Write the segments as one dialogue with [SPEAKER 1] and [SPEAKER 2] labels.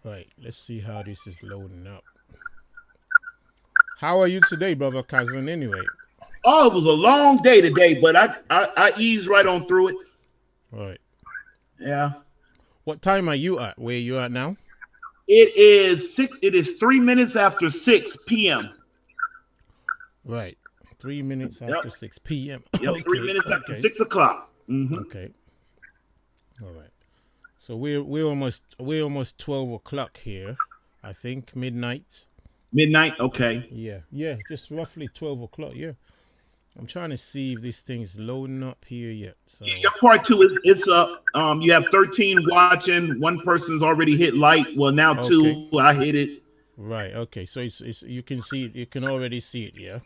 [SPEAKER 1] Right. Let's see how this is loading up. How are you today, brother cousin? Anyway.
[SPEAKER 2] Oh, it was a long day today, but I eased right on through it.
[SPEAKER 1] Right.
[SPEAKER 2] Yeah.
[SPEAKER 1] What time are you at? Where you at now?
[SPEAKER 2] It is 3 minutes after 6 p.m.
[SPEAKER 1] Right. 3 minutes after
[SPEAKER 2] Yep.
[SPEAKER 1] 6 p.m.
[SPEAKER 2] Yep. three
[SPEAKER 1] Okay.
[SPEAKER 2] minutes after
[SPEAKER 1] Okay.
[SPEAKER 2] 6 o'clock.
[SPEAKER 1] Okay. All right. So we're almost 12 o'clock here. I think midnight.
[SPEAKER 2] Midnight. Okay.
[SPEAKER 1] Yeah. Yeah. Just roughly 12 o'clock. Yeah. I'm trying to see if this thing's loading up here yet. So
[SPEAKER 2] Your part two is it's up. You have 13 watching. One person's already hit like. Well, now
[SPEAKER 1] okay.
[SPEAKER 2] two. I hit it.
[SPEAKER 1] Right. Okay. So it's you can see it. You can already see it. Yeah.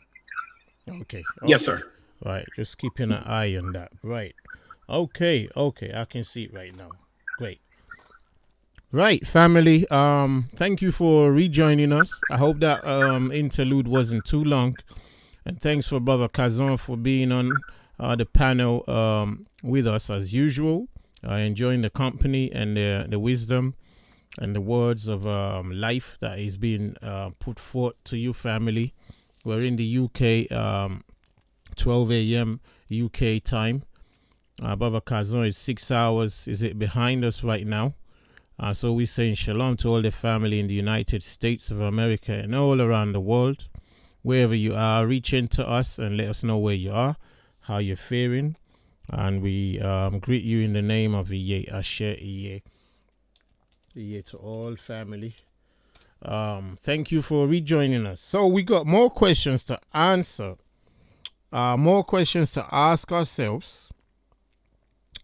[SPEAKER 1] Okay.
[SPEAKER 2] Yes,
[SPEAKER 1] Okay.
[SPEAKER 2] sir.
[SPEAKER 1] Right. Just keeping an eye on that. Right. Okay. Okay. I can see it right now. Great. Right, family. Thank you for rejoining us. I hope that interlude wasn't too long, and thanks for Brother Kazan for being on the panel with us as usual. Enjoying the company and the wisdom and the words of life that is being put forth to you, family. We're in the UK, 12 a.m. UK time. Brother Kazan is 6 hours. Is it behind us right now? So we're saying shalom to all the family in the United States of America and all around the world. Wherever you are, reach into us and let us know where you are, how you're faring. And we greet you in the name of Iye, Ashe, Iye. Iye to all family. Thank you for rejoining us. So we got more questions to answer, more questions to ask ourselves,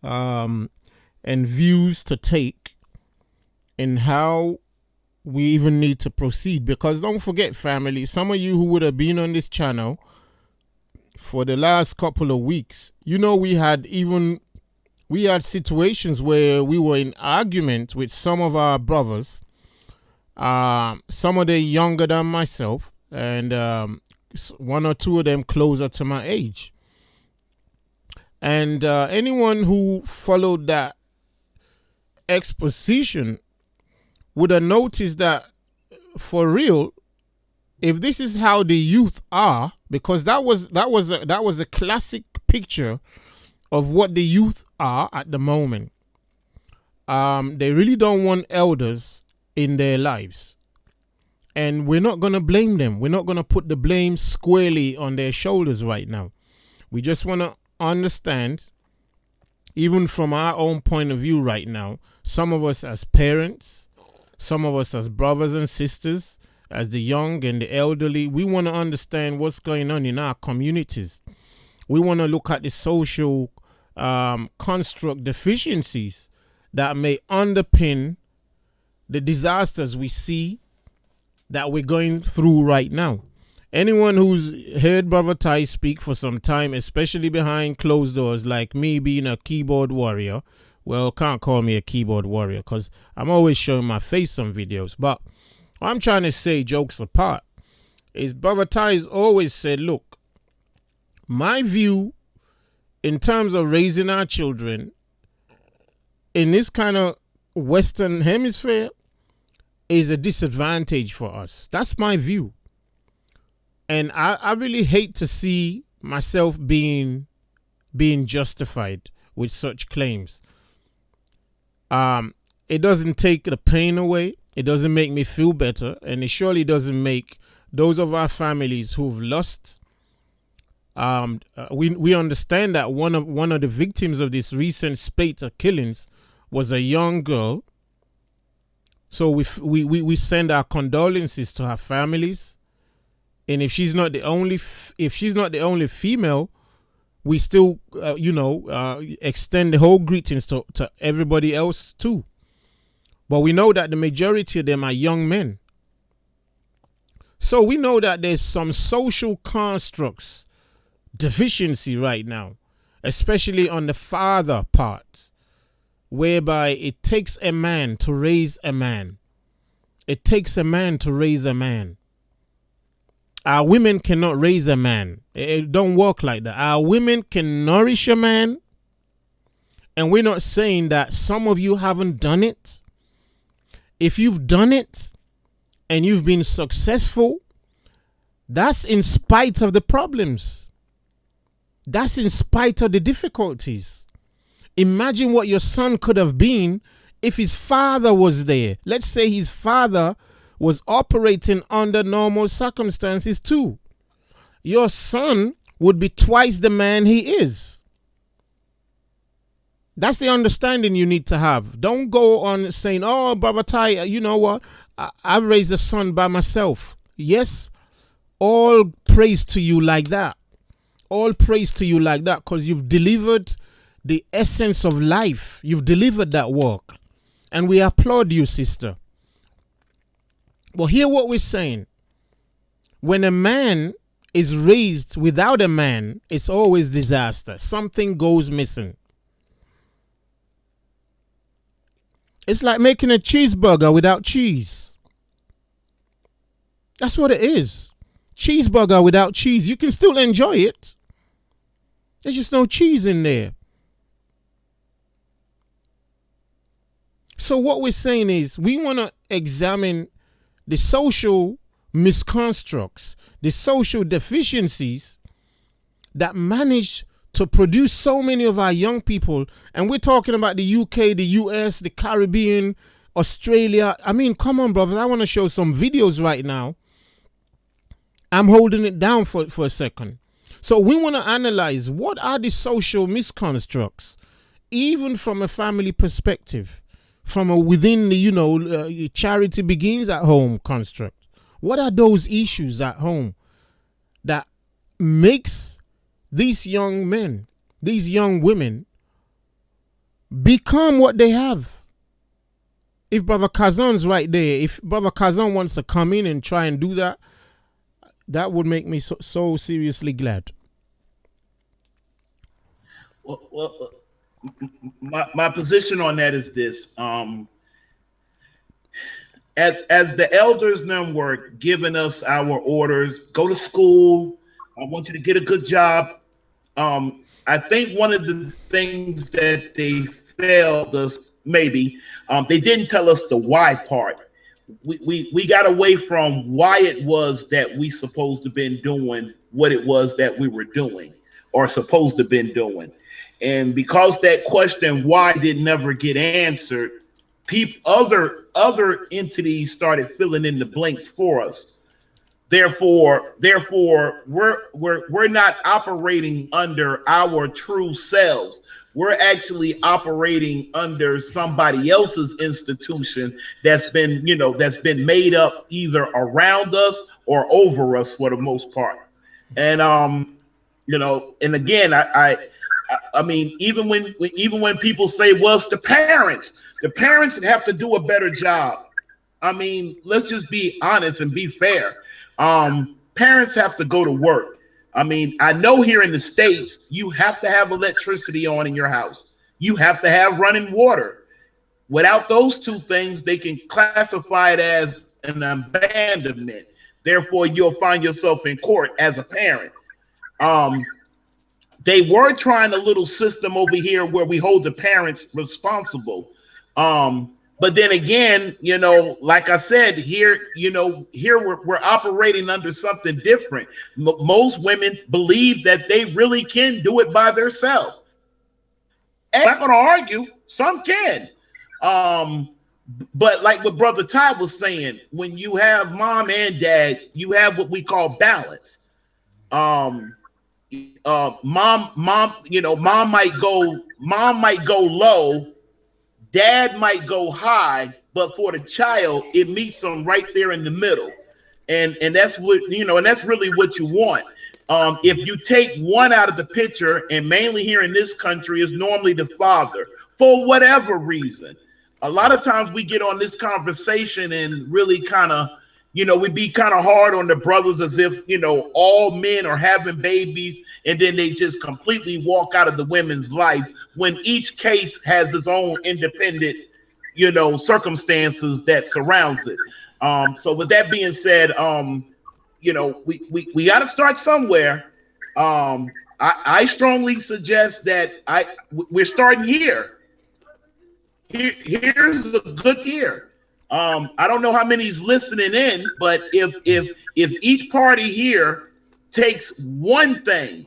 [SPEAKER 1] and views to take in how we even need to proceed. Because don't forget, family, some of you who would have been on this channel for the last couple of weeks, we had situations where we were in argument with some of our brothers. Some of them younger than myself, and one or two of them closer to my age. And anyone who followed that exposition would have noticed that, for real, if this is how the youth are, because that was a classic picture of what the youth are at the moment. They really don't want elders in their lives, and we're not gonna blame them. We're not gonna put the blame squarely on their shoulders right now. We just want to understand, even from our own point of view right now, some of us as parents, some of us as brothers and sisters, as the young and the elderly, we want to understand what's going on in our communities. We want to look at the social construct deficiencies that may underpin the disasters we see that we're going through right now. Anyone who's heard Brother Ty speak for some time, especially behind closed doors, like me being a keyboard warrior, well, can't call me a keyboard warrior because I'm always showing my face on videos. But what I'm trying to say, jokes apart, is Brother Ty's always said, look, my view in terms of raising our children in this kind of Western hemisphere is a disadvantage for us. That's my view. And I really hate to see myself being justified with such claims. It doesn't take the pain away. It doesn't make me feel better. And it surely doesn't make those of our families who've lost. We understand that one of the victims of this recent spate of killings was a young girl. So we send our condolences to her families. And if she's not the only female, we still extend the whole greetings to everybody else too. But we know that the majority of them are young men. So we know that there's some social constructs deficiency right now, especially on the father part, whereby it takes a man to raise a man. It takes a man to raise a man. Our women cannot raise a man. It don't work like that. Our women can nourish a man. And we're not saying that some of you haven't done it. If you've done it and you've been successful, that's in spite of the problems. That's in spite of the difficulties. Imagine what your son could have been if his father was there. Let's say his father was operating under normal circumstances too. Your son would be twice the man he is. That's the understanding you need to have. Don't go on saying, oh, Brother Ty, you know what? I've raised a son by myself. Yes, all praise to you like that. All praise to you like that, because you've delivered the essence of life. You've delivered that work. And we applaud you, sister. But hear what we're saying. When a man is raised without a man, it's always disaster. Something goes missing. It's like making a cheeseburger without cheese. That's what it is. Cheeseburger without cheese. You can still enjoy it. There's just no cheese in there. So what we're saying is we want to examine the social misconstructs, the social deficiencies that manage to produce so many of our young people. And we're talking about the UK, the US, the Caribbean, Australia. I mean, come on, brothers. I want to show some videos right now. I'm holding it down for a second. So we want to analyze what are the social misconstructs, even from a family perspective, from a within the, charity begins at home construct. What are those issues at home that makes these young men, these young women become what they have? If Brother Kazan's right there, if Brother Kazan wants to come in and try and do that, that would make me so seriously glad.
[SPEAKER 2] Well, my position on that is this. As the elders them were giving us our orders, go to school, I want you to get a good job. I think one of the things that they failed us, maybe, they didn't tell us the why part. We got away from why it was that we supposed to been doing what it was that we were doing or supposed to been doing. And because that question why did never get answered, other entities started filling in the blanks for us. Therefore, we're not operating under our true selves. We're actually operating under somebody else's institution that's been made up either around us or over us for the most part. And and again, I mean, even when people say, well, it's the parents have to do a better job. I mean, let's just be honest and be fair. Parents have to go to work. I mean, I know here in the States, you have to have electricity on in your house. You have to have running water. Without those two things, they can classify it as an abandonment. Therefore, you'll find yourself in court as a parent. They were trying a little system over here where we hold the parents responsible. But then again, like I said, here we're operating under something different. Most women believe that they really can do it by themselves. And I'm not going to argue, some can. But like what Brother Ty was saying, when you have mom and dad, you have what we call balance. Mom might go low, dad might go high, but for the child, it meets them right there in the middle. And that's what, and that's really what you want. If you take one out of the picture, and mainly here in this country is normally the father, for whatever reason. A lot of times we get on this conversation and really kind of, we be kind of hard on the brothers as if, all men are having babies and then they just completely walk out of the women's life when each case has its own independent, circumstances that surrounds it. So with that being said, we got to start somewhere. I strongly suggest that we're starting here. Here's a good year. I don't know how many's listening in, but if each party here takes one thing,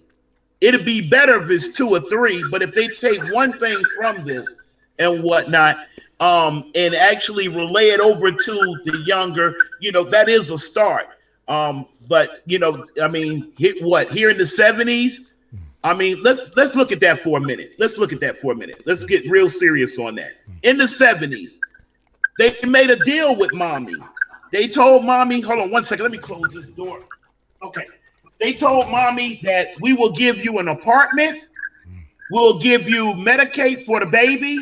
[SPEAKER 2] it'd be better if it's 2 or 3. But if they take one thing from this and whatnot, and actually relay it over to the younger, that is a start. But I mean, here in the 70s. I mean, let's look at that for a minute. Let's get real serious on that. In the 70s, they made a deal with mommy. They told mommy, hold on one second, let me close this door. Okay. They told mommy that we will give you an apartment. We'll give you Medicaid for the baby.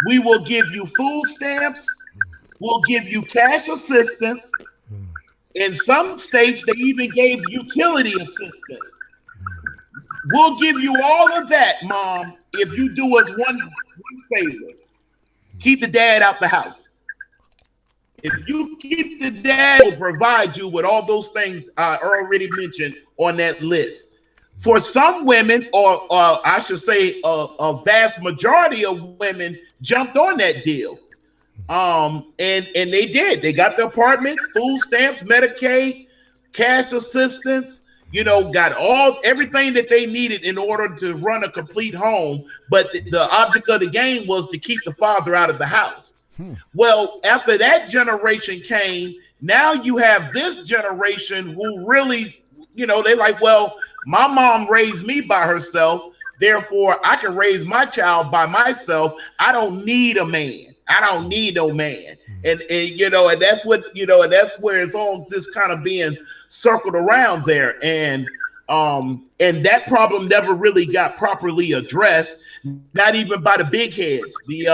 [SPEAKER 2] We will give you food stamps. We'll give you cash assistance. In some states, they even gave utility assistance. We'll give you all of that, Mom, if you do us one favor. Keep the dad out the house. If you keep the dad, will provide you with all those things I already mentioned on that list. For some women, or I should say a vast majority of women jumped on that deal. And they did. They got the apartment, food stamps, Medicaid, cash assistance, got everything that they needed in order to run a complete home. But the object of the game was to keep the father out of the house. Well, after that generation came, now you have this generation who really, they're like, well, my mom raised me by herself. Therefore, I can raise my child by myself. I don't need a man. I don't need no man. And that's what, and that's where it's all just kind of being circled around there. And that problem never really got properly addressed, not even by the big heads, the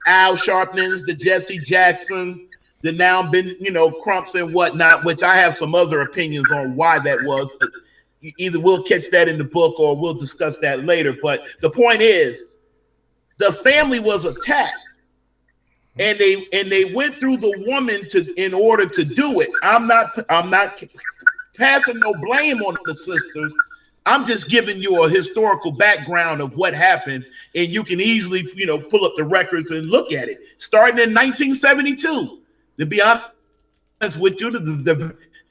[SPEAKER 2] Al Sharptons, the Jesse Jackson, the now been, Crumps and whatnot, which I have some other opinions on why that was, but either we'll catch that in the book or we'll discuss that later. But the point is, the family was attacked. And they went through the woman in order to do it. I'm not passing no blame on the sisters. I'm just giving you a historical background of what happened, and you can easily, pull up the records and look at it. Starting in 1972, to be honest with you,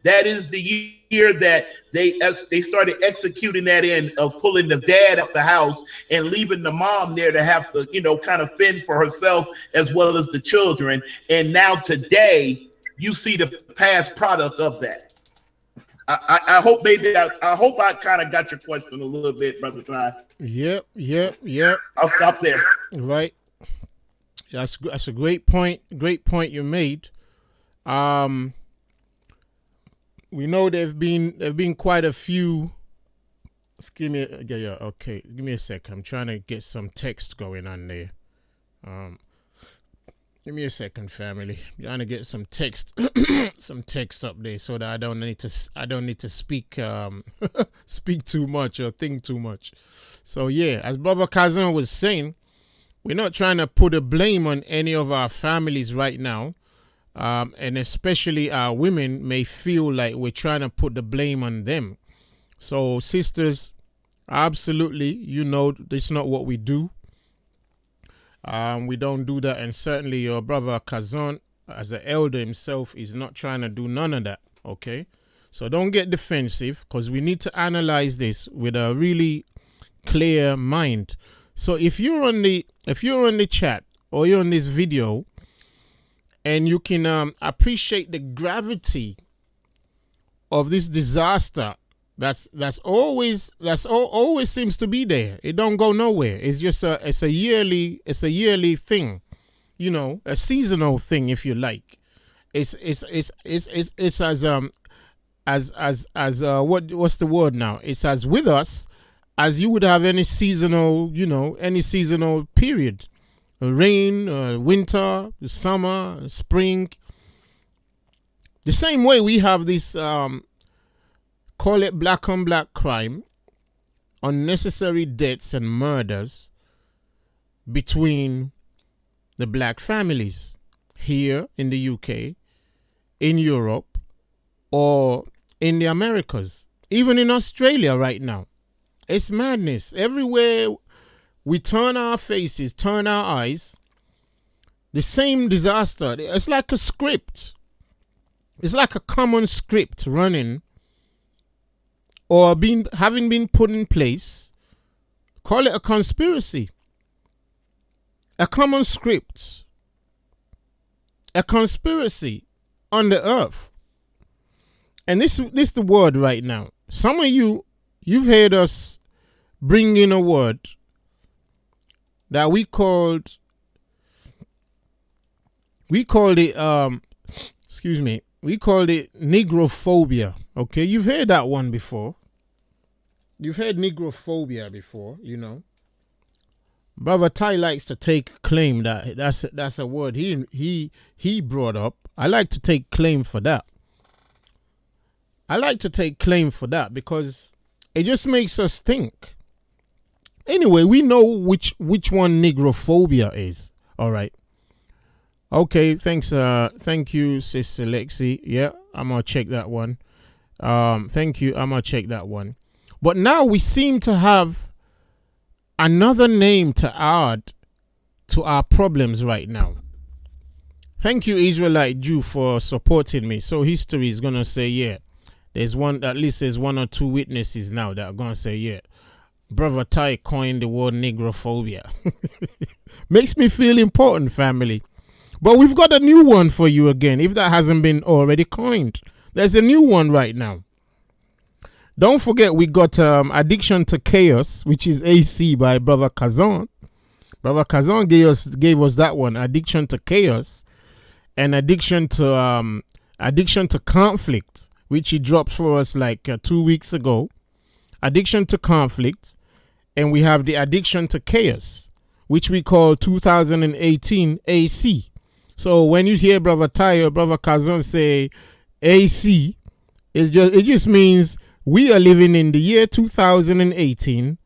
[SPEAKER 2] that is the year that they started executing that of pulling the dad out the house and leaving the mom there to have to, kind of fend for herself as well as the children. And now today, you see the past product of that. I hope I kind of got your question a little bit, Brother Ty.
[SPEAKER 1] Yep.
[SPEAKER 2] I'll stop there.
[SPEAKER 1] Right. That's a great point. Great point you made. We know there've been quite a few. Give me a second. I'm trying to get some text going on there. Give me a second, family. I'm trying to get some text, some text up there, so that I don't need to speak speak too much or think too much. So yeah, as Brother Kazan was saying, we're not trying to put a blame on any of our families right now. And especially our women may feel like we're trying to put the blame on them. So sisters, absolutely, that's not what we do. We don't do that, and certainly your brother Kazan, as an elder himself, is not trying to do none of that, okay? So don't get defensive, because we need to analyze this with a really clear mind. So if you're on the chat or you're on this video, and you can appreciate the gravity of this disaster that's always seems to be there. It don't go nowhere. It's just a yearly thing, a seasonal thing, if you like. It's as what's the word now? It's as with us as you would have any seasonal period. Rain, winter, summer, spring. The same way we have this, call it black on black crime, unnecessary deaths and murders between the black families here in the UK, in Europe, or in the Americas, even in Australia right now. It's madness. Everywhere we turn our faces, turn our eyes, The same disaster. It's like a script. It's like a common script running or having been put in place. Call it a conspiracy. A common script. A conspiracy on the earth. And this the word right now. Some of you've heard us bring in a word that we called it we called it negrophobia. Okay, you've heard that one before. You've heard negrophobia before, Brother Ty likes to take claim that that's a word he brought up. I like to take claim for that. Because it just makes us think. Anyway, we know which one negrophobia is. All right. Okay, thanks. Thank you, Sister Lexi. Yeah, I'm gonna check that one. Thank you. I'm gonna check that one. But now we seem to have another name to add to our problems right now. Thank you, Israelite Jew, for supporting me. So history is gonna say, yeah, there's at least one or two witnesses now that are gonna say, yeah, Brother Ty coined the word negrophobia. Makes me feel important, family. But we've got a new one for you again, if that hasn't been already coined. There's a new one right now. Don't forget, we got Addiction to Chaos, which is AC by Brother Kazan. Brother Kazan gave us that one, Addiction to Chaos, and Addiction to Conflict, which he dropped for us like 2 weeks ago. Addiction to Conflict, and we have the Addiction to Chaos, which we call 2018 AC. So when you hear Brother Ty or Brother Kazan say AC, it just means we are living in the year 2018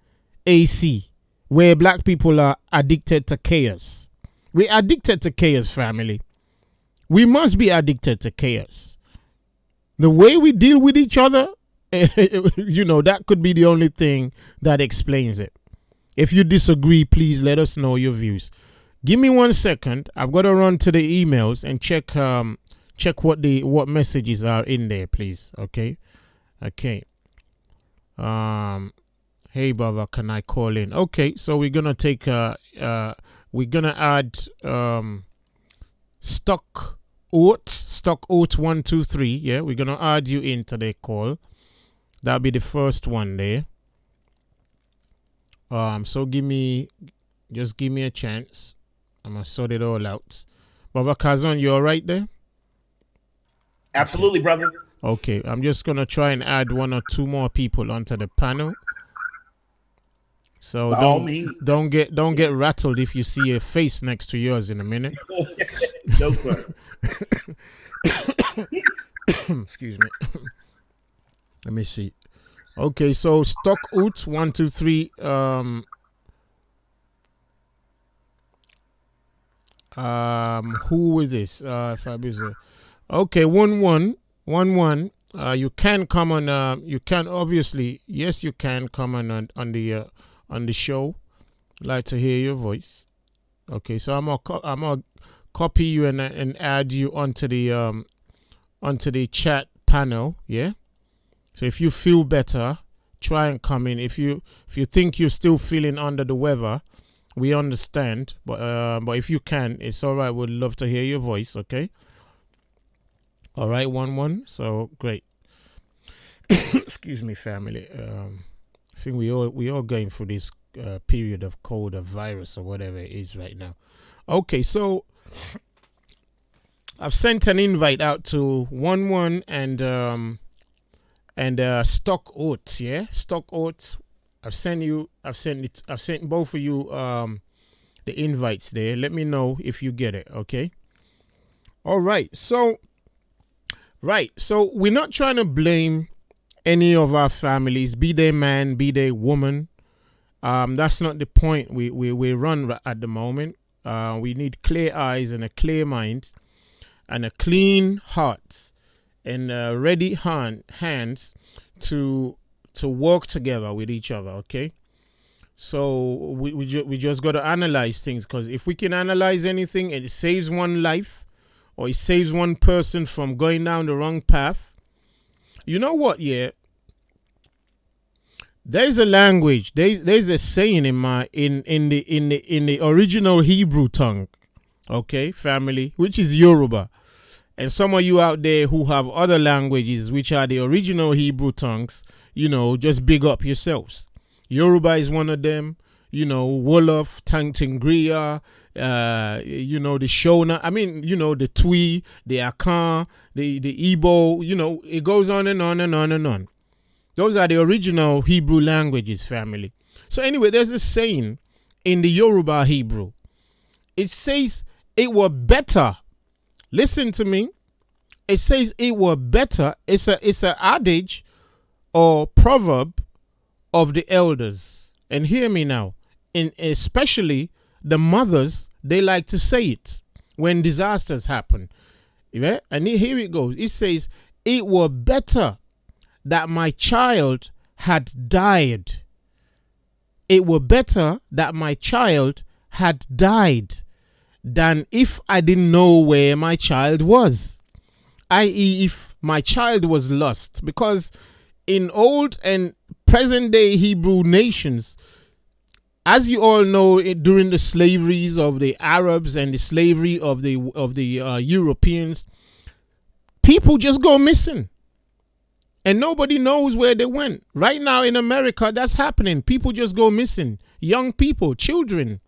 [SPEAKER 1] AC, where black people are addicted to chaos. We're addicted to chaos, family. We must be addicted to chaos. The way we deal with each other, that could be the only thing that explains it. If you disagree, please let us know your views. Give me 1 second. I've got to run to the emails and check what messages are in there, please. Okay. Hey brother, can I call in? Okay, so we're gonna take we're gonna add stock oat 123. Yeah, we're gonna add you into the call. That'll be the first one there. So give me a chance. I'm gonna sort it all out. Brother Kazan, you all right there?
[SPEAKER 2] Absolutely, brother.
[SPEAKER 1] Okay, I'm just gonna try and add 1 or 2 more people onto the panel. So don't get rattled if you see a face next to yours in a minute.
[SPEAKER 2] No, sir.
[SPEAKER 1] Excuse me. Let me see. Okay, so stock oat 123. Who is this? Fabrice. Okay, 1111. You can come on. You can obviously. Yes, you can come on the show. Like to hear your voice. Okay, so I'm gonna copy you and add you onto the chat panel. Yeah. So if you feel better, try and come in. If you think you're still feeling under the weather, we understand. But if you can, it's all right. We'd love to hear your voice. Okay. All right, 11. So great. Excuse me, family. I think we all going through this period of cold or virus or whatever it is right now. Okay, so I've sent an invite out to 11 and stock oats. Yeah, stock oats. I've sent both of you the invites there. Let me know if you get it. Okay. All right. So we're not trying to blame any of our families, be they man, be they woman. That's not the point we run at the moment. We need clear eyes and a clear mind and a clean heart and ready hands to work together with each other. Okay. So we just got to analyze things, because if we can analyze anything and it saves one life or it saves one person from going down the wrong path, you know what? Yeah, there's a language. There's a saying in the original Hebrew tongue, okay, family, which is Yoruba. And some of you out there who have other languages which are the original Hebrew tongues, just big up yourselves. Yoruba is one of them, Wolof, Tangtingria, the Shona, the Twi, the Akan, the Igbo, it goes on and on and on and on. Those are the original Hebrew languages, family. So anyway, there's a saying in the Yoruba Hebrew. It says it were better. Listen to me. It says it were better. It's an adage or proverb of the elders. And hear me now. Especially the mothers, they like to say it when disasters happen. Yeah? And here it goes. It says, it were better that my child had died. It were better that my child had died than if I didn't know where my child was. I.e., if my child was lost. Because in old and present day Hebrew nations, as you all know, during the slaveries of the Arabs and the slavery of the Europeans, people just go missing. And nobody knows where they went. Right now in America, that's happening. People just go missing. Young people, children.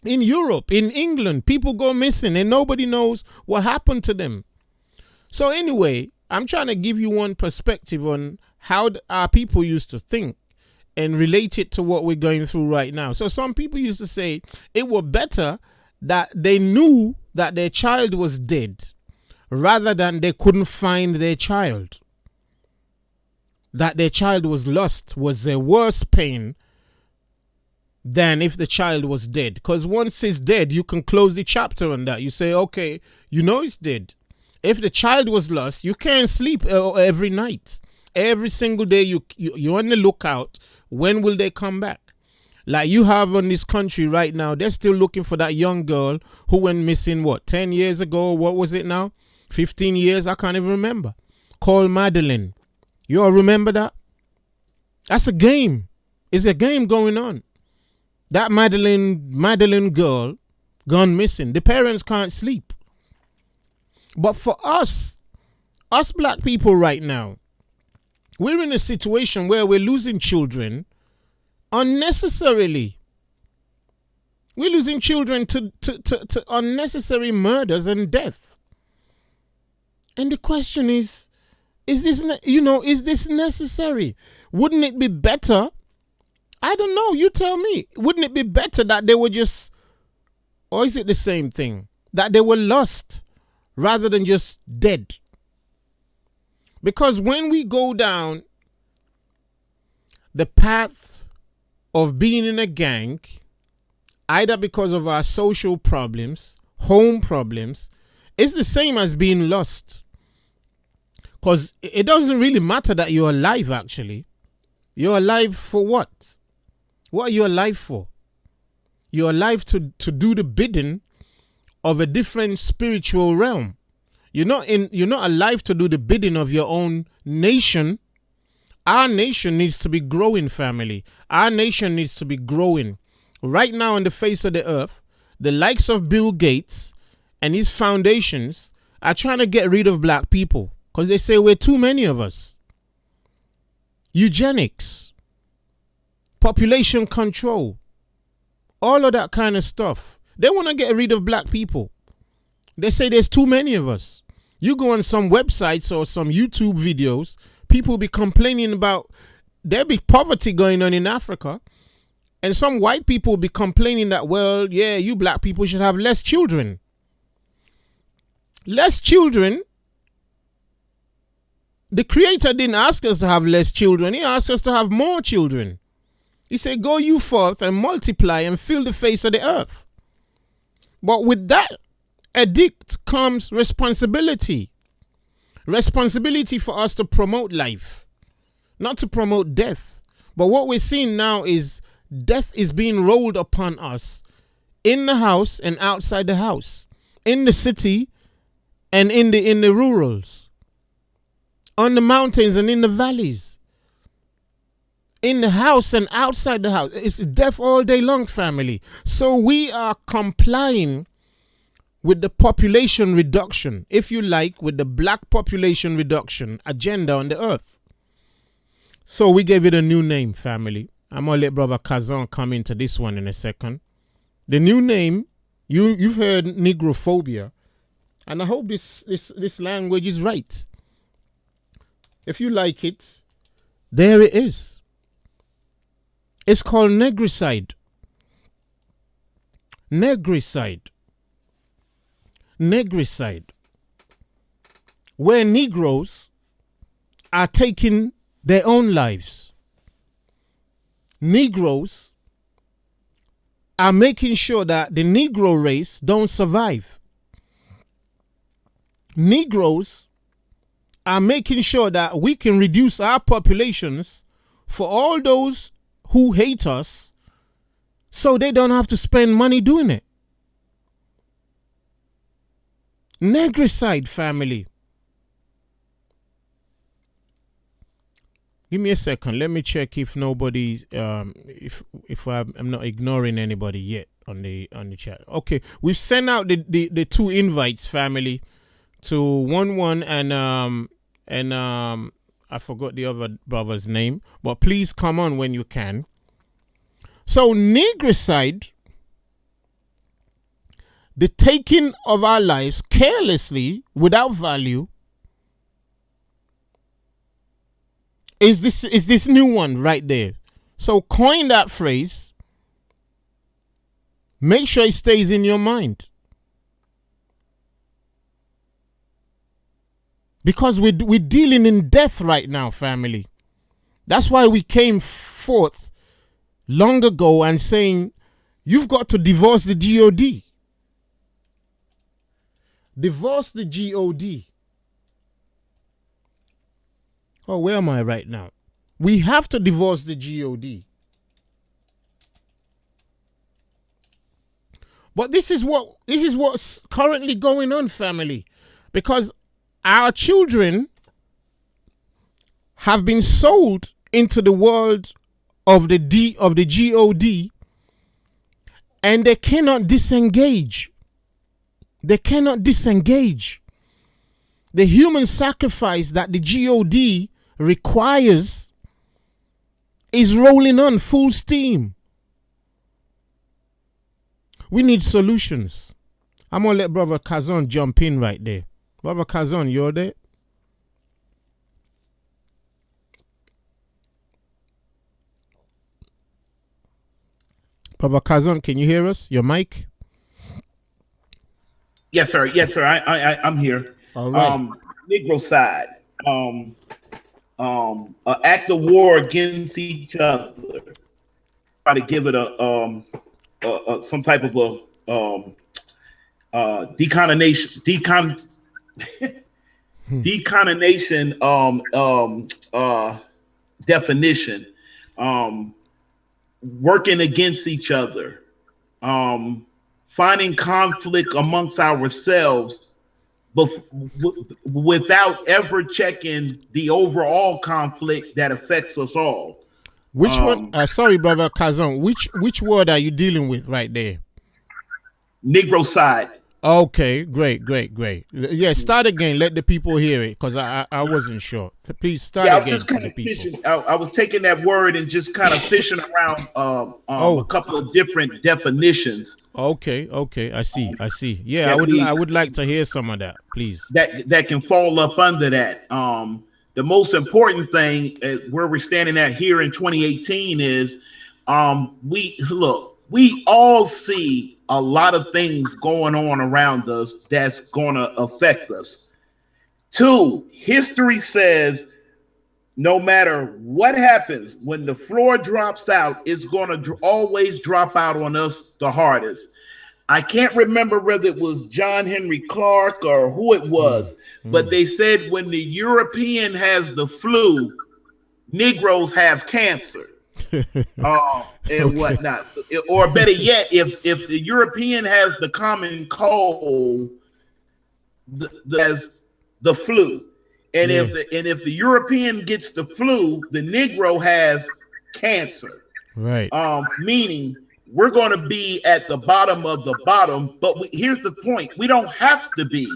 [SPEAKER 1] In Europe, in England, people go missing and nobody knows what happened to them. So anyway, I'm trying to give you one perspective on how our people used to think and relate it to what we're going through right now. So some people used to say it were better that they knew that their child was dead rather than they couldn't find their child. That their child was lost was a worse pain than if the child was dead. Because once it's dead, you can close the chapter on that. You say, okay, it's dead. If the child was lost, you can't sleep every night. Every single day, you're on the lookout. When will they come back? Like you have on this country right now, they're still looking for that young girl who went missing, 10 years ago? What was it now? 15 years? I can't even remember. Called Madeline. You all remember that? That's a game. It's a game going on. That Madeline girl gone missing. The parents can't sleep. But for us black people right now, we're in a situation where we're losing children unnecessarily. We're losing children to unnecessary murders and death. And the question is this necessary? Wouldn't it be better? I don't know. You tell me. Wouldn't it be better that they were just, or is it the same thing? That they were lost rather than just dead? Because when we go down the path of being in a gang, either because of our social problems, home problems, it's the same as being lost. Because it doesn't really matter that you're alive, actually. You're alive for what? What are you alive for? You're alive to do the bidding of a different spiritual realm. You're not alive to do the bidding of your own nation. Our nation needs to be growing, family. Our nation needs to be growing. Right now on the face of the earth, the likes of Bill Gates and his foundations are trying to get rid of black people because they say we're too many of us. Eugenics, population control, all of that kind of stuff. They want to get rid of black people. They say there's too many of us. You go on some websites or some YouTube videos, people be complaining about there be poverty going on in Africa. And some white people be complaining that, well, yeah, you black people should have less children. Less children? The Creator didn't ask us to have less children. He asked us to have more children. He said, go you forth and multiply and fill the face of the earth. But with that edict comes responsibility. Responsibility for us to promote life, not to promote death. But what we're seeing now is Death is being rolled upon us in the house and outside the house, in the city and in the rurals, on the mountains and in the valleys, in the house and outside the house. It's death all day long, family. So we are complying with the population reduction, if you like, with the black population reduction agenda on the earth. So we gave it a new name, family. I'm going to let Brother Kazan come into this one in a second. The new name, you've heard Negrophobia, and I hope this language is right. If you like it, there it is. It's called negricide. Negricide. Negricide. Where Negroes are taking their own lives. Negroes are making sure that the Negro race don't survive. Negroes are making sure that we can reduce our populations for all those who hate us so they don't have to spend money doing it. Negricide, family. Give me a second. Let me check if nobody's if I'm not ignoring anybody yet on the chat. Okay, we've sent out the two invites, family, to 1-1 and I forgot the other brother's name, but please come on when you can. So negricide, the taking of our lives carelessly without value, is this new one right there. So coin that phrase. Make sure it stays in your mind. Because we're dealing in death right now, family. That's why we came forth long ago and saying, you've got to divorce the God. Divorce the God. Oh, where am I right now? We have to divorce the God. But this is what's currently going on, family, because our children have been sold into the world of the God, and they cannot disengage. They cannot disengage. The human sacrifice that the God requires is rolling on full steam. We need solutions. I'm going to let Brother Kazan jump in right there. Brother Kazan, you're there? Brother Kazan, can you hear us? Your mic?
[SPEAKER 2] Yes, sir. Yes, sir. I'm here.
[SPEAKER 1] All right.
[SPEAKER 2] Negricide. Act of war against each other. Try to give it some type of a deconnotation definition. Working against each other. Finding conflict amongst ourselves, but without ever checking the overall conflict that affects us all.
[SPEAKER 1] Which one? Sorry, Brother Kazan. Which word are you dealing with right there?
[SPEAKER 2] Negricide.
[SPEAKER 1] Okay, great. Yeah, start again. Let the people hear it, because I wasn't sure. Please start again.
[SPEAKER 2] Just kind of fishing. I was taking that word and just kind of fishing around a couple of different definitions.
[SPEAKER 1] Okay. I see. Yeah, I would like to hear some of that, please.
[SPEAKER 2] That can fall up under that. The most important thing where we're standing at here in 2018 is we all see a lot of things going on around us that's going to affect us. 2, history says no matter what happens, when the floor drops out, it's going to always drop out on us the hardest. I can't remember whether it was John Henry Clark or who it was, but they said when the European has the flu, Negroes have cancer. and whatnot. Or better yet, if the European has the common cold, as the flu, and if the European gets the flu, the Negro has cancer.
[SPEAKER 1] Right.
[SPEAKER 2] Meaning we're going to be at the bottom of the bottom. But here's the point: we don't have to be.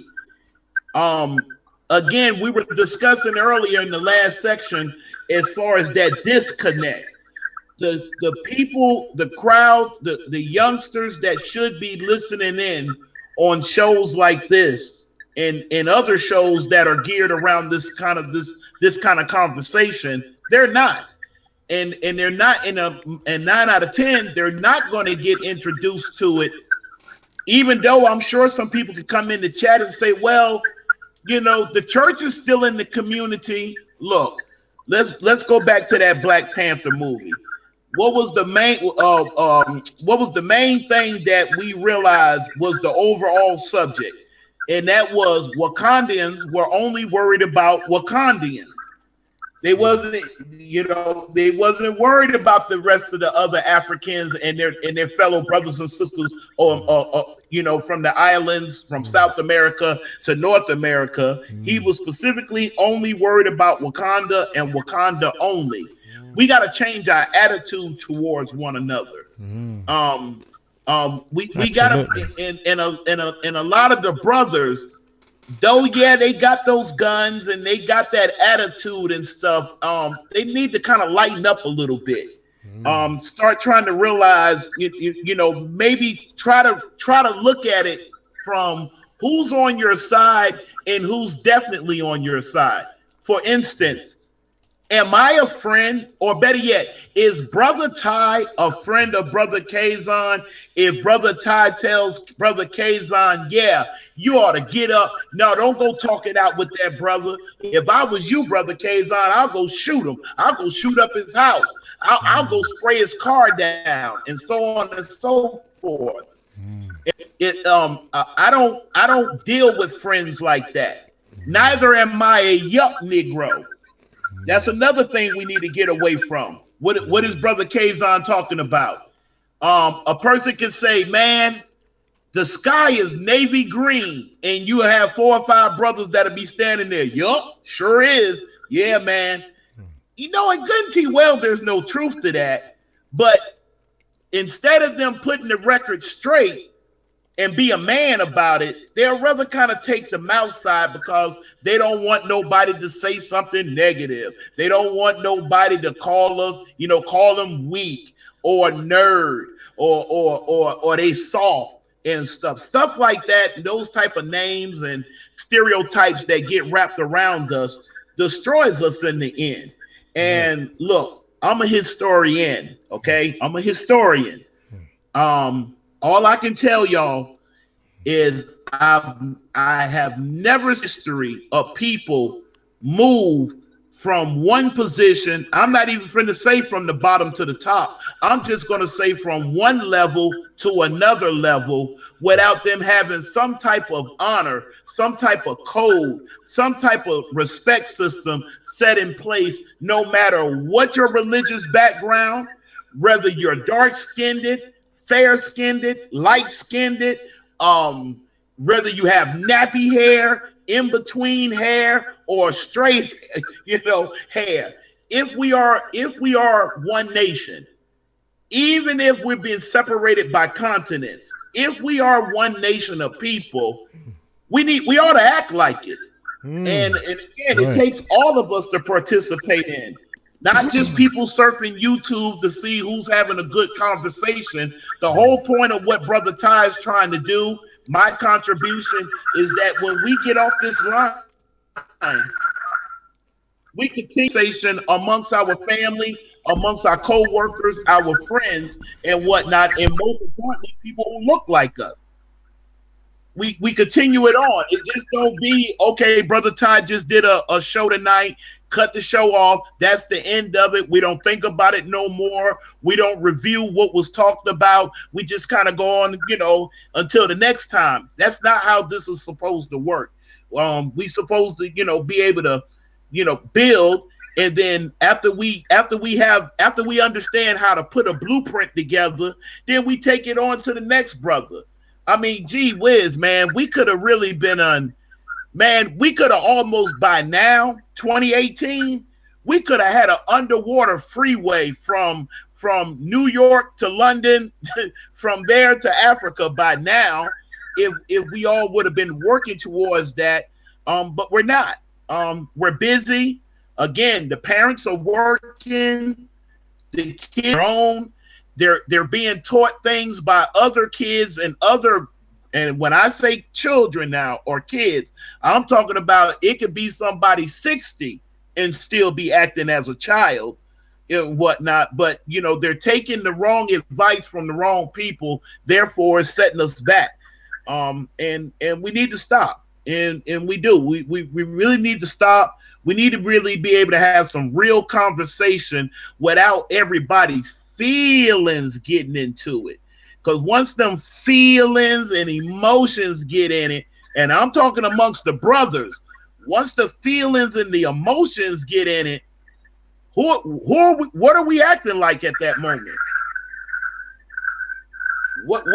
[SPEAKER 2] Again, we were discussing earlier in the last section as far as that disconnect. The people, the crowd, the youngsters that should be listening in on shows like this and other shows that are geared around this kind of conversation, they're not. And they're not and 9 out of 10, they're not going to get introduced to it. Even though I'm sure some people could come in the chat and say, well, the church is still in the community. Look, let's go back to that Black Panther movie. What was the main thing that we realized was the overall subject? And that was Wakandans were only worried about Wakandians. They wasn't worried about the rest of the other Africans and their fellow brothers and sisters, from the islands, from South America to North America. He was specifically only worried about Wakanda and Wakanda only. We got to change our attitude towards one another. We got to, and a lot of the brothers, though, yeah, they got those guns and they got that attitude and stuff. They need to kind of lighten up a little bit. Start trying to realize, maybe try to look at it from who's on your side and who's definitely on your side. For instance, am I a friend, or better yet, is Brother Ty a friend of Brother Kazan? If Brother Ty tells Brother Kazan, yeah, you ought to get up. No, don't go talk it out with that brother. If I was you, Brother Kazan, I'll go shoot him. I'll go shoot up his house. I'll go spray his car down, and so on and so forth. I don't deal with friends like that. Neither am I a yuck Negro. That's another thing we need to get away from. What is Brother Kazan talking about? A person can say, man, the sky is navy green, and you have 4 or 5 brothers that'll be standing there. Yup, sure is. Yeah, man. And good and T well, there's no truth to that. But instead of them putting the record straight and be a man about it, they'll rather kind of take the mouth side because they don't want nobody to say something negative. They don't want nobody to call us, call them weak or nerd or they soft and stuff like that. Those type of names and stereotypes that get wrapped around us destroys us in the end. And look, I'm a historian, okay? I'm a historian. All I can tell y'all is I have never seen history of people move from one position. I'm not even going to say from the bottom to the top. I'm just going to say from one level to another level without them having some type of honor, some type of code, some type of respect system set in place, no matter what your religious background, whether you're dark-skinned, fair-skinned, light-skinned, whether you have nappy hair, in between hair, or straight, hair. If we are one nation, even if we're being separated by continents, if we are one nation of people, we ought to act like it. And again, it takes all of us to participate in. Not just people surfing YouTube to see who's having a good conversation. The whole point of what Brother Ty is trying to do, my contribution, is that when we get off this line, we continue conversation amongst our family, amongst our co-workers, our friends, and whatnot, and most importantly, people who look like us. We continue it on. It just don't be, okay, Brother Ty just did a show tonight, cut the show off. That's the end of it. We don't think about it no more. We don't review what was talked about. We just kind of go on, until the next time. That's not how this is supposed to work. We supposed to, be able to, build And then after we understand how to put a blueprint together, then we take it on to the next brother. I mean, gee whiz, man, we could have really been on, man, we could have almost by now, 2018, we could have had an underwater freeway from New York to London, from there to Africa by now, if we all would have been working towards that. But we're not. We're busy. Again, the parents are working, the kids are on. They're being taught things by other kids and when I say children now or kids, I'm talking about it could be somebody 60 and still be acting as a child and whatnot. But they're taking the wrong advice from the wrong people, therefore it's setting us back. And we need to stop. And we do. We really need to stop. We need to really be able to have some real conversation without everybody's feelings getting into it. Because once them feelings and emotions get in it, and I'm talking amongst the brothers, once the feelings and the emotions get in it, what are we acting like at that moment? What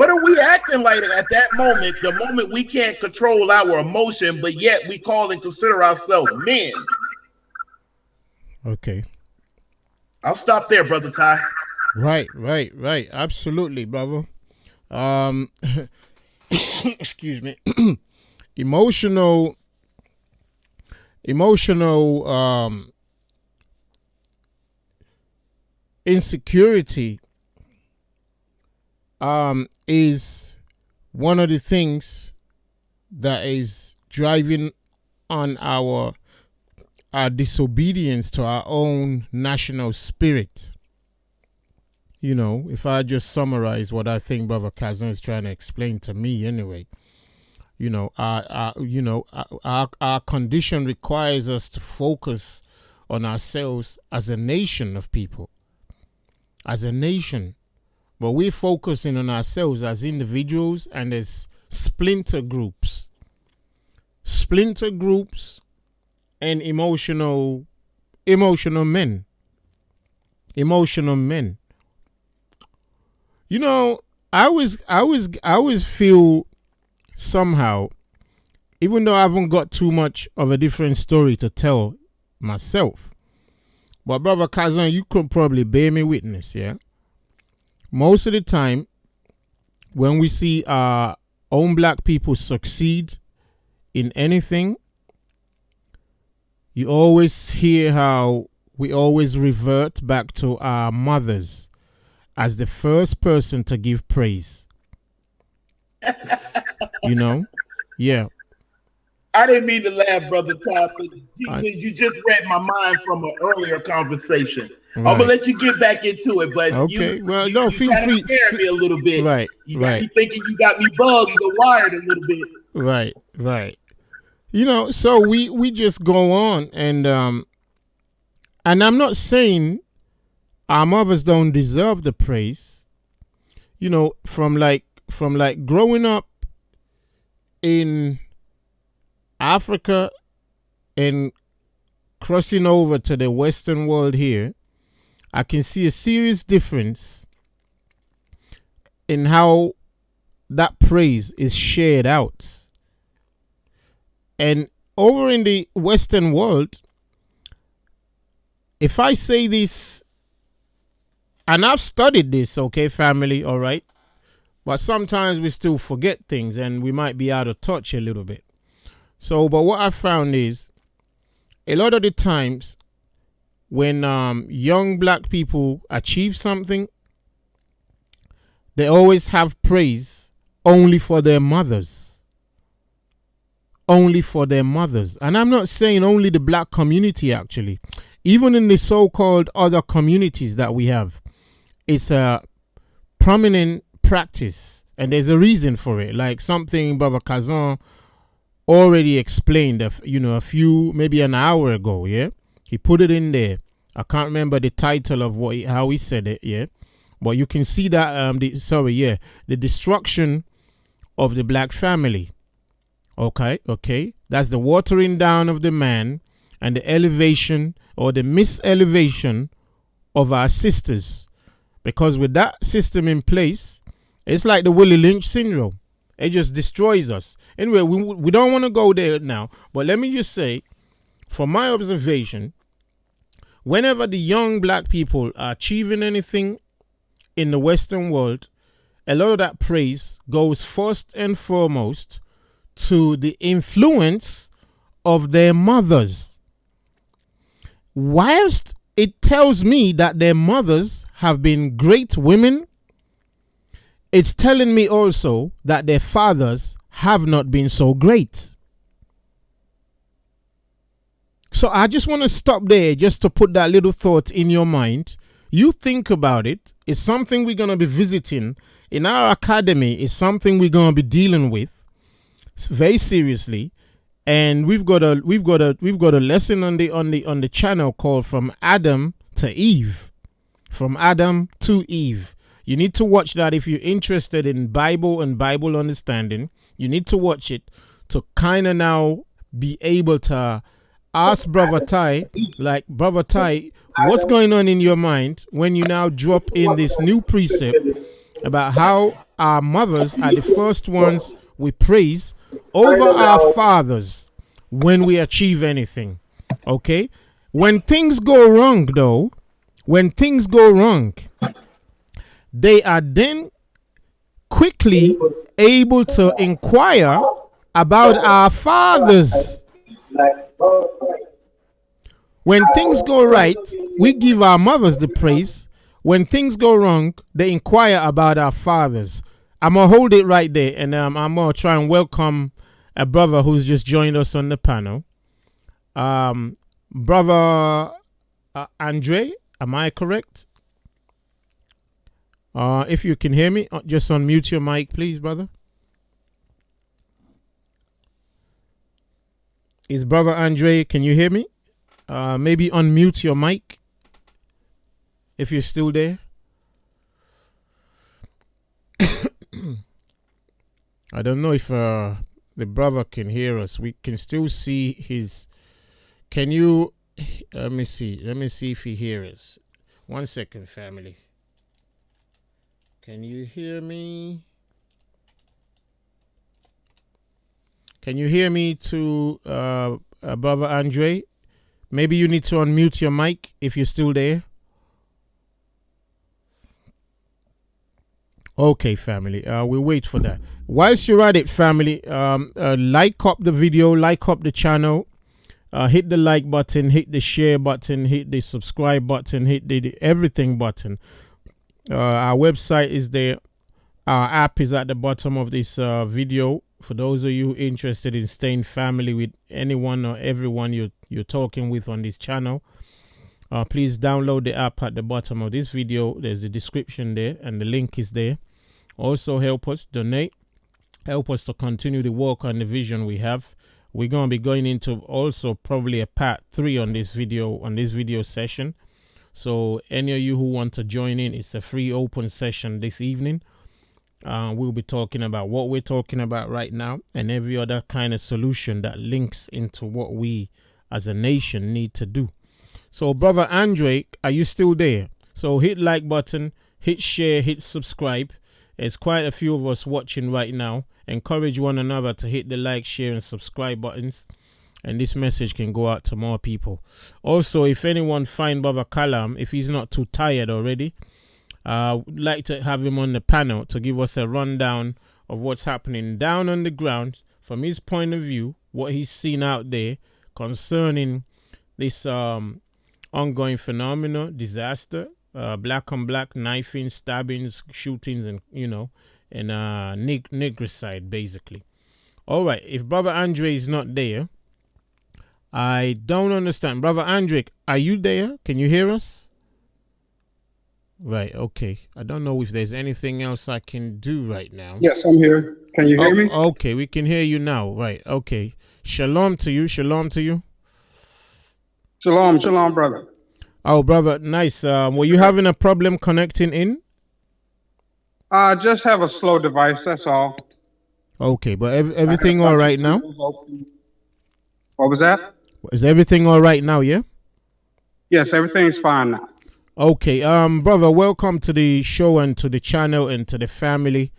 [SPEAKER 2] are we acting like at that moment? The moment we can't control our emotion, but yet we call and consider ourselves men.
[SPEAKER 1] Okay.
[SPEAKER 2] I'll stop there, Brother Ty.
[SPEAKER 1] Right. Absolutely, brother. Excuse me. Emotional insecurity is one of the things that is driving on our disobedience to our own national spirit. If I just summarize what I think Brother Kazan is trying to explain to me anyway, our condition requires us to focus on ourselves as a nation of people, as a nation. But we're focusing on ourselves as individuals and as splinter groups and emotional men. I always feel somehow, even though I haven't got too much of a different story to tell myself, but Brother Kazan, you could probably bear me witness, yeah? Most of the time, when we see our own black people succeed in anything, you always hear how we always revert back to our mothers as the first person to give praise. Yeah.
[SPEAKER 2] I didn't mean to laugh, Brother Todd, but you just read my mind from an earlier conversation. Right. I'm gonna let you get back into it, but
[SPEAKER 1] okay.
[SPEAKER 2] you
[SPEAKER 1] feel free.
[SPEAKER 2] Scared me a little bit.
[SPEAKER 1] Right.
[SPEAKER 2] You got me thinking you got me bugged or wired a little bit.
[SPEAKER 1] Right. So we just go on and I'm not saying our mothers don't deserve the praise. From growing up in Africa and crossing over to the Western world here, I can see a serious difference in how that praise is shared out. And over in the Western world, if I say this, and I've studied this, okay, family, all right, but sometimes we still forget things and we might be out of touch a little bit. So, but what I found is a lot of the times when young black people achieve something, they always have praise only for their mothers. Only for their mothers. And I'm not saying only the black community, actually. Even in the so-called other communities that we have, it's a prominent practice. And there's a reason for it. Like something Brother Kazan already explained, maybe an hour ago, yeah? He put it in there. I can't remember the title of how he said it, yeah? But you can see that, the destruction of the black family. Okay. That's the watering down of the man and the elevation or the miselevation of our sisters. Because with that system in place, it's like the Willie Lynch syndrome. It just destroys us. Anyway, we don't want to go there now, but let me just say, from my observation, whenever the young black people are achieving anything in the Western world, a lot of that praise goes first and foremost to the influence of their mothers. Whilst it tells me that their mothers have been great women, it's telling me also that their fathers have not been so great. So I just want to stop there just to put that little thought in your mind. You think about it. It's something we're going to be visiting in our academy. It's something we're going to be dealing with very seriously. And we've got a lesson on the channel called From Adam to Eve. From Adam to Eve. You need to watch that if you're interested in Bible and Bible understanding. You need to watch it to kind of now be able to ask Brother Ty, like, Brother Ty, what's going on in your mind when you now drop in this new precept about how our mothers are the first ones we praise over our fathers when we achieve anything. Okay? When things go wrong, though, they are then quickly able to inquire about our fathers. When things go right, we give our mothers the praise. When things go wrong, they inquire about our fathers. I'm going to hold it right there, and I'm going to try and welcome a brother who's just joined us on the panel. Brother Andre, am I correct? If you can hear me, just unmute your mic, please, brother. Is Brother Andre, can you hear me? Maybe unmute your mic if you're still there. I don't know if the brother can hear us. We can still see his. Can you? Let me see. Let me see if he hears us. 1 second, family. Can you hear me? Can you hear me to Brother Andre? Maybe you need to unmute your mic if you're still there. Okay, family. We'll wait for that. Whilst you're at it, family, like up the video, like up the channel, hit the like button, hit the share button, hit the subscribe button, hit the everything button. Our website is there. Our app is at the bottom of this video. For those of you interested in staying family with anyone or everyone you're talking with on this channel, please download the app at the bottom of this video. There's a description there and the link is there. Also help us donate. Help us to continue the work on the vision we have. We're going to be going into also probably a part 3 on this video session. So any of you who want to join in, it's a free open session this evening. We'll be talking about what we're talking about right now and every other kind of solution that links into what we as a nation need to do. So Brother Andre, are you still there? So hit like button, hit share, hit subscribe. There's quite a few of us watching right now. Encourage one another to hit the like, share and subscribe buttons. And this message can go out to more people. Also, if anyone find Brother Kalam, if he's not too tired already, would like to have him on the panel to give us a rundown of what's happening down on the ground from his point of view, what he's seen out there concerning this ongoing phenomenon, disaster, black on black knifing, stabbings, shootings, and negricide, basically. All right, if Brother Andre is not there, I don't understand. Brother Andre, are you there? Can you hear us? Right, okay. I don't know if there's anything else I can do right now.
[SPEAKER 3] Yes, I'm here. Can you hear me?
[SPEAKER 1] Okay, we can hear you now. Right, okay. Shalom to you. Shalom to you.
[SPEAKER 3] Shalom, shalom, brother.
[SPEAKER 1] Oh, brother, nice. Were you having a problem connecting in?
[SPEAKER 3] Just have a slow device, that's all.
[SPEAKER 1] Okay, but everything all right now?
[SPEAKER 3] What was that?
[SPEAKER 1] Is everything all right now? Yeah.
[SPEAKER 3] Yes, everything's fine now.
[SPEAKER 1] Okay. Brother, welcome to the show and to the channel and to the family.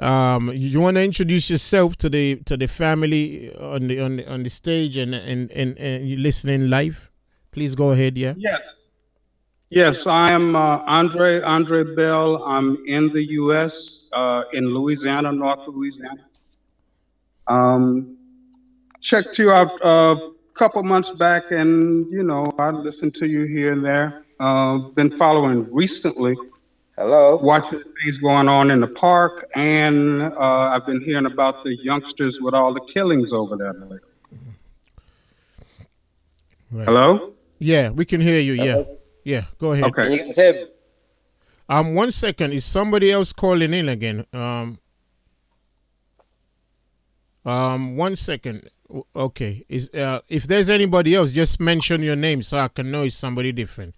[SPEAKER 1] You want to introduce yourself to the family on the stage and you listening live? Please go ahead. Yeah.
[SPEAKER 3] Yes. Yes, I am Andre Bell. I'm in the U.S., in Louisiana, North Louisiana. Um, Checked you out a couple months back, and I listened to you here and there. Been following recently,
[SPEAKER 4] Hello.
[SPEAKER 3] watching things going on in the park, and I've been hearing about the youngsters with all the killings over there lately.
[SPEAKER 1] Right.
[SPEAKER 3] Hello?
[SPEAKER 1] Yeah, we can hear you. Yeah.
[SPEAKER 4] Hello.
[SPEAKER 1] Yeah. Go ahead.
[SPEAKER 3] Okay.
[SPEAKER 4] Can you guys hear me?
[SPEAKER 1] 1 second. Is somebody else calling in again? 1 second. Okay. Is if there's anybody else, just mention your name so I can know it's somebody different.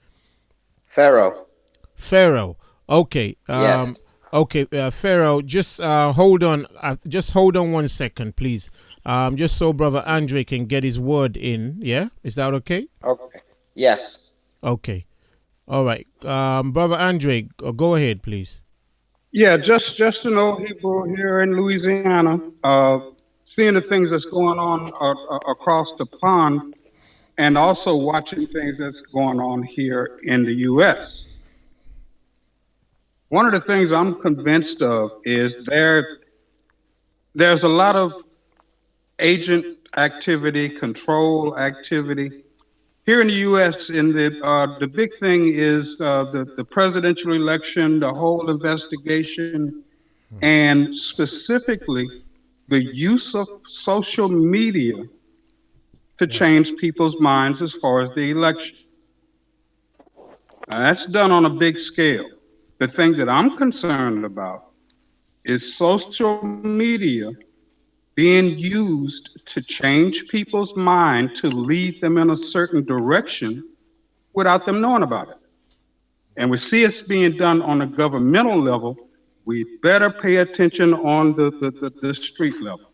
[SPEAKER 4] Pharaoh.
[SPEAKER 1] Pharaoh. Okay.
[SPEAKER 4] Yes.
[SPEAKER 1] Okay. Pharaoh. Just hold on. Just hold on 1 second, please. Just so Brother Andre can get his word in. Yeah. Is that okay?
[SPEAKER 4] Okay. Yes.
[SPEAKER 1] Okay. All right. Brother Andre, go ahead, please.
[SPEAKER 3] Yeah, just to know Hebrew here in Louisiana, seeing the things that's going on across the pond, and also watching things that's going on here in the U.S. One of the things I'm convinced of is there's a lot of agent activity, control activity here in the U.S. In the big thing is the presidential election, the whole investigation, and specifically the use of social media to change people's minds as far as the election. Now, that's done on a big scale. The thing that I'm concerned about is social media being used to change people's mind to lead them in a certain direction without them knowing about it. And we see it's being done on a governmental level. We better pay attention on the street level.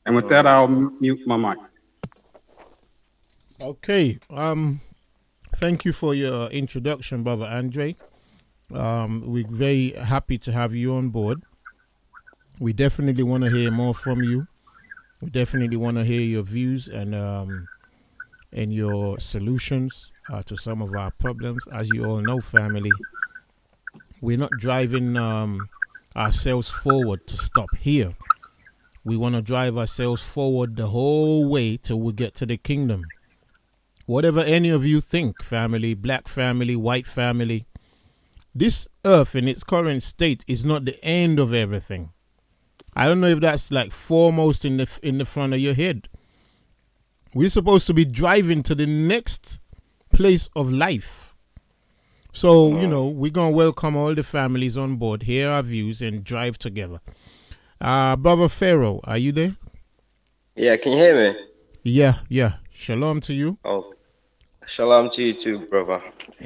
[SPEAKER 3] And with that, I'll mute my mic.
[SPEAKER 1] Okay. Thank you for your introduction, Brother Andre. We're very happy to have you on board. We definitely want to hear more from you. We definitely want to hear your views and your solutions to some of our problems. As you all know, family, we're not driving ourselves forward to stop here. We want to drive ourselves forward the whole way till we get to the kingdom. Whatever any of you think, family, black family, white family, this earth in its current state is not the end of everything. I don't know if that's like foremost in the front of your head. We're supposed to be driving to the next place of life. So, we're going to welcome all the families on board, hear our views, and drive together. Brother Pharaoh, are you there?
[SPEAKER 4] Yeah, can you hear me?
[SPEAKER 1] Yeah. Shalom to you.
[SPEAKER 4] Oh, shalom to you too, brother.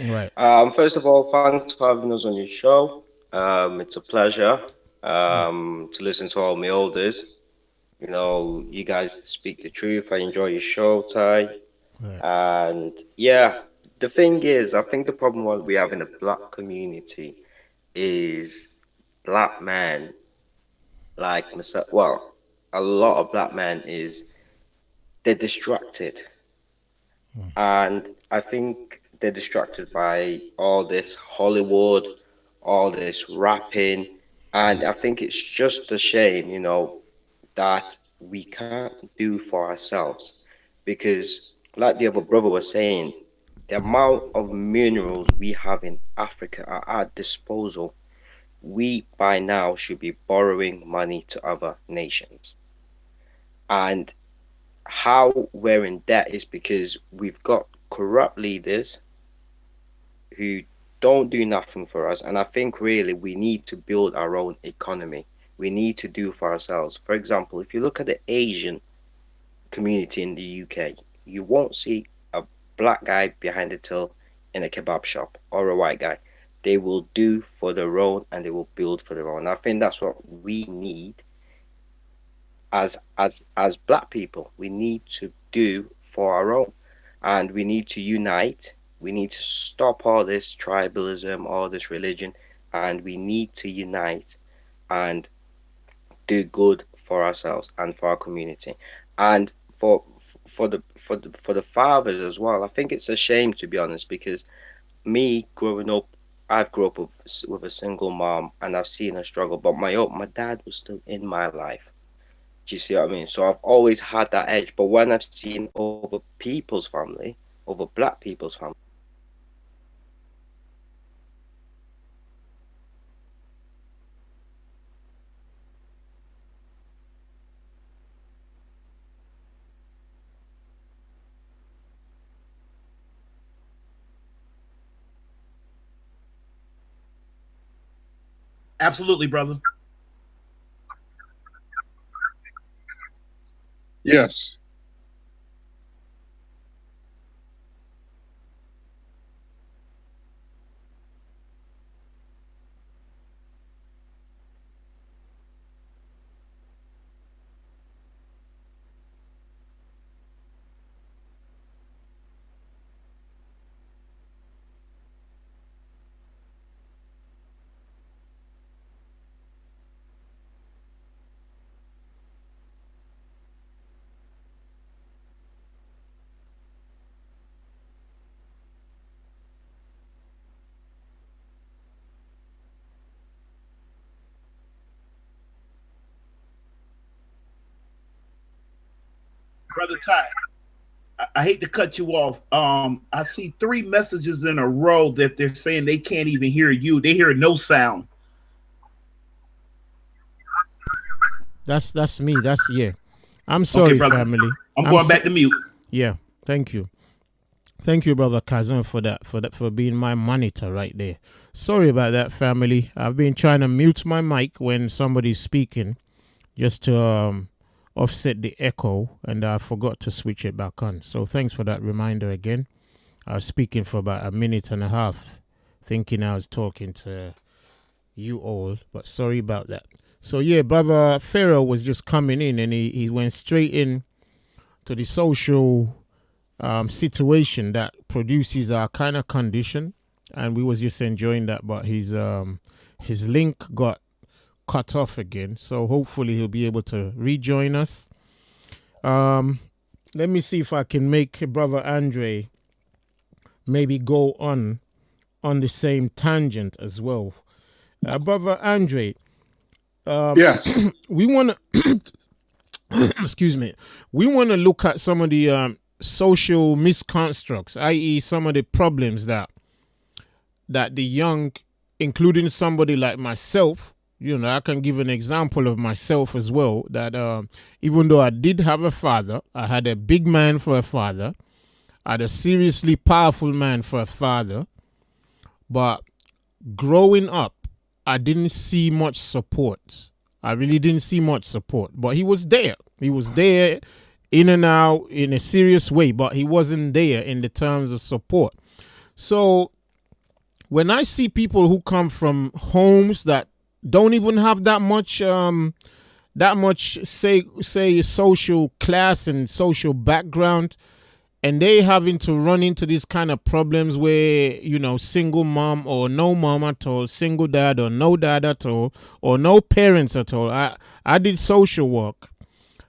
[SPEAKER 1] Right.
[SPEAKER 4] First of all, thanks for having us on your show. It's a pleasure to listen to all my elders. You guys speak the truth. I enjoy your show, Ty.
[SPEAKER 1] Right.
[SPEAKER 4] And yeah, the thing is, I think the problem what we have in the black community is black men like myself. Well, a lot of black men is they're distracted, and I think they're distracted by all this Hollywood, all this rapping, and I think it's just a shame, that we can't do for ourselves because, like the other brother was saying, the amount of minerals we have in Africa are at our disposal. We by now should be borrowing money to other nations. And how we're in debt is because we've got corrupt leaders who don't do nothing for us. And I think really we need to build our own economy. We need to do for ourselves. For example, if you look at the Asian community in the UK, you won't see a black guy behind the till in a kebab shop or a white guy. They will do for their own and they will build for their own. I think that's what we need as black people. We need to do for our own. And we need to unite. We need to stop all this tribalism, all this religion, and we need to unite and do good for ourselves and for our community. And for the fathers as well. I think it's a shame, to be honest, because me growing up, I've grew up with a single mom and I've seen her struggle, but my dad was still in my life. Do you see what I mean? So I've always had that edge. But when I've seen other people's family, other black people's family,
[SPEAKER 2] Absolutely, brother.
[SPEAKER 3] Yes.
[SPEAKER 2] Brother Ty, I hate to cut you off. I see three messages in a row that they're saying they can't even hear you. They hear no sound.
[SPEAKER 1] That's me. That's yeah. I'm
[SPEAKER 2] Okay,
[SPEAKER 1] sorry,
[SPEAKER 2] brother.
[SPEAKER 1] family.
[SPEAKER 2] I'm going back to mute.
[SPEAKER 1] Yeah. Thank you. Thank you, brother Kazan, for being my monitor right there. Sorry about that, family. I've been trying to mute my mic when somebody's speaking, just to offset the echo, and I forgot to switch it back on. So thanks for that reminder again. I was speaking for about a minute and a half, thinking I was talking to you all, but sorry about that. So yeah, brother Pharaoh was just coming in, and he went straight in to the social situation that produces our kind of condition, and we was just enjoying that, but his link got cut off again, so hopefully he'll be able to rejoin us. Let me see if I can make brother Andre maybe go on the same tangent as well. Brother Andre,
[SPEAKER 3] Yes.
[SPEAKER 1] we want to excuse me, we want to look at some of the social misconstructs, i.e. some of the problems that the young, including somebody like myself, I can give an example of myself as well, that even though I did have a father, I had a big man for a father, I had a seriously powerful man for a father, but growing up, I didn't see much support. I really didn't see much support, but he was there. He was there in and out in a serious way, but he wasn't there in the terms of support. So when I see people who come from homes that don't even have that much say social class and social background, and they having to run into these kind of problems where, single mom or no mom at all, single dad or no dad at all, or no parents at all. I did social work,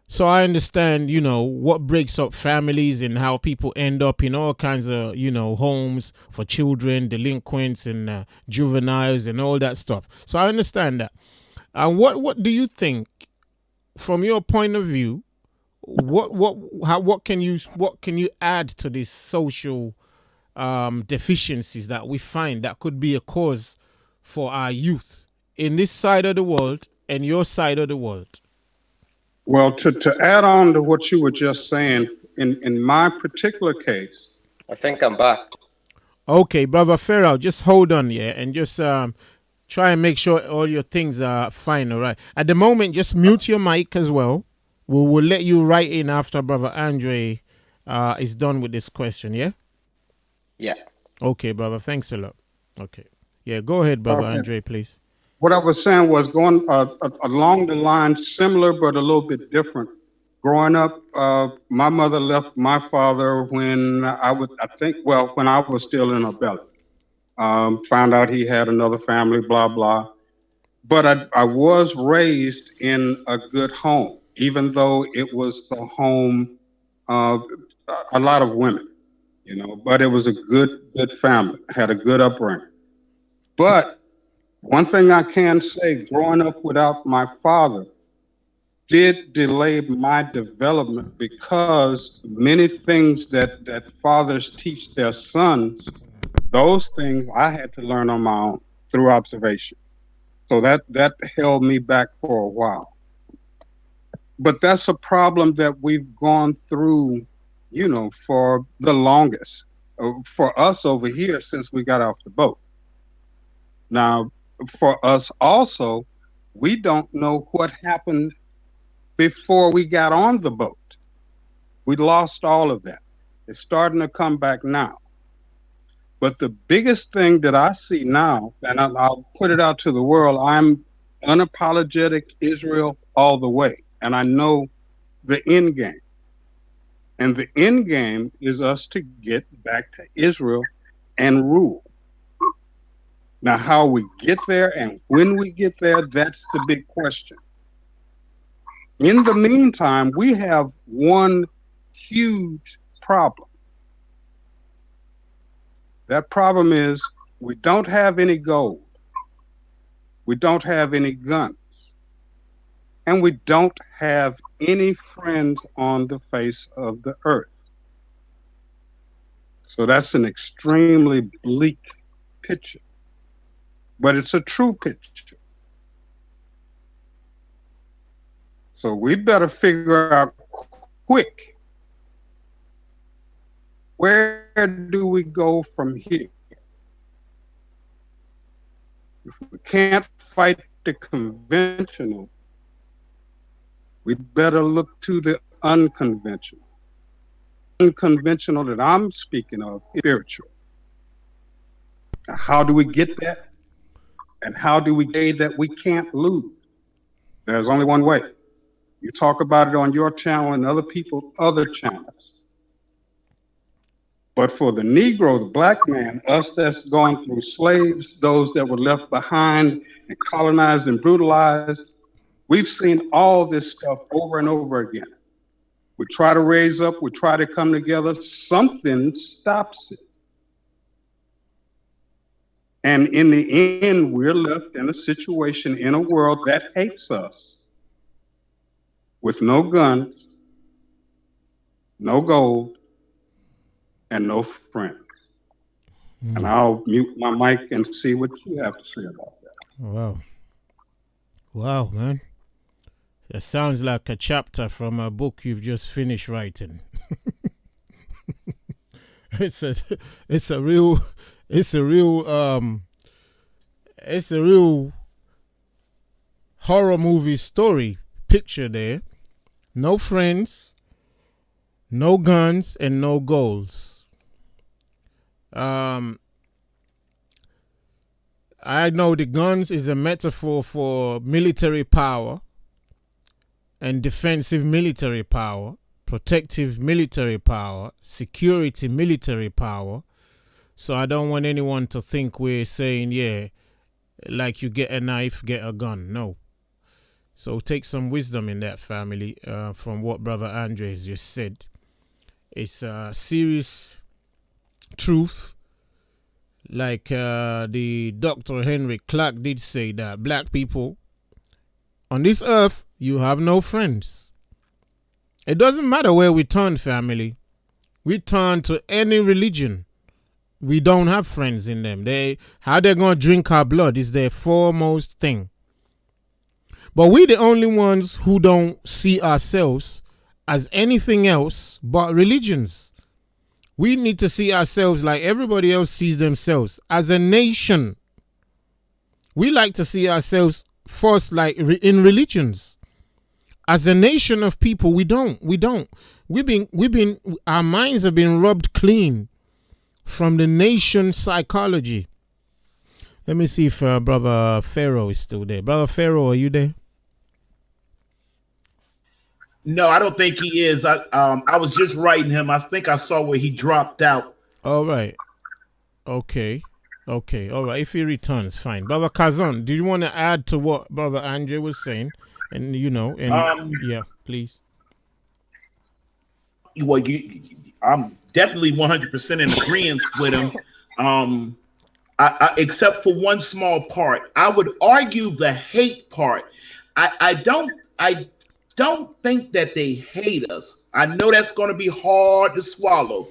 [SPEAKER 1] so I understand, what breaks up families and how people end up in all kinds of, homes for children, delinquents, and juveniles and all that stuff. So I understand that. And what do you think, from your point of view, what can you add to these social deficiencies that we find that could be a cause for our youth in this side of the world and your side of the world?
[SPEAKER 3] Well, to add on to what you were just saying, in my particular case,
[SPEAKER 4] I think I'm back.
[SPEAKER 1] Okay, brother Farrell, just hold on, yeah, and just try and make sure all your things are fine, all right? At the moment, just mute your mic as well. We will let you write in after brother Andre is done with this question, yeah?
[SPEAKER 4] Yeah.
[SPEAKER 1] Okay, brother, thanks a lot. Okay. Yeah, go ahead, brother Andre, please.
[SPEAKER 3] what I was saying was going along the line similar but a little bit different Growing up, my mother left my father when when I was still in her belly. Found out he had another family, blah, blah. But I was raised in a good home, even though it was a home, uh, a lot of women, but it was a good family, had a good upbringing. But one thing I can say, growing up without my father did delay my development because many things that fathers teach their sons, those things I had to learn on my own through observation. So that held me back for a while. But that's a problem that we've gone through, for the longest. For us over here since we got off the boat. Now, for us also, we don't know what happened before we got on the boat. We lost all of that. It's starting to come back now. But the biggest thing that I see now, and I'll put it out to the world, I'm unapologetic Israel all the way. And I know the end game. And the end game is us to get back to Israel and rule. Now, how we get there and when we get there, that's the big question. In the meantime, we have one huge problem. That problem is we don't have any gold, we don't have any guns, and we don't have any friends on the face of the earth. So that's an extremely bleak picture, but it's a true picture. So we better figure out quick, where do we go from here? If we can't fight the conventional, we better look to the unconventional. Unconventional that I'm speaking of is spiritual. How do we get that? And how do we get that we can't lose? There's only one way. You talk about it on your channel and other people, other channels. But for the Negro, the black man, us that's gone through slaves, those that were left behind and colonized and brutalized, we've seen all this stuff over and over again. We try to raise up, we try to come together, something stops it. And in the end, we're left in a situation in a world that hates us with no guns, no gold, and no friends. And I'll mute my mic and see what you have to say about that.
[SPEAKER 1] Wow. Wow, man. That sounds like a chapter from a book you've just finished writing. it's a real horror movie story picture there. No friends, no guns, and no goals. I know the guns is a metaphor for military power and defensive military power, protective military power, security military power. So I don't want anyone to think we're saying, yeah, like you get a knife, get a gun. No. So take some wisdom in that, family, from what Brother Andre has just said. It's a serious truth. Like the Dr. Henry Clark did say, that black people on this earth, you have no friends. It doesn't matter where we turn, family. We turn to any religion. We don't have friends in them. How they're going to drink our blood is their foremost thing. But we're the only ones who don't see ourselves as anything else but religions. We need to see ourselves like everybody else sees themselves, as a nation. We like to see ourselves first like in religions. As a nation of people, we don't. Our minds have been rubbed clean from the nation psychology. Let me see if Brother Pharaoh is still there. Brother Pharaoh, are you there?
[SPEAKER 2] No, I don't think he is. I was just writing him. I think I saw where he dropped out.
[SPEAKER 1] All right. Okay. Okay. All right. If he returns, fine. Brother Kazan, do you want to add to what Brother Andre was saying? And and
[SPEAKER 2] Um,
[SPEAKER 1] yeah, please.
[SPEAKER 2] well, I'm definitely 100% in agreement with him. Um, except for one small part, I would argue the hate part. I don't think that they hate us. I know that's going to be hard to swallow.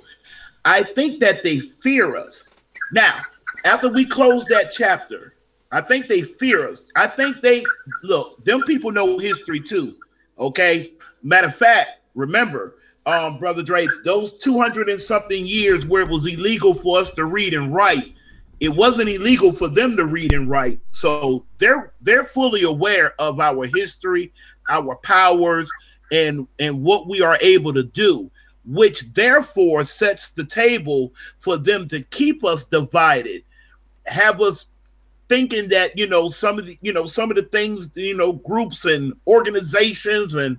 [SPEAKER 2] I think that they fear us. Now, after we close that chapter, I think they fear us. I think they look, them people know history too. Okay. Matter of fact, remember, Brother Dre, those 200 and something years where it was illegal for us to read and write, it wasn't illegal for them to read and write. So they're fully aware of our history, our powers, and what we are able to do, which therefore sets the table for them to keep us divided, have us thinking that some of the things, groups and organizations and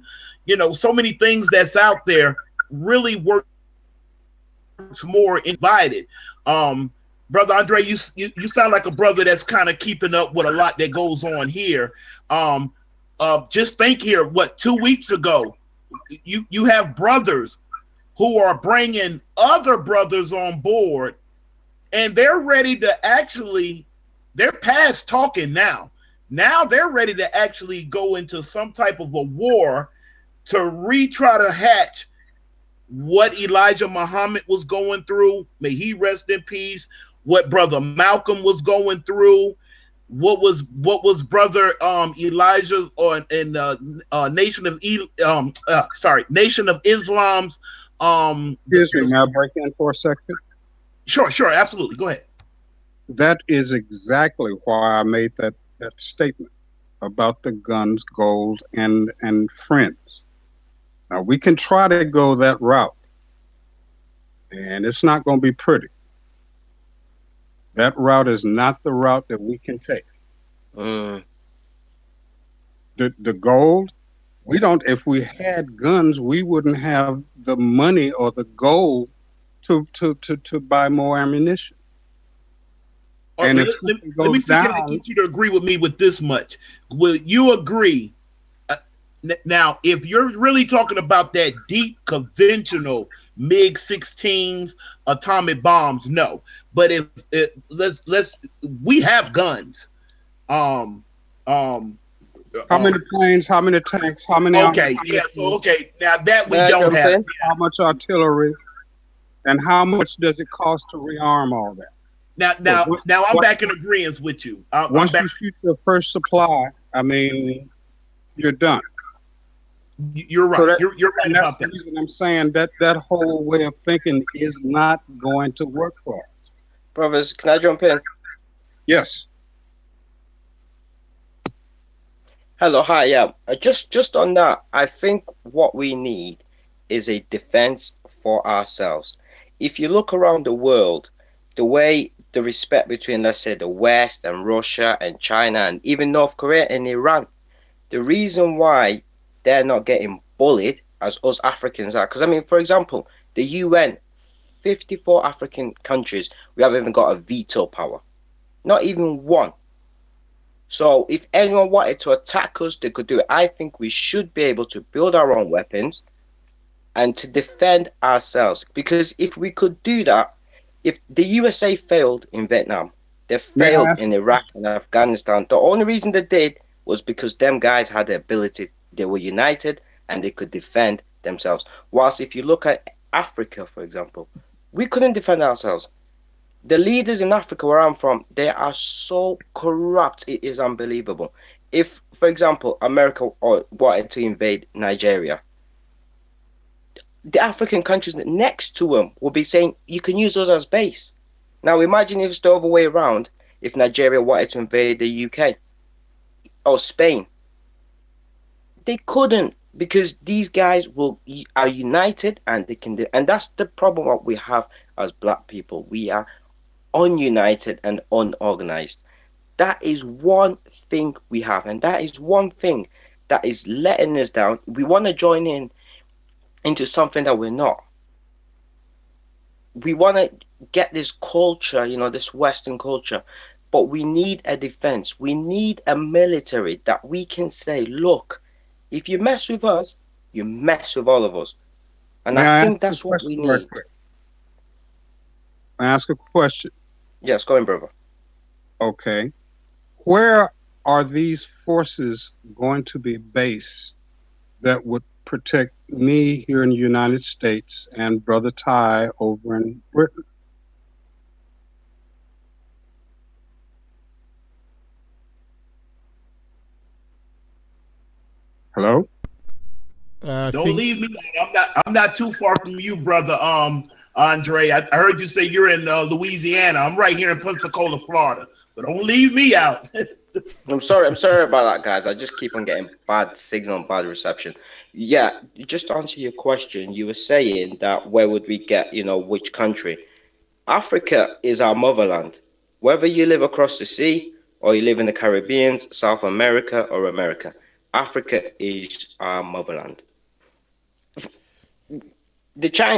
[SPEAKER 2] so many things that's out there really works more invited. Brother Andre, you sound like a brother that's kind of keeping up with a lot that goes on here. um just think here, what, 2 weeks ago, you have brothers who are bringing other brothers on board, and they're ready to actually, they're past talking now. Now they're ready to actually go into some type of a war to retry to hatch what Elijah Muhammad was going through. May he rest in peace. What Brother Malcolm was going through. What was Brother Elijah or in Nation of Islam's
[SPEAKER 3] Excuse me, may I break in for a second?
[SPEAKER 2] Sure, absolutely. Go ahead.
[SPEAKER 3] That is exactly why I made that statement about the guns, gold, and friends. Now we can try to go that route, and it's not going to be pretty. That route is not the route that we can take.
[SPEAKER 4] Mm.
[SPEAKER 3] The gold, we don't. If we had guns, we wouldn't have the money or the gold to buy more ammunition. And if something
[SPEAKER 2] Let
[SPEAKER 3] goes
[SPEAKER 2] me see. Can I
[SPEAKER 3] down,
[SPEAKER 2] get you to agree with me with this much? Will you agree? Now, if you're really talking about that deep conventional MiG 16s, atomic bombs, no. But if let's we have guns. Um, um,
[SPEAKER 3] how many planes, how many tanks, how many armored
[SPEAKER 2] okay, yeah. So
[SPEAKER 3] vehicles,
[SPEAKER 2] okay, now that we
[SPEAKER 4] May I
[SPEAKER 2] don't
[SPEAKER 4] jump
[SPEAKER 2] have.
[SPEAKER 4] in?
[SPEAKER 3] how much artillery, and how much does it cost to rearm all that?
[SPEAKER 2] Now,
[SPEAKER 3] So
[SPEAKER 2] now, now, I'm back in agreement with you. I'm
[SPEAKER 3] once
[SPEAKER 2] back.
[SPEAKER 3] you shoot your first supply, I mean, you're done.
[SPEAKER 2] You're
[SPEAKER 3] So
[SPEAKER 2] right.
[SPEAKER 3] that,
[SPEAKER 2] You're right
[SPEAKER 3] and that's
[SPEAKER 2] about
[SPEAKER 3] the
[SPEAKER 2] that.
[SPEAKER 3] reason I'm saying that whole way of thinking is not going to work for us.
[SPEAKER 4] Brothers, can I jump in?
[SPEAKER 3] Yes,
[SPEAKER 4] Hello, hi, yeah. Just on that, I think what we need is a defense for ourselves. If you look around the world, the way the respect between, let's say, the West and Russia and China and even North Korea and Iran, the reason why they're not getting bullied as us Africans are, because I mean, for example, the UN, 54 African countries, we haven't even got a veto power. Not even one. So if anyone wanted to attack us, they could do it. I think we should be able to build our own weapons and to defend ourselves. Because if we could do that, if the USA failed in Vietnam, they
[SPEAKER 3] may I
[SPEAKER 4] failed
[SPEAKER 3] ask
[SPEAKER 4] in
[SPEAKER 3] a
[SPEAKER 4] Iraq
[SPEAKER 3] question?
[SPEAKER 4] and Afghanistan. The only reason they did was because them guys had the ability, they were united and they could defend themselves. Whilst if you look at Africa, for example, we couldn't defend ourselves. The leaders in Africa where I'm from, they are so corrupt. It is unbelievable. If, for example, America wanted to invade Nigeria, the African countries next to them will be saying, you can use us as base. Now imagine if it's the other way around, if Nigeria wanted to invade the UK or Spain. They couldn't because these guys will are united and they can do, and that's the problem what we have as black people. We are ununited and unorganized. That is one thing we have, and that is one thing that is letting us down. We want to join in into something that we're not. We want to get this culture, this Western culture, but we need a defense. We need a military that we can say, look, if you mess with us, you mess with all of us. And
[SPEAKER 3] May
[SPEAKER 4] I
[SPEAKER 3] I ask
[SPEAKER 4] think
[SPEAKER 3] a
[SPEAKER 4] that's what we
[SPEAKER 3] question right
[SPEAKER 4] need.
[SPEAKER 3] quick? May I ask a question?
[SPEAKER 4] Yes, go on, brother.
[SPEAKER 3] Okay. Where are these forces going to be based that would protect me here in the United States and Brother Ty over in Britain? Hello?
[SPEAKER 1] I
[SPEAKER 2] Don't
[SPEAKER 1] think
[SPEAKER 2] leave me out. I'm not too far from you, brother. Andre. I heard you say you're in Louisiana. I'm right here in Pensacola, Florida. So don't leave me out.
[SPEAKER 4] I'm sorry about that, guys. I just keep on getting bad signal and bad reception. Yeah, just to answer your question, you were saying that where would we get, which country? Africa is our motherland. Whether you live across the sea or you live in the Caribbean, South America, or America, Africa is our motherland.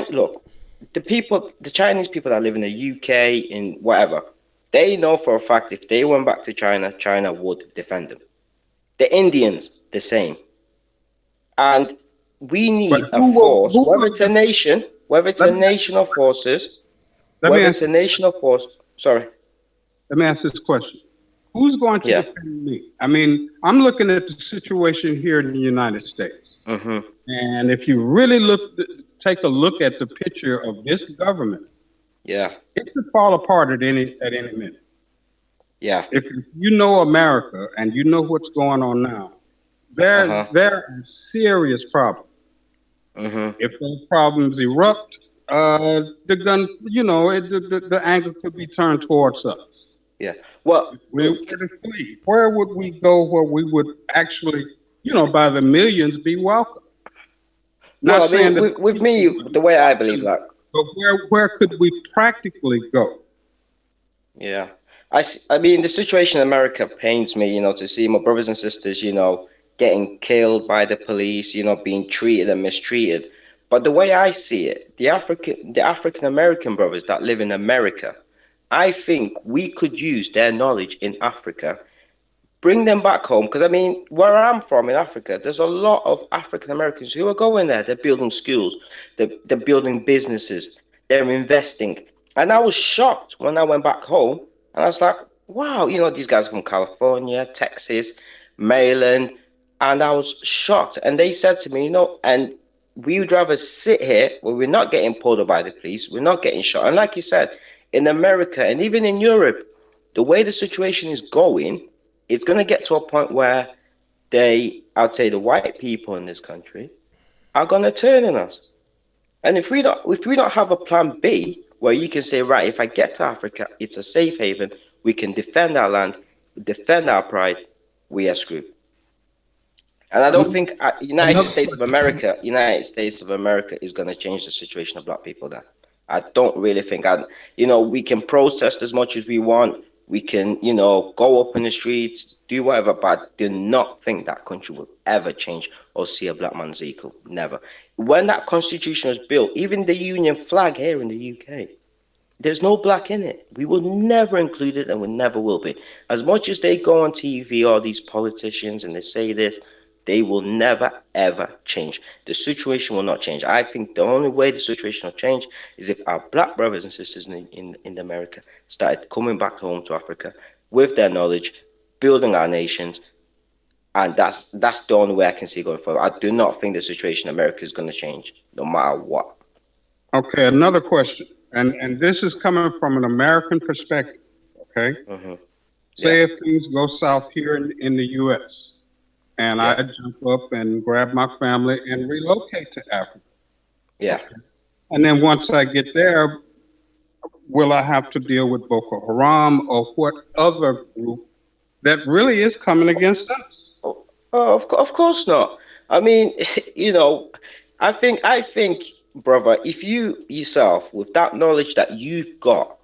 [SPEAKER 4] Look, the Chinese people that live in the UK, in whatever, they know for a fact if they went back to China, China would defend them. The Indians, the same. And we
[SPEAKER 3] But
[SPEAKER 4] need a force,
[SPEAKER 3] who will
[SPEAKER 4] whether it's
[SPEAKER 3] let
[SPEAKER 4] a
[SPEAKER 3] me
[SPEAKER 4] nation of forces,
[SPEAKER 3] let me
[SPEAKER 4] whether it's
[SPEAKER 3] ask
[SPEAKER 4] a nation of force. Sorry.
[SPEAKER 3] let me ask this question. Who's going to
[SPEAKER 4] Yeah.
[SPEAKER 3] defend me? I mean, I'm looking at the situation here in the United States.
[SPEAKER 4] Mm-hmm.
[SPEAKER 3] And if you really take a look at the picture of this government,
[SPEAKER 4] Yeah.
[SPEAKER 3] it could fall apart at any minute.
[SPEAKER 4] Yeah.
[SPEAKER 3] If you know America and you know what's going on now,
[SPEAKER 4] Uh-huh.
[SPEAKER 3] there are serious problems.
[SPEAKER 4] Mm-hmm.
[SPEAKER 3] If those problems erupt, the gun, the anger could be turned towards us.
[SPEAKER 4] Yeah. Well,
[SPEAKER 3] If we were to flee, where would we go where we would actually, by the millions, be welcome?
[SPEAKER 4] well,
[SPEAKER 3] Not
[SPEAKER 4] I
[SPEAKER 3] saying
[SPEAKER 4] mean,
[SPEAKER 3] that
[SPEAKER 4] with
[SPEAKER 3] people
[SPEAKER 4] me,
[SPEAKER 3] wouldn't
[SPEAKER 4] the way I
[SPEAKER 3] want
[SPEAKER 4] believe,
[SPEAKER 3] to,
[SPEAKER 4] like,
[SPEAKER 3] but where could we practically go?
[SPEAKER 4] yeah. I mean, the situation in America pains me, to see my brothers and sisters, getting killed by the police, being treated and mistreated. But the way I see it, the African American brothers that live in America, I think we could use their knowledge in Africa, bring them back home. Because I mean, where I'm from in Africa, there's a lot of African Americans who are going there. They're building schools, they're building businesses, they're investing. And I was shocked when I went back home, and I was like, wow, these guys are from California, Texas, Maryland. And I was shocked. And they said to me, and we would rather sit here where we're not getting pulled over by the police, we're not getting shot. And like you said, in America and even in Europe, the way the situation is going, it's going to get to a point where I'd say the white people in this country are going to turn on us. And if we don't have a plan B where you can say, right, if I get to Africa, it's a safe haven, we can defend our land, defend our pride, we are screwed. And I don't
[SPEAKER 3] An-
[SPEAKER 4] think United
[SPEAKER 3] Another
[SPEAKER 4] States of
[SPEAKER 3] question.
[SPEAKER 4] America, United States of America is going to change the situation of black people there. I don't really think. We can protest as much as we want. We can, go up in the streets, do whatever, but I do not think that country will ever change or see a black man's equal. Never. When that constitution was built, even the Union flag here in the UK, there's no black in it. We will never include it and we never will be. As much as they go on TV, all these politicians, and they say this, they will never ever change. The situation will not change. I think the only way the situation will change is if our black brothers and sisters in America started coming back home to Africa with their knowledge, building our nations, and that's the only way I can see going forward. I do not think the situation in America is going to change, no matter what.
[SPEAKER 3] Okay, another question. And this is coming from an American perspective. Okay.
[SPEAKER 4] Hmm. Yeah,
[SPEAKER 3] Say if things go south here in the US and I
[SPEAKER 4] yeah,
[SPEAKER 3] jump up and grab my family and relocate to Africa.
[SPEAKER 4] yeah.
[SPEAKER 3] Okay. And then once I get there, will I have to deal with Boko Haram or what other group that really is coming against us?
[SPEAKER 4] Oh, of course not. I mean, you know, I think, brother, if you yourself, with that knowledge that you've got,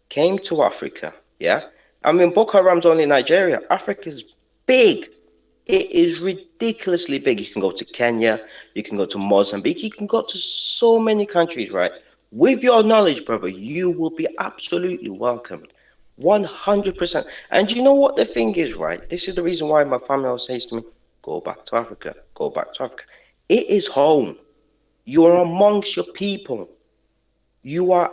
[SPEAKER 4] came to Africa, yeah. I mean, Boko Haram's only in Nigeria. Africa's big. It is ridiculously big. You can go to Kenya, you can go to Mozambique, you can go to so many countries, right? With your knowledge, brother, you will be absolutely welcomed. 100%. And you know what the thing is, right? This is the reason why my family always says to me, go back to Africa, go back to Africa. It is home. You are amongst your people. You are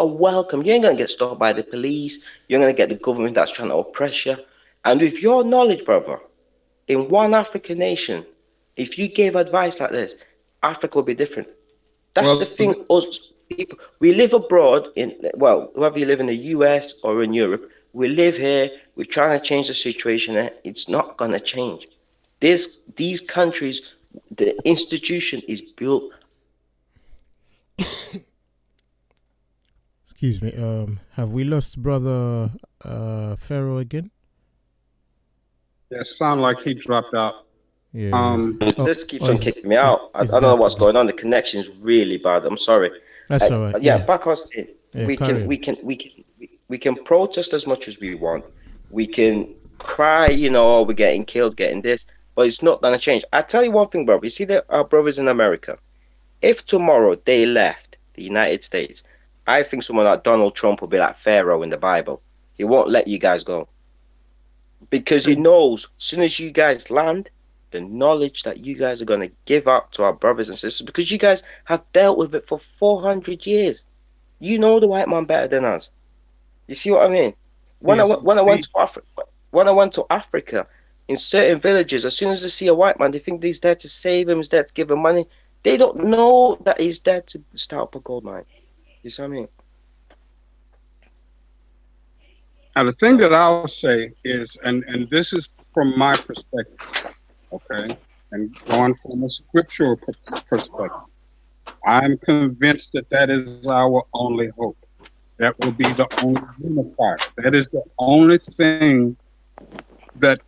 [SPEAKER 4] welcome. You ain't gonna get stopped by the police. You're gonna get the government that's trying to oppress you. And with your knowledge, brother, in one African nation, if you gave advice like this, Africa would be different. That's the
[SPEAKER 3] Well,
[SPEAKER 4] thing. Us people, we live abroad in, well, whether you live in the US or in Europe, we live here. We're trying to change the situation. It's not gonna change. These countries, the institution is built.
[SPEAKER 1] Excuse me. Have we lost brother Pharaoh again?
[SPEAKER 3] it sounded like he dropped out.
[SPEAKER 1] Yeah, yeah.
[SPEAKER 3] Um,
[SPEAKER 1] Oh,
[SPEAKER 4] This keeps
[SPEAKER 1] oh,
[SPEAKER 4] on kicking me out. I
[SPEAKER 1] it's
[SPEAKER 4] don't know
[SPEAKER 1] back
[SPEAKER 4] what's
[SPEAKER 1] again.
[SPEAKER 4] going on. The connection is really bad. I'm sorry.
[SPEAKER 1] That's all right.
[SPEAKER 4] Yeah,
[SPEAKER 1] Yeah,
[SPEAKER 4] back on stage.
[SPEAKER 1] yeah.
[SPEAKER 4] We can
[SPEAKER 1] Carry on.
[SPEAKER 4] we can we can we can protest as much as we want. We can cry, oh, we're getting killed, getting this, but it's not gonna change. I tell you one thing, brother. You see that our brothers in America. If tomorrow they left the United States, I think someone like Donald Trump will be like Pharaoh in the Bible. He won't let you guys go because he knows as soon as you guys land, the knowledge that you guys are gonna give up to our brothers and sisters because you guys have dealt with it for 400 years. You know the white man better than us. You see what I mean? When I
[SPEAKER 3] he's
[SPEAKER 4] went when I went
[SPEAKER 3] obedient.
[SPEAKER 4] to Africa, when I went to Africa, in certain villages, as soon as they see a white man, they think he's there to save him, he's there to give him money. They don't know that he's there to start up a gold mine. You see what I mean?
[SPEAKER 3] Now, the thing that I'll say is, and this is from my perspective, okay, and going from a scriptural perspective, I'm convinced that that is our only hope. That will be the only unifier. That is the only thing that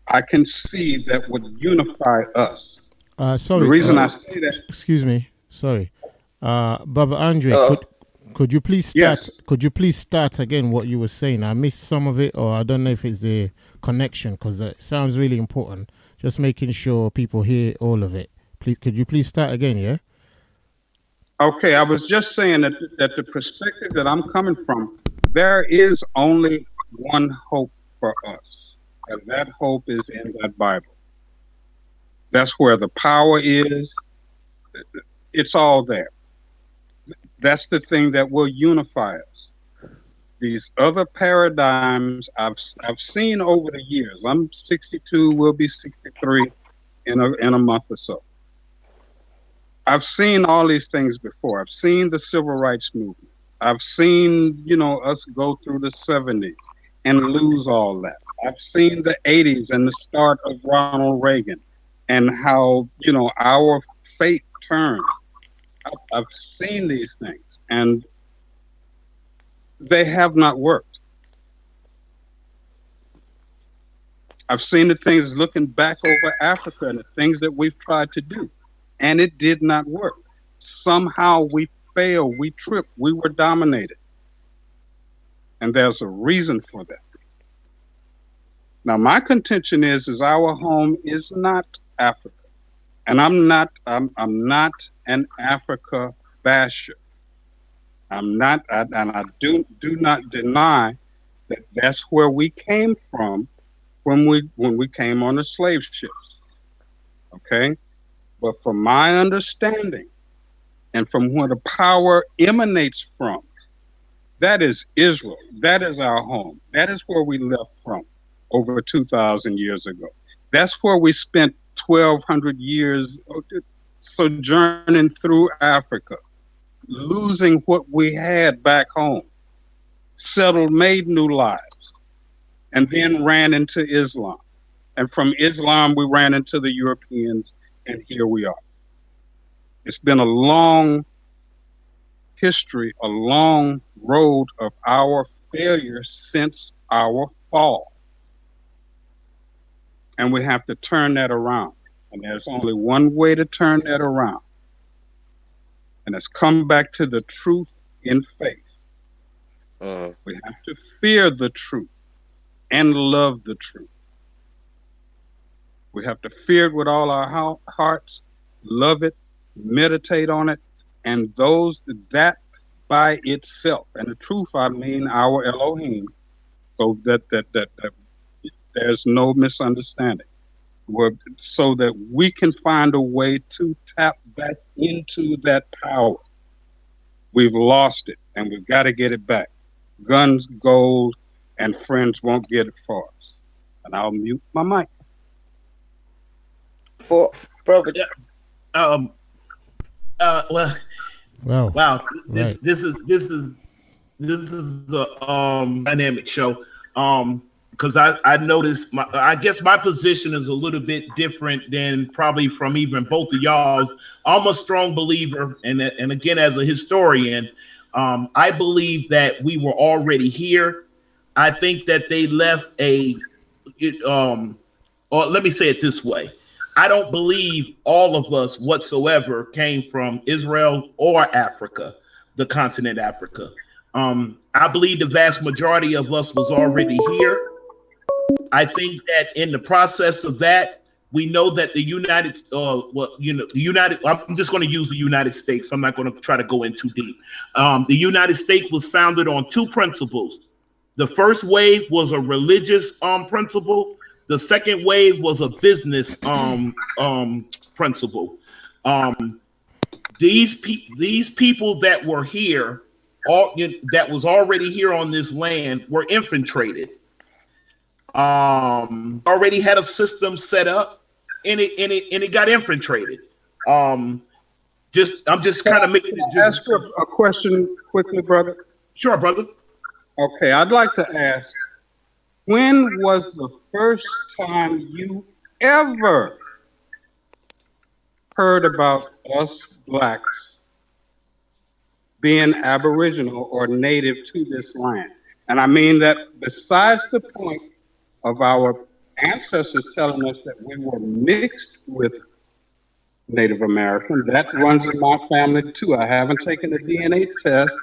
[SPEAKER 3] I can see that would unify us. The
[SPEAKER 1] Sorry.
[SPEAKER 3] reason I say that,
[SPEAKER 1] Excuse me. Sorry. Brother Andre,
[SPEAKER 4] Uh,
[SPEAKER 1] could you please start?
[SPEAKER 3] yes,
[SPEAKER 1] Could you please start again what you were saying? I missed some of it, or I don't know if it's the connection because it sounds really important. Just making sure people hear all of it. Please, could you please start again? Yeah.
[SPEAKER 3] okay, I was just saying that the perspective that I'm coming from, there is only one hope for us, and that hope is in that Bible. That's where the power is. It's all there. That's the thing that will unify us. These other paradigms I've seen over the years. I'm 62, will be 63 in a month or so. I've seen all these things before. I've seen the civil rights movement. I've seen, us go through the 70s and lose all that. I've seen the 80s and the start of Ronald Reagan and how, our fate turned. I've seen these things and they have not worked. I've seen the things looking back over Africa and the things that we've tried to do, and it did not work. Somehow we failed, we tripped, we were dominated, and there's a reason for that. Now, my contention is our home is not Africa, and I'm not an Africa basher. I'm not, and I do not deny that that's where we came from when we came on the slave ships. Okay, but from my understanding and from where the power emanates from, that is Israel. That is our home. That is where we left from over 2,000 years ago. That's where we spent 1,200 years sojourning through Africa, losing what we had back home, settled, made new lives, and then ran into Islam. And from Islam, we ran into the Europeans, and here we are. It's been a long history, a long road of our failure since our fall. And we have to turn that around. And there's only one way to turn that around. And it's come back to the truth in faith.
[SPEAKER 4] mm,
[SPEAKER 3] We have to fear the truth and love the truth. We have to fear it with all our hearts, love it, meditate on it, and those that by itself, and the truth I mean our Elohim, so that there's no misunderstanding. So that we can find a way to tap back into that power. We've lost it, and we've got to get it back. Guns, gold, and friends won't get it for us. And I'll mute my mic.
[SPEAKER 4] But brother,
[SPEAKER 2] Yeah. Well,
[SPEAKER 1] Wow.
[SPEAKER 2] wow.
[SPEAKER 1] Right.
[SPEAKER 2] This is a dynamic show. Because I noticed I guess my position is a little bit different than probably from even both of y'all's. I'm a strong believer, and again as a historian, I believe that we were already here. I think that they left or let me say it this way. I don't believe all of us whatsoever came from Israel or Africa, the continent Africa. I believe the vast majority of us was already here. I think that in the process of that, we know that the the United. I'm just going to use the United States. I'm not going to try to go in too deep. The United States was founded on two principles. The first wave was a religious principle. The second wave was a business principle. Um, these people that were here, that was already here on this land, were infiltrated. Already had a system set up, and it got infiltrated. Um, I'm just kind of making it
[SPEAKER 3] Ask a question quickly, brother.
[SPEAKER 2] sure, brother.
[SPEAKER 3] Okay, I'd like to ask, when was the first time you ever heard about us blacks being aboriginal or native to this land? And I mean that besides the point of our ancestors telling us that we were mixed with Native American, that runs in my family too. I haven't taken a DNA test.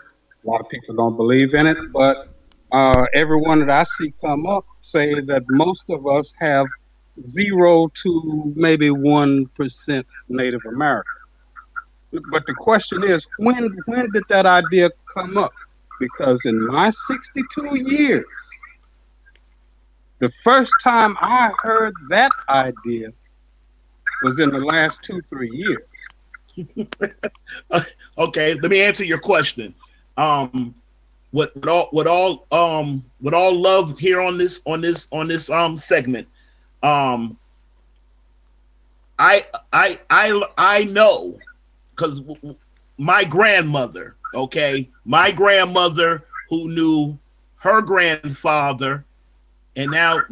[SPEAKER 3] A lot of people don't believe in it, but everyone that I see come up say that most of us have 0 to maybe 1% Native American. But the question is, when did that idea come up? Because in my 62 years, the first time I heard that idea was in the last 2, 3 years.
[SPEAKER 2] Okay, let me answer your question. Um, what all love here on this segment. Um, I know because my grandmother, okay, my grandmother who knew her grandfather, and now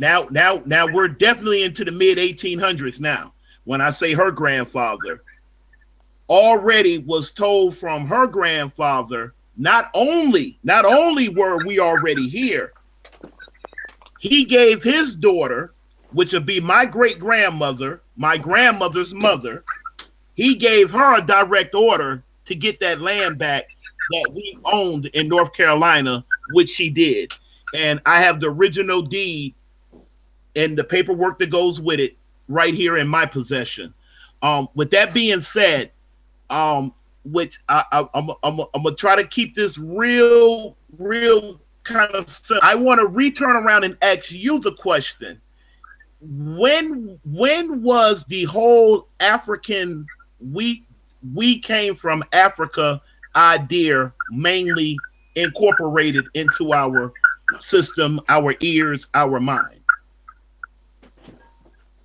[SPEAKER 2] we're definitely into the mid 1800s now. When I say her grandfather, already was told from her grandfather, not only were we already here, he gave his daughter, which would be my great grandmother, my grandmother's mother, he gave her a direct order to get that land back that we owned in North Carolina, which she did. And I have the original deed and the paperwork that goes with it right here in my possession. With that being said, which I'm gonna try to keep this real kind of simple. I want to return around and ask you the question: when was the whole African we came from Africa idea mainly incorporated into our system, our ears, our mind?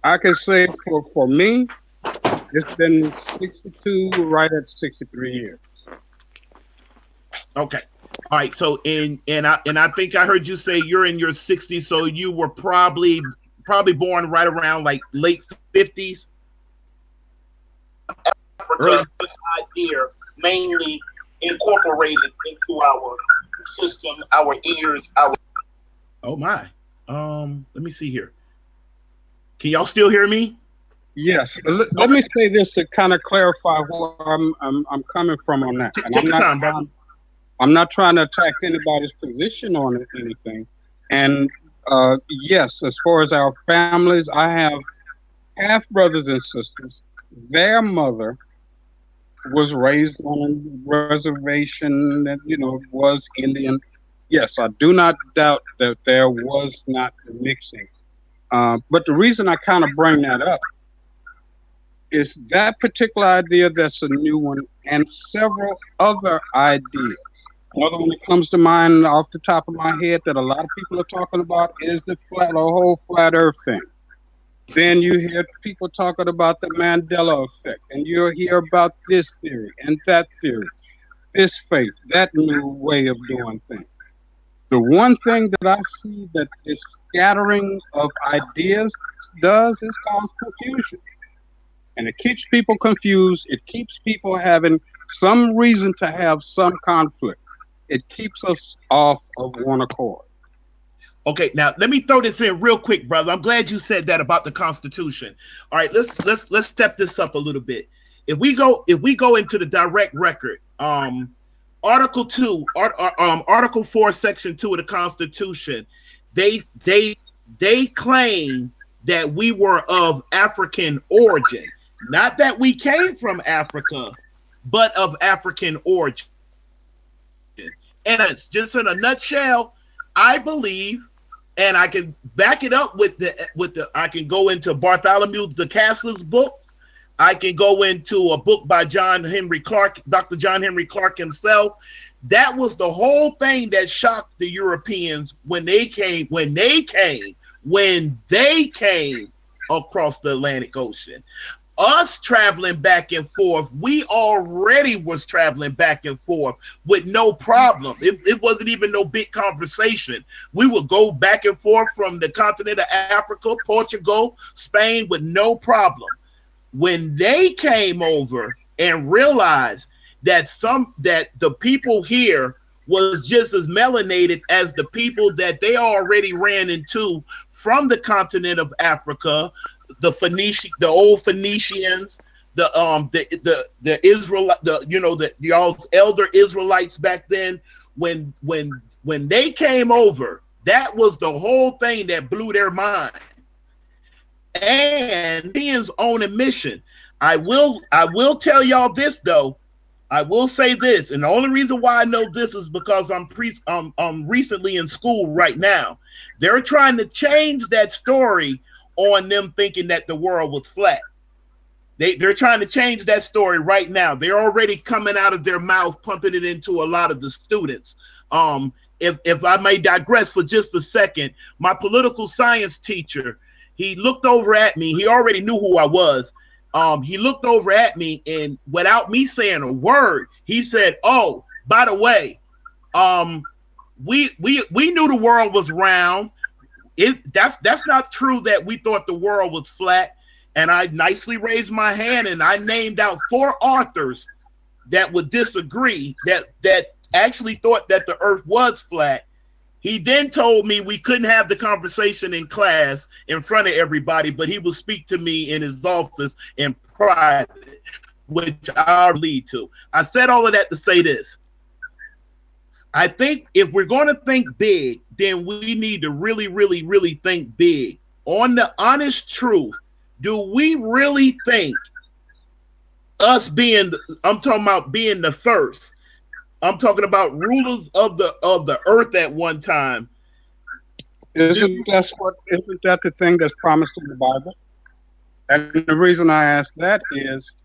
[SPEAKER 3] I can say for me, it's been 62, right at 63 years.
[SPEAKER 2] Okay. All right. So and I think I heard you say you're in your 60s, so you were probably born right around like late 50s. Early idea mainly incorporated into our system, our ears, our oh my. Let me see here. Can y'all still hear me?
[SPEAKER 3] Yes. Let me say this to kind of clarify where I'm coming from on that. And
[SPEAKER 2] Take your time, brother.
[SPEAKER 3] I'm not trying to attack anybody's position on anything. And yes, as far as our families, I have half brothers and sisters. Their mother was raised on a reservation that, was Indian. Yes, I do not doubt that there was not the mixing. But the reason I kind of bring that up is that particular idea that's a new one and several other ideas. Another one that comes to mind off the top of my head that a lot of people are talking about is the whole flat earth thing. Then you hear people talking about the Mandela effect, and you'll hear about this theory and that theory, this faith, that new way of doing things. The one thing that I see that this scattering of ideas does is cause confusion. And it keeps people confused. It keeps people having some reason to have some conflict. It keeps us off of one accord.
[SPEAKER 2] Okay, now let me throw this in real quick, brother. I'm glad you said that about the Constitution. All right, let's step this up a little bit. If we go into the direct record, Article 2, Article 4, Section 2 of the Constitution, they claim that we were of African origin. Not that we came from Africa, but of African origin. And it's just in a nutshell, I believe, and I can back it up with the I can go into Bartholomew de Castle's book. I can go into a book by John Henry Clark, Dr. John Henry Clark himself. That was the whole thing that shocked the Europeans when they came across the Atlantic Ocean. Us traveling back and forth, we already was traveling back and forth with no problem. It wasn't even no big conversation. We would go back and forth from the continent of Africa, Portugal, Spain with no problem. When they came over and realized that the people here was just as melanated as the people that they already ran into from the continent of Africa, the old Phoenicians, the Israelite, y'all's elder Israelites back then, when they came over, that was the whole thing that blew their mind. And Europeans on a mission. I will tell y'all this though. I will say this, and the only reason why I know this is because I'm recently in school right now. They're trying to change that story on them thinking that the world was flat. They're trying to change that story right now. They're already coming out of their mouth, pumping it into a lot of the students. If I may digress for just a second, my political science teacher, he looked over at me. He already knew who I was. He looked over at me, and without me saying a word, he said, "Oh, by the way, we knew the world was round. That's not true that we thought the world was flat." And I nicely raised my hand and I named out 4 authors that would disagree, that actually thought that the earth was flat. He then told me we couldn't have the conversation in class in front of everybody, but he would speak to me in his office in private, which I'll lead to. I said all of that to say this. I think if we're going to think big, then we need to really, really, really think big. On the honest truth, do we really think us being, I'm talking about being the first, I'm talking about rulers of the earth at one time.
[SPEAKER 3] Isn't that the thing that's promised in the Bible? And the reason I ask that is,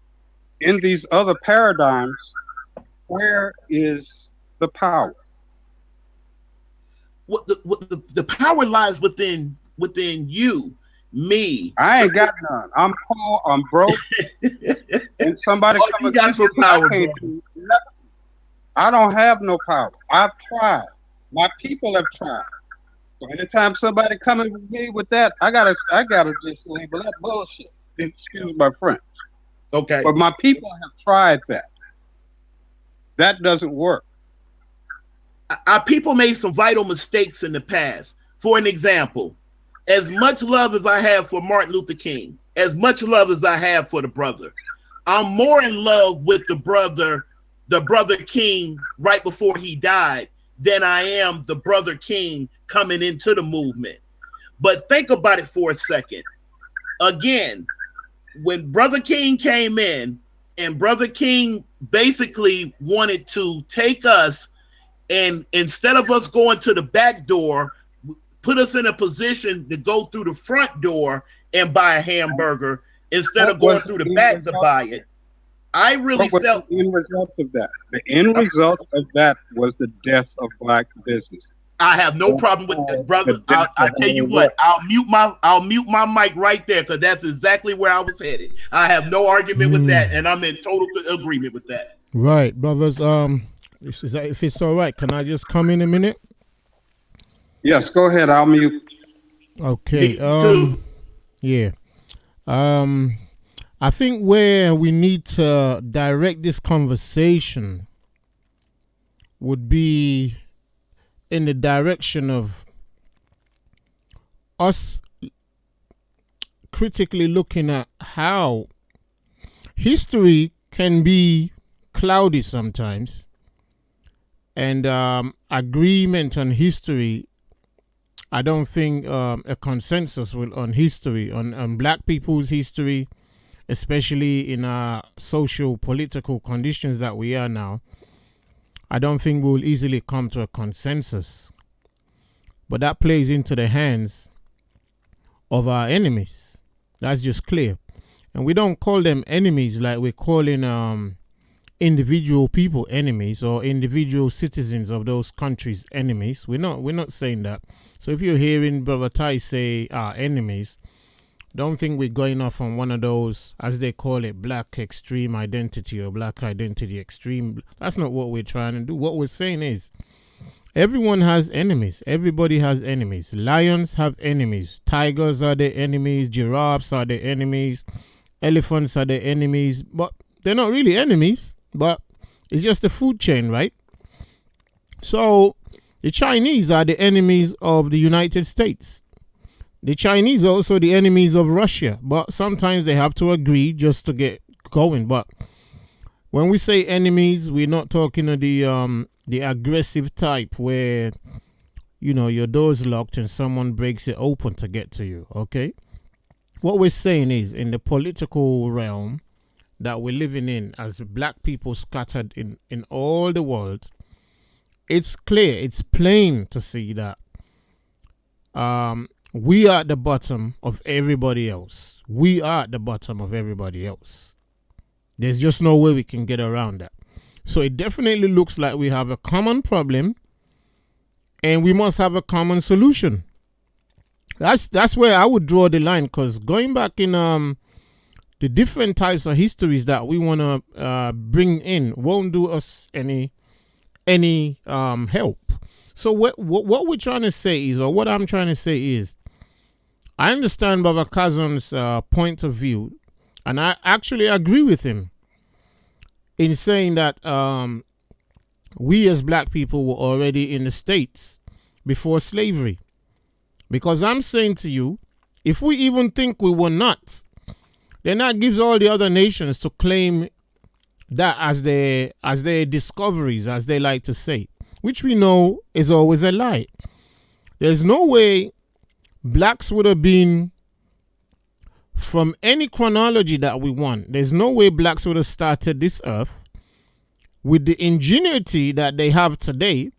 [SPEAKER 3] in these other paradigms, where is the power?
[SPEAKER 2] The power lies within you, me.
[SPEAKER 3] I ain't got none. I'm poor. I'm broke. And somebody come against me, I can't do nothing. I don't have no power. I've tried. My people have tried. So anytime somebody coming with me with that, I gotta just label that bullshit. Excuse my French.
[SPEAKER 2] Okay.
[SPEAKER 3] But my people have tried that. That doesn't work.
[SPEAKER 2] Our people made some vital mistakes in the past. For an example, as much love as I have for Martin Luther King, as much love as I have for the brother, I'm more in love with the brother King right before he died than I am the brother King coming into the movement. But think about it for a second. Again, when Brother King came in, and Brother King basically wanted to take us, and instead of us going to the back door, put us in a position to go through the front door and buy a hamburger instead of going through the back to buy it. I really felt
[SPEAKER 3] the end result of that. The end result of that was the death of black business.
[SPEAKER 2] I have no problem with that, brother. I tell you what, I'll mute my mic right there, because that's exactly where I was headed. I have no argument with that, and I'm in total agreement with that.
[SPEAKER 1] Right, brothers. If it's all right, can I just come in a minute?
[SPEAKER 3] Yes, go ahead. I'll mute.
[SPEAKER 1] Okay. Yeah. I think where we need to direct this conversation would be in the direction of us critically looking at how history can be cloudy sometimes, and agreement on history, I don't think a consensus on history, on black people's history, especially in our social political conditions that we are now, I don't think we'll easily come to a consensus. But that plays into the hands of our enemies. That's just clear. And we don't call them enemies like we're calling individual people enemies, or individual citizens of those countries enemies. We're not saying that. So if you're hearing Brother Tai say our enemies, don't think we're going off on one of those, as they call it, black extreme identity or black identity extreme. That's not what we're trying to do. What we're saying is everyone has enemies. Everybody has enemies. Lions have enemies. Tigers are their enemies. Giraffes are their enemies. Elephants are their enemies. But they're not really enemies, but it's just a food chain, right? So the Chinese are the enemies of the United States. The Chinese are also the enemies of Russia, but sometimes they have to agree just to get going. But when we say enemies, we're not talking of the aggressive type where, you know, your door's locked and someone breaks it open to get to you, okay? What we're saying is, in the political realm that we're living in as black people scattered in all the world, it's clear, it's plain to see that we are at the bottom of everybody else. We are at the bottom of everybody else. There's just no way we can get around that. So it definitely looks like we have a common problem and we must have a common solution. That's where I would draw the line, because going back in the different types of histories that we want to bring in won't do us any help. So what we're trying to say is, or what I'm trying to say is, I understand Brother Kazan's point of view, and I actually agree with him in saying that we as black people were already in the States before slavery. Because I'm saying to you, if we even think we were not, then that gives all the other nations to claim that as their discoveries, as they like to say, which we know is always a lie. There's no way blacks would have been, from any chronology that we want, there's no way blacks would have started this earth with the ingenuity that they have today.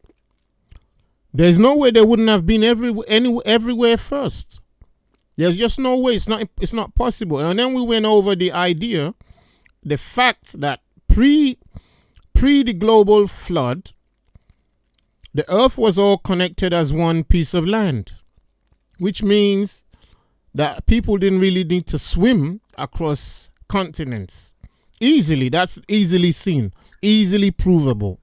[SPEAKER 1] There's no way they wouldn't have been everywhere first. There's just no way. It's not possible. And then we went over the idea, the fact that pre the global flood, the earth was all connected as one piece of land, which means that people didn't really need to swim across continents easily. That's easily seen, easily provable,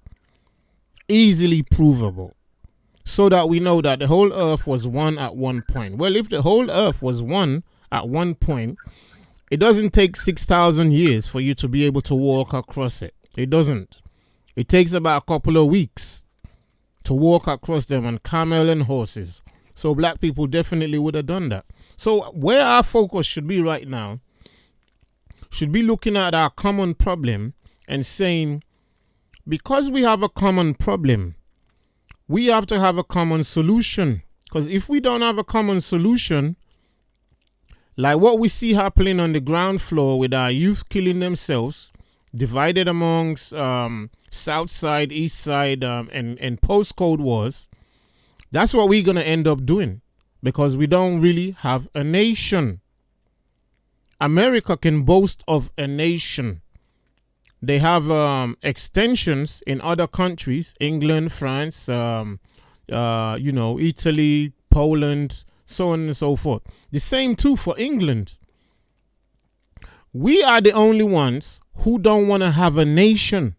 [SPEAKER 1] so that we know that the whole earth was one at one point. Well, if the whole earth was one at one point, it doesn't take 6,000 years for you to be able to walk across it. It doesn't. It takes about a couple of weeks to walk across them on camel and horses. So black people definitely would have done that. So where our focus should be right now should be looking at our common problem and saying, because we have a common problem, we have to have a common solution. Because if we don't have a common solution, Like what we see happening on the ground floor with our youth killing themselves, divided amongst South Side, East Side, and postcode wars. That's what we're going to end up doing because we don't really have a nation. America can boast of a nation. They have extensions in other countries, England, France, Italy, Poland, so on and so forth. The same too for England. We are the only ones who don't want to have a nation.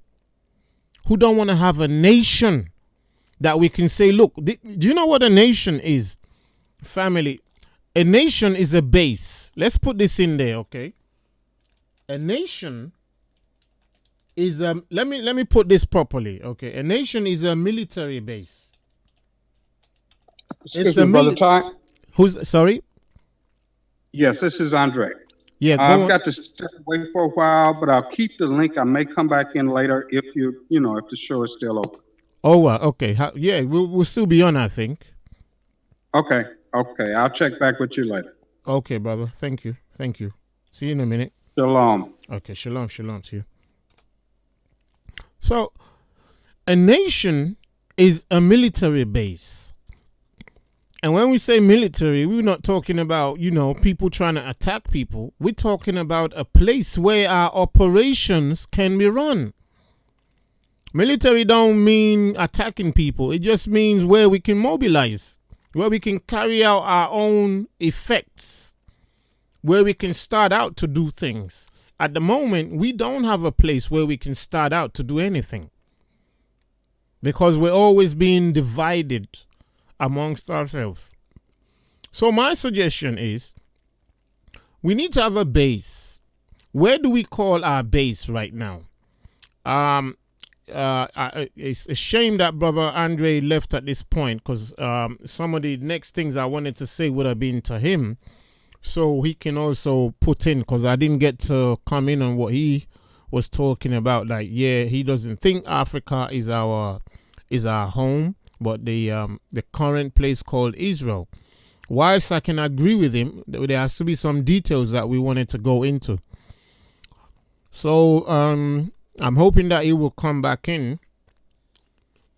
[SPEAKER 1] Who don't want to have a nation that we can say, look, do you know what a nation is? Family. A nation is a base. Let's put this in there, okay? A nation is let me put this properly, okay? A nation is a military base.
[SPEAKER 3] Excuse me, Brother Ty.
[SPEAKER 1] Who's sorry?
[SPEAKER 3] Yes, this is Andre.
[SPEAKER 1] Yeah,
[SPEAKER 3] I've got to step away for a while, but I'll keep the link. I may come back in later if if the show is still open.
[SPEAKER 1] Oh, okay. Yeah, we'll still be on, I think.
[SPEAKER 3] Okay. I'll check back with you later.
[SPEAKER 1] Okay, brother. Thank you. See you in a minute.
[SPEAKER 3] Shalom.
[SPEAKER 1] Okay, shalom to you. So, a nation is a military base. And when we say military, we're not talking about, people trying to attack people. We're talking about a place where our operations can be run. Military don't mean attacking people. It just means where we can mobilize, where we can carry out our own effects, where we can start out to do things. At the moment, we don't have a place where we can start out to do anything because we're always being divided amongst ourselves. So my suggestion is we need to have a base. Where do we call our base right now? It's a shame that Brother Andre left at this point because some of the next things I wanted to say would have been to him so he can also put in, because I didn't get to come in on what he was talking about. Like, yeah, he doesn't think Africa is our home, but the current place called Israel. Whilst I can agree with him, there has to be some details that we wanted to go into. So I'm hoping that he will come back in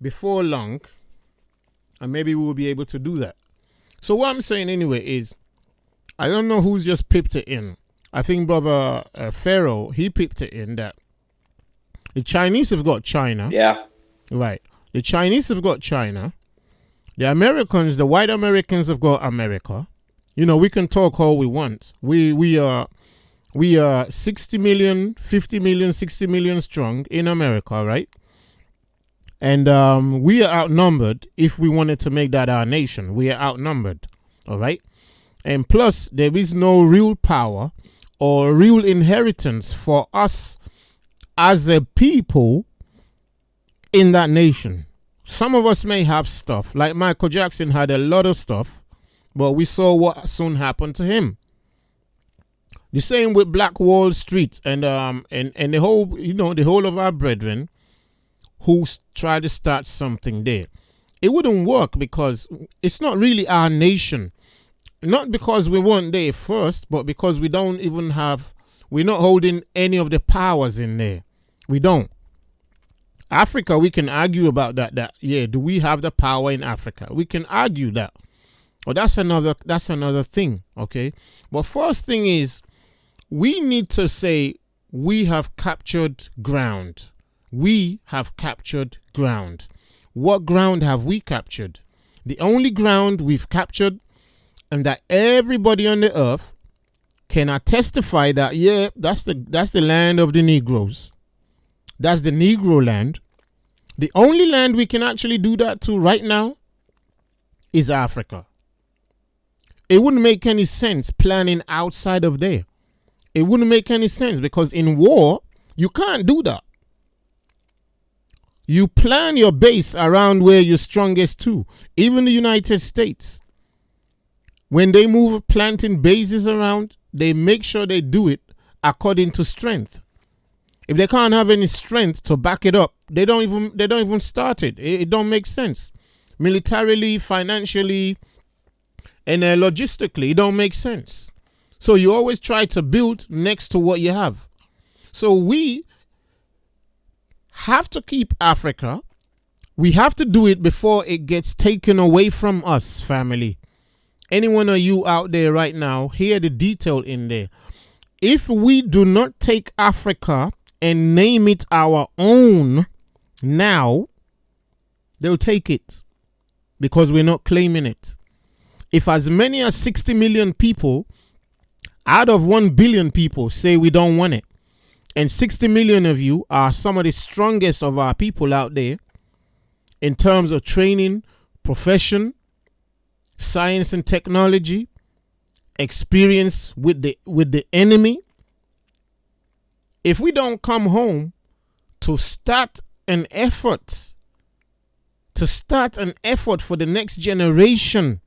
[SPEAKER 1] before long, and maybe we will be able to do that. So what I'm saying anyway is, I don't know who's just pipped it in. I think Brother Pharaoh, he pipped it in that the Chinese have got China.
[SPEAKER 4] Yeah.
[SPEAKER 1] Right. The Chinese have got China. The Americans, the white Americans have got America. We can talk all we want. We are 60 million, 50 million, 60 million strong in America, right? And we are outnumbered if we wanted to make that our nation. We are outnumbered, all right? And plus, there is no real power or real inheritance for us as a people in that nation. Some of us may have stuff, like Michael Jackson had a lot of stuff, but we saw what soon happened to him. The same with Black Wall Street and the whole, the whole of our brethren who tried to start something there. It wouldn't work because it's not really our nation. Not because we weren't there first, but because we're not holding any of the powers in there. We don't. Africa, we can argue about that, do we have the power in Africa? We can argue that. Well, that's another thing, okay? But first thing is, we need to say we have captured ground. We have captured ground. What ground have we captured? The only ground we've captured, and that everybody on the earth can testify that, that's the land of the Negroes. That's the Negro land. The only land we can actually do that to right now is Africa. It wouldn't make any sense planning outside of there. It wouldn't make any sense because in war, you can't do that. You plan your base around where you're strongest too. Even the United States, when they move planting bases around, they make sure they do it according to strength. If they can't have any strength to back it up, they don't even start it. It don't make sense. Militarily, financially, and logistically, it don't make sense. So you always try to build next to what you have. So we have to keep Africa. We have to do it before it gets taken away from us, family. Any one of you out there right now, hear the detail in there. If we do not take Africa and name it our own now, they'll take it because we're not claiming it. If as many as 60 million people out of 1 billion people say we don't want it, and 60 million of you are some of the strongest of our people out there in terms of training, profession, science and technology, experience with the enemy. If we don't come home to start an effort, for the next generation,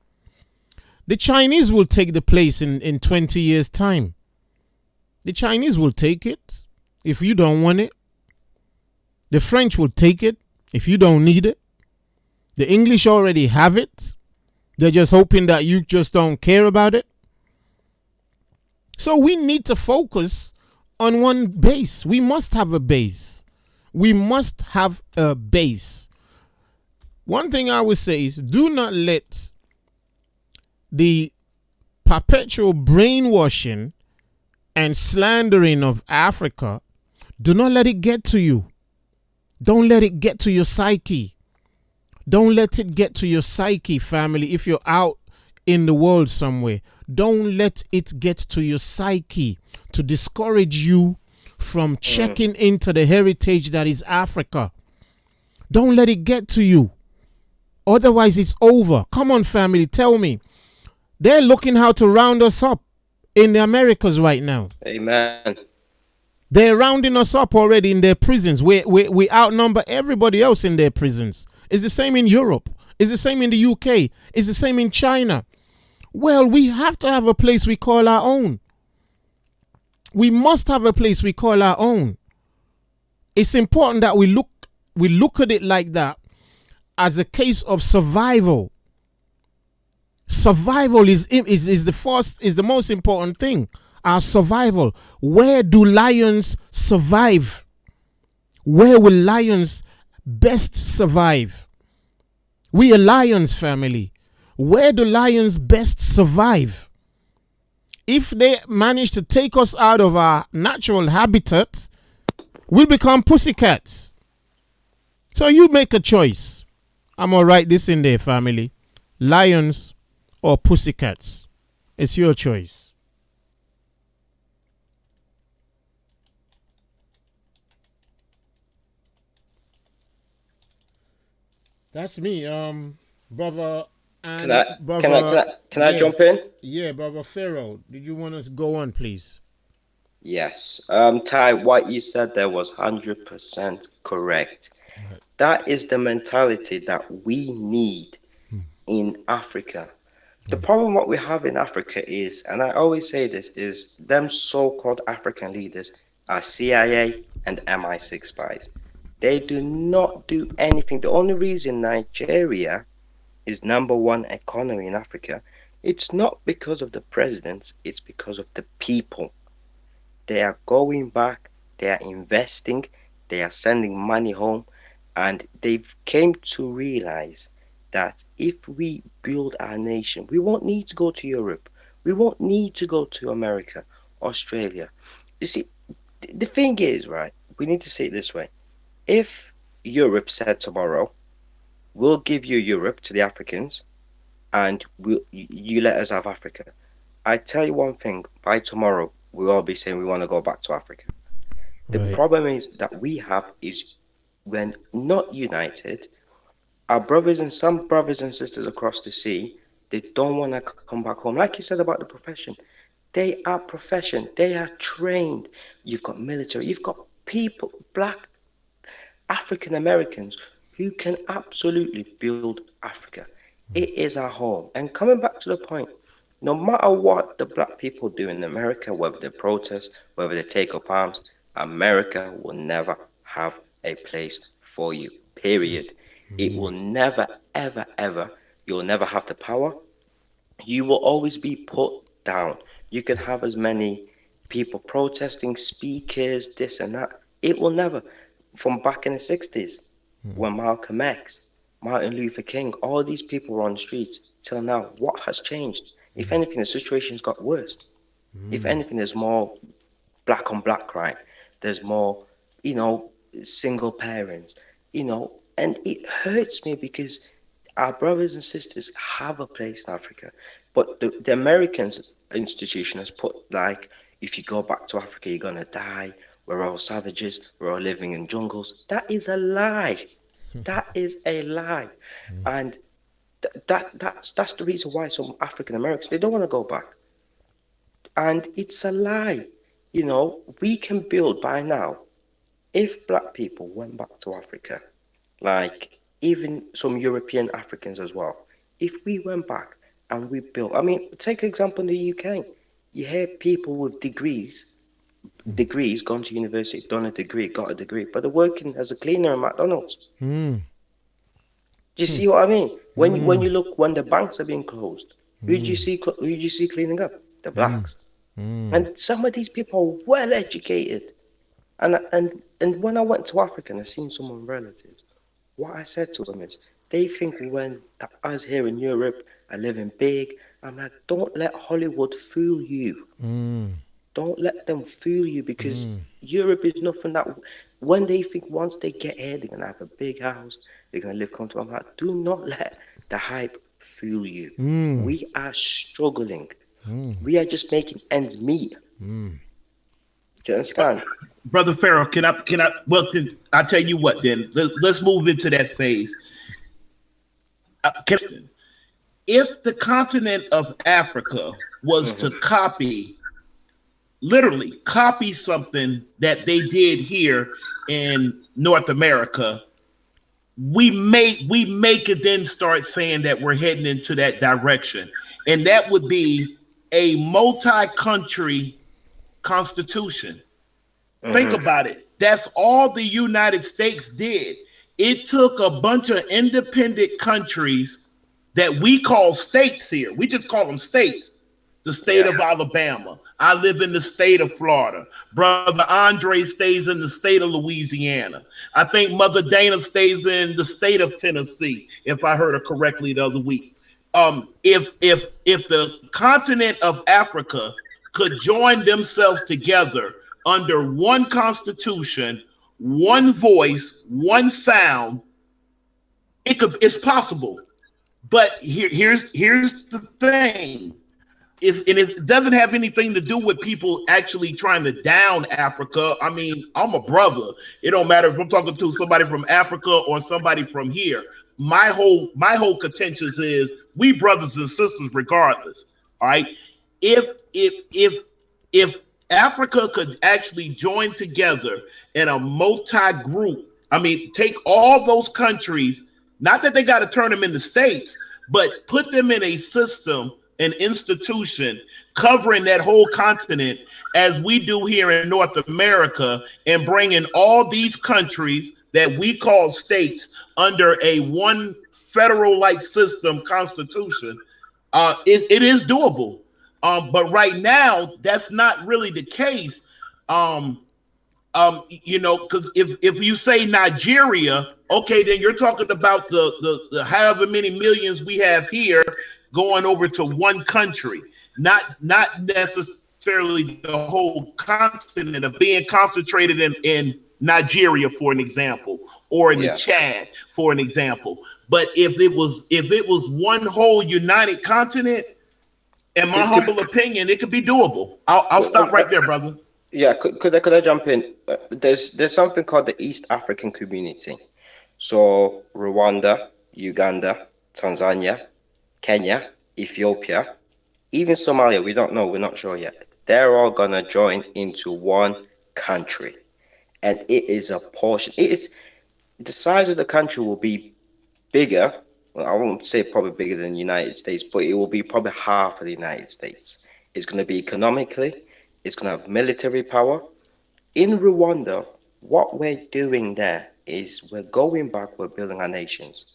[SPEAKER 1] the Chinese will take the place in 20 years' time. The Chinese will take it if you don't want it. The French will take it if you don't need it. The English already have it. They're just hoping that you just don't care about it. So we need to focus on one base. We must have a base. We must have a base. One thing I would say is do not let the perpetual brainwashing and slandering of Africa, do not let it get to you. Don't let it get to your psyche. Don't let it get to your psyche, family. If you're out in the world somewhere, don't let it get to your psyche to discourage you from checking into the heritage that is Africa. Don't let it get to you. Otherwise, it's over. Come on, family, tell me. They're looking how to round us up in the Americas right now.
[SPEAKER 4] Amen.
[SPEAKER 1] They're rounding us up already in their prisons. We outnumber everybody else in their prisons. It's the same in Europe. It's the same in the UK. It's the same in China. Well, we have to have a place we call our own. We must have a place we call our own. It's important that we look at it like that, as a case of survival. Survival is the most important thing. Our survival. Where do lions survive? Where will lions best survive? We are lions, family. Where do lions best survive? If they manage to take us out of our natural habitat, we'll become pussycats. So you make a choice. I'm going to write this in there, family. Lions or pussycats. It's your choice. That's me, brother.
[SPEAKER 4] Can
[SPEAKER 1] And
[SPEAKER 4] I
[SPEAKER 1] yeah,
[SPEAKER 4] jump in?
[SPEAKER 1] yeah, brother Pharaoh. Did you want to go on, please?
[SPEAKER 4] Yes. Ty, what you said there was 100% correct.
[SPEAKER 1] Right.
[SPEAKER 4] That is the mentality that we need in Africa. The problem what we have in Africa is, and I always say this, is them so-called African leaders are CIA and MI6 spies. They do not do anything. The only reason Nigeria is number one economy in Africa, it's not because of the presidents, it's because of the people. They are going back, they are investing, they are sending money home, and they've came to realize that if we build our nation, we won't need to go to Europe, we won't need to go to America, Australia. You see, the thing is, right, we need to see it this way. If Europe said tomorrow, we'll give you Europe to the Africans, and you let us have Africa. I tell you one thing, by tomorrow, we'll all be saying we want to go back to Africa. The
[SPEAKER 1] Right.
[SPEAKER 4] problem is that we have is when not united, our brothers and some brothers and sisters across the sea, they don't want to come back home. Like you said about the profession, they are profession, they are trained. You've got military, you've got people, black African Americans who can absolutely build Africa. It is our home. And coming back to the point, no matter what the black people do in America, whether they protest, whether they take up arms, America will never have a place for you. Period. It will never, ever, ever. You'll never have the power. You will always be put down. You can have as many people protesting, speakers, this and that. It will never. From back in the 60s, when Malcolm X, Martin Luther King, all these people were on the streets, till now, what has changed? If anything, the situation's got worse. If anything, there's more black on black crime. There's more, you know, single parents, and it hurts me because our brothers and sisters have a place in Africa, but the Americans institution has put like, if you go back to Africa, you're gonna die. We're all savages. We're all living in jungles. That is a lie. That is a lie, and that's the reason why some African Americans they don't want to go back, and it's a lie. We can build by now. If black people went back to Africa, like even some European Africans as well, if we went back and we built, I mean, take example in the UK, you hear people with degrees, gone to university, done a degree, got a degree, but they're working as a cleaner in McDonald's.
[SPEAKER 1] Mm.
[SPEAKER 4] Do you see what I mean? When
[SPEAKER 1] Mm.
[SPEAKER 4] you look when the banks are being closed, who do you see cleaning up? The
[SPEAKER 1] Mm.
[SPEAKER 4] blacks.
[SPEAKER 1] Mm.
[SPEAKER 4] And some of these people are well educated. And when I went to Africa and I seen some of my relatives, what I said to them is, they think when us here in Europe are living big, I'm like, don't let Hollywood fool you.
[SPEAKER 1] Mm.
[SPEAKER 4] Don't let them fool you because
[SPEAKER 1] Mm.
[SPEAKER 4] Europe is nothing that when they think once they get here, they're gonna have a big house, they're gonna live comfortable. I'm like, do not let the hype fool you.
[SPEAKER 1] Mm.
[SPEAKER 4] We are struggling.
[SPEAKER 1] Mm.
[SPEAKER 4] We are just making ends meet.
[SPEAKER 1] Mm.
[SPEAKER 4] Do you understand?
[SPEAKER 2] Brother Farrell, I tell you what then, let's move into that phase. If the continent of Africa was to
[SPEAKER 4] Hmm.
[SPEAKER 2] literally copy something that they did here in North America, we could then start saying that we're heading into that direction. And that would be a multi-country constitution. Think
[SPEAKER 4] Hmm.
[SPEAKER 2] about it. That's all the United States did. It took a bunch of independent countries that we call states here. We just call them states. The state
[SPEAKER 4] Yeah.
[SPEAKER 2] of Alabama. I live in the state of Florida. Brother Andre stays in the state of Louisiana. I think Mother Dana stays in the state of Tennessee, if I heard her correctly the other week. If the continent of Africa could join themselves together under one constitution, one voice, one sound, it's possible. But here's the thing. It doesn't have anything to do with people actually trying to down Africa. I mean, I'm a brother. It don't matter if I'm talking to somebody from Africa or somebody from here. My whole contention is we brothers and sisters regardless. All right. If Africa could actually join together in a multi-group, I mean, take all those countries, not that they got to turn them into states, but put them in a system, an institution covering that whole continent as we do here in North America, and bringing all these countries that we call states under a one federal like system constitution. It is doable. But right now, that's not really the case. Um, because if you say Nigeria, okay, then you're talking about the however many millions we have here going over to one country, not necessarily the whole continent of being concentrated in Nigeria, for an example, or in the
[SPEAKER 4] Yeah.
[SPEAKER 2] Chad, for an example. But if it was one whole united continent, in my
[SPEAKER 4] Could, could,
[SPEAKER 2] humble opinion, it could be doable. I'll stop right there, brother.
[SPEAKER 4] yeah. Could I jump in? There's something called the East African Community. So Rwanda, Uganda, Tanzania, Kenya, Ethiopia, even Somalia. We don't know. We're not sure yet. They're all gonna join into one country, and it is a portion. It is the size of the country will be bigger. Well, I won't say probably bigger than the United States, but it will be probably half of the United States. It's going to be economically, it's going to have military power. In Rwanda, what we're doing there is we're going back, we're building our nations.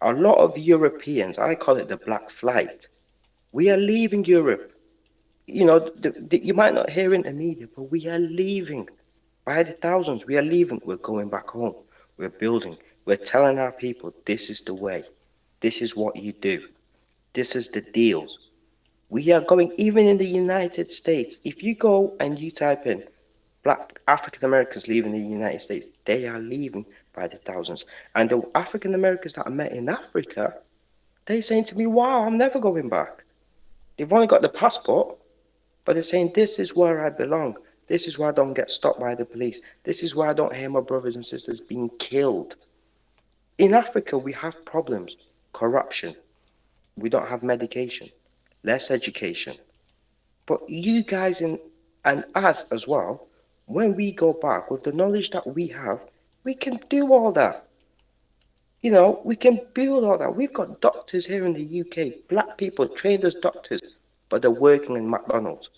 [SPEAKER 4] A lot of Europeans, I call it the black flight, we are leaving Europe. You know, you might not hear in the media, but we are leaving by the thousands. We are leaving. We're going back home. We're building. We're telling our people this is the way. This is what you do. This is the deals. We are going, even in the United States. If you go and you type in Black African Americans leaving the United States, they are leaving by the thousands. And the African Americans that I met in Africa, they saying to me, "Wow, I'm never going back." They've only got the passport, but they're saying, "This is where I belong. This is where I don't get stopped by the police. This is where I don't hear my brothers and sisters being killed." In Africa, we have problems: corruption. We don't have medication, less education. But you guys and us as well, when we go back with the knowledge that we have, we can do all that. You know, we can build all that. We've got doctors here in the UK, black people trained as doctors, but they're working in McDonald's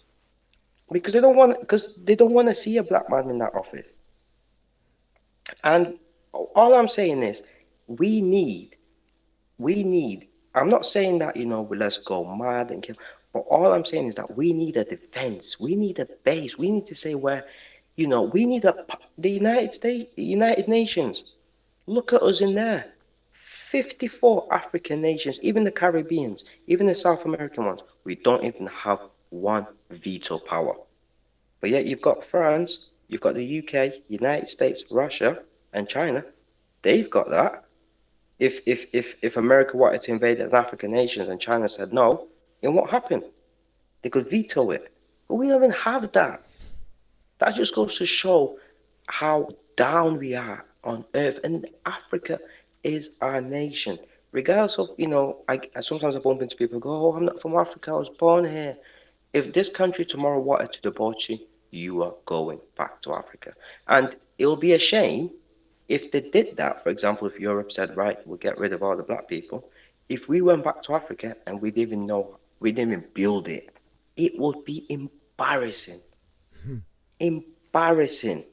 [SPEAKER 4] because they don't want to see a black man in that office. And all I'm saying is, we need we need. I'm not saying that let's go mad and kill, but all I'm saying is that we need a defense. We need a base. We need to say where, we need the United States, United Nations. Look at us in there. 54 African nations, even the Caribbeans, even the South American ones, we don't even have one veto power. But yet you've got France, you've got the UK, United States, Russia, and China. They've got that. If America wanted to invade an African nations and China said no, then what happened? They could veto it. But we don't even have that. That just goes to show how down we are on earth. And Africa is our nation. Regardless of, I sometimes I bump into people who go, "Oh, I'm not from Africa, I was born here." If this country tomorrow wanted to deport you, you are going back to Africa. And it'll be a shame if they did that. For example, if Europe said, "Right, we'll get rid of all the black people," if we went back to Africa and we didn't even build it, it would be embarrassing. Embarrassing.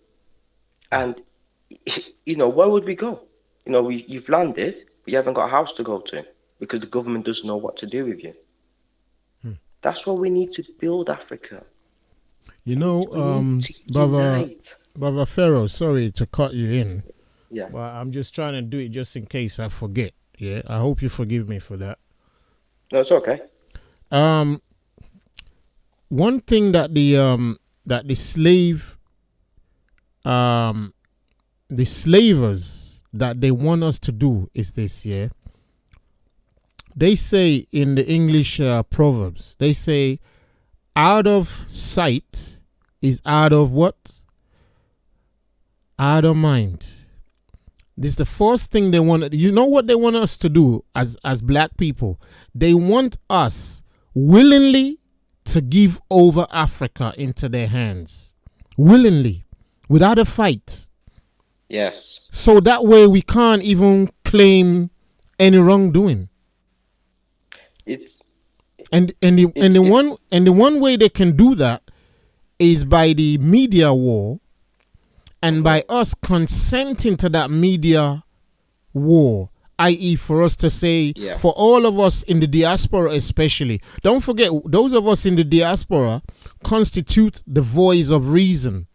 [SPEAKER 4] And, where would we go? You've landed, but you haven't got a house to go to because the government doesn't know what to do with you. That's why we need to build Africa.
[SPEAKER 1] You
[SPEAKER 4] We need to
[SPEAKER 1] brother,
[SPEAKER 4] unite.
[SPEAKER 1] brother Pharaoh, sorry to cut you in,
[SPEAKER 4] Yeah.
[SPEAKER 1] but I'm just trying to do it just in case I forget. Yeah, I hope you forgive me for that.
[SPEAKER 4] No, it's okay.
[SPEAKER 1] Um, One thing that the slave the slavers that they want us to do is this. Yeah, they say in the English proverbs, they say, "Out of sight is out of what? Out of mind." This is the first thing they want. You know what they want us to do as black people? They want us willingly to give over Africa into their hands. Willingly. Without a fight.
[SPEAKER 4] Yes.
[SPEAKER 1] So that way we can't even claim any wrongdoing.
[SPEAKER 4] It's
[SPEAKER 1] And
[SPEAKER 4] it's it's
[SPEAKER 1] the one way they can do that is by the media war and by us consenting to that media war, i.e., for us to say,
[SPEAKER 4] yeah.
[SPEAKER 1] for all of us in the diaspora especially, don't forget, those of us in the diaspora constitute the voice of reason.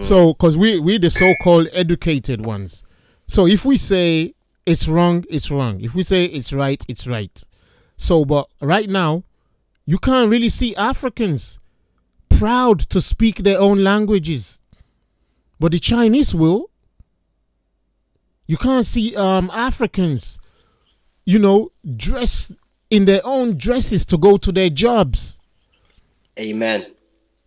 [SPEAKER 1] So, because we're the so-called educated ones. So if we say it's wrong, it's wrong. If we say it's right, it's right. So, but right now, you can't really see Africans proud to speak their own languages. But the Chinese will. You can't see Africans, dress in their own dresses to go to their jobs.
[SPEAKER 4] Amen.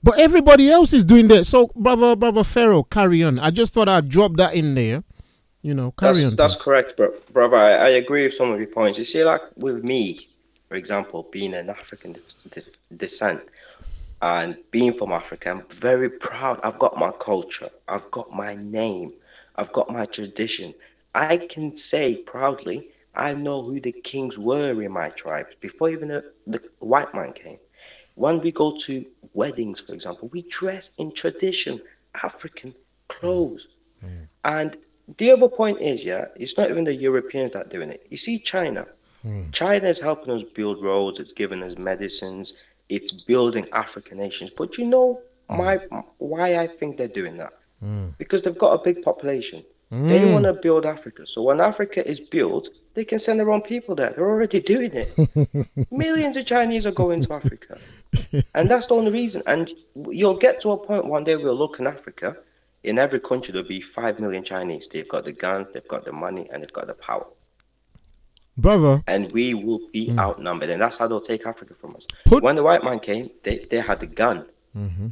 [SPEAKER 1] But everybody else is doing that. So, brother Pharaoh, carry on. I just thought I'd drop that in there. Carry on.
[SPEAKER 4] That's correct, brother. I agree with some of your points. You see, like with me, for example, being an African descent and being from Africa, I'm very proud. I've got my culture. I've got my name. I've got my tradition. I can say proudly, I know who the kings were in my tribes before even the white man came. When we go to weddings, for example, we dress in tradition, African clothes. And the other point is, yeah, it's not even the Europeans that are doing it. You see, China. China is helping us build roads. It's giving us medicines. It's building African nations. But you know why I think they're doing that? Because they've got a big population. They want to build Africa. So when Africa is built, they can send their own people there. They're already doing it. Millions of Chinese are going to Africa. And that's the only reason. And you'll get to a point one day we'll look in Africa. In every country, there'll be 5 million Chinese. They've got the guns, they've got the money, and they've got the power.
[SPEAKER 1] Brother,
[SPEAKER 4] And we will be outnumbered. And that's how they'll take Africa from us.
[SPEAKER 1] put
[SPEAKER 4] When the white man came, they had the gun.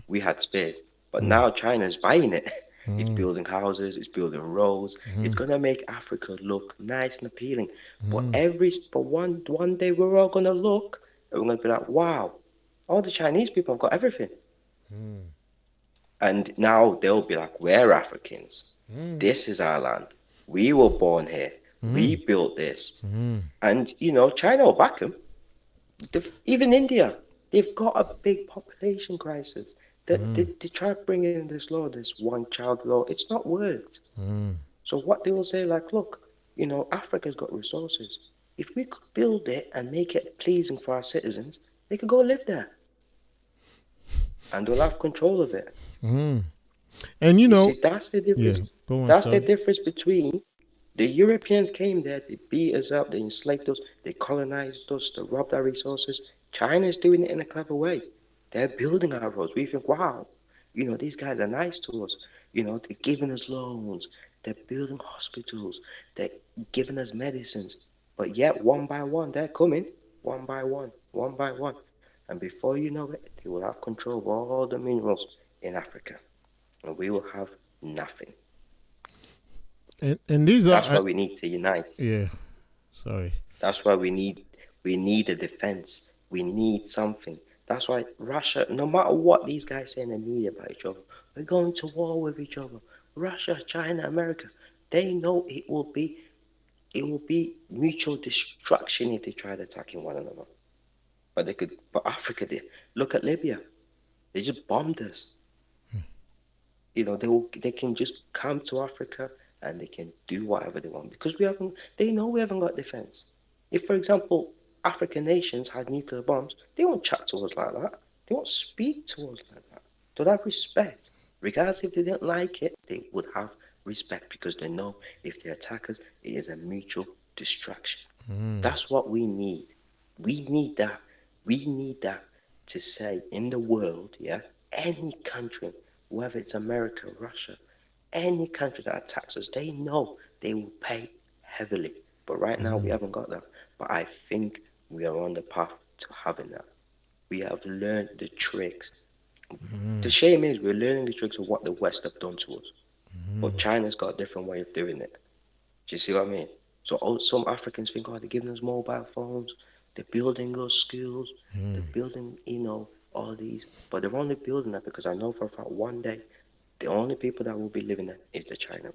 [SPEAKER 4] We had spears. But now China's buying it. It's building houses, it's building roads. It's gonna make Africa look nice and appealing. But one day we're all gonna look and we're gonna be like, wow, all the Chinese people have got everything. And now they'll be like, we're Africans. This is our land. We were born here. We built this. And you know, China will back them. Even India, they've got a big population crisis. They try to bring in this law, this one-child law. It's not worked. So what they will say, like, look, you know, Africa's got resources. If we could build it and make it pleasing for our citizens, they could go live there. And they'll have control of it.
[SPEAKER 1] and you know,
[SPEAKER 4] See, that's the difference.
[SPEAKER 1] yeah, go on,
[SPEAKER 4] That's
[SPEAKER 1] sorry.
[SPEAKER 4] the difference between the Europeans came there, they beat us up, they enslaved us, they colonized us, they robbed our resources. China's doing it in a clever way. They're building our roads. We think, wow, you know, these guys are nice to us. You know, they're giving us loans, they're building hospitals, they're giving us medicines. But yet, one by one, they're coming, one by one, one by one. And before you know it, they will have control of all the minerals in Africa. And we will have nothing.
[SPEAKER 1] And these
[SPEAKER 4] That's
[SPEAKER 1] are
[SPEAKER 4] why we need to unite.
[SPEAKER 1] yeah. Sorry.
[SPEAKER 4] That's why we need a defense. We need something. That's why Russia, no matter what these guys say in the media about each other, we're going to war with each other. Russia, China, America, they know it will be mutual destruction if they tried attacking one another. But Africa did. Look at Libya. They just bombed us. You know, they can just come to Africa and they can do whatever they want because they know we haven't got defense. If, for example, African nations had nuclear bombs, they won't chat to us like that. They won't speak to us like that. They'll have respect. Regardless if they didn't like it, they would have respect because they know if they attack us, it is a mutual destruction. That's what we need. We need that. We need that to say in the world, yeah, any country, whether it's America, Russia, any country that attacks us, they know they will pay heavily. But right now, we haven't got that. But I think we are on the path to having that. We have learned the tricks. The shame is we're learning the tricks of what the West have done to us. But China's got a different way of doing it. Do you see what I mean? So some Africans think, oh, they're giving us mobile phones. They're building us schools. They're building, you know, all these. But they're only building that because I know for a fact one day, the only people that will be living there is the Chinaman.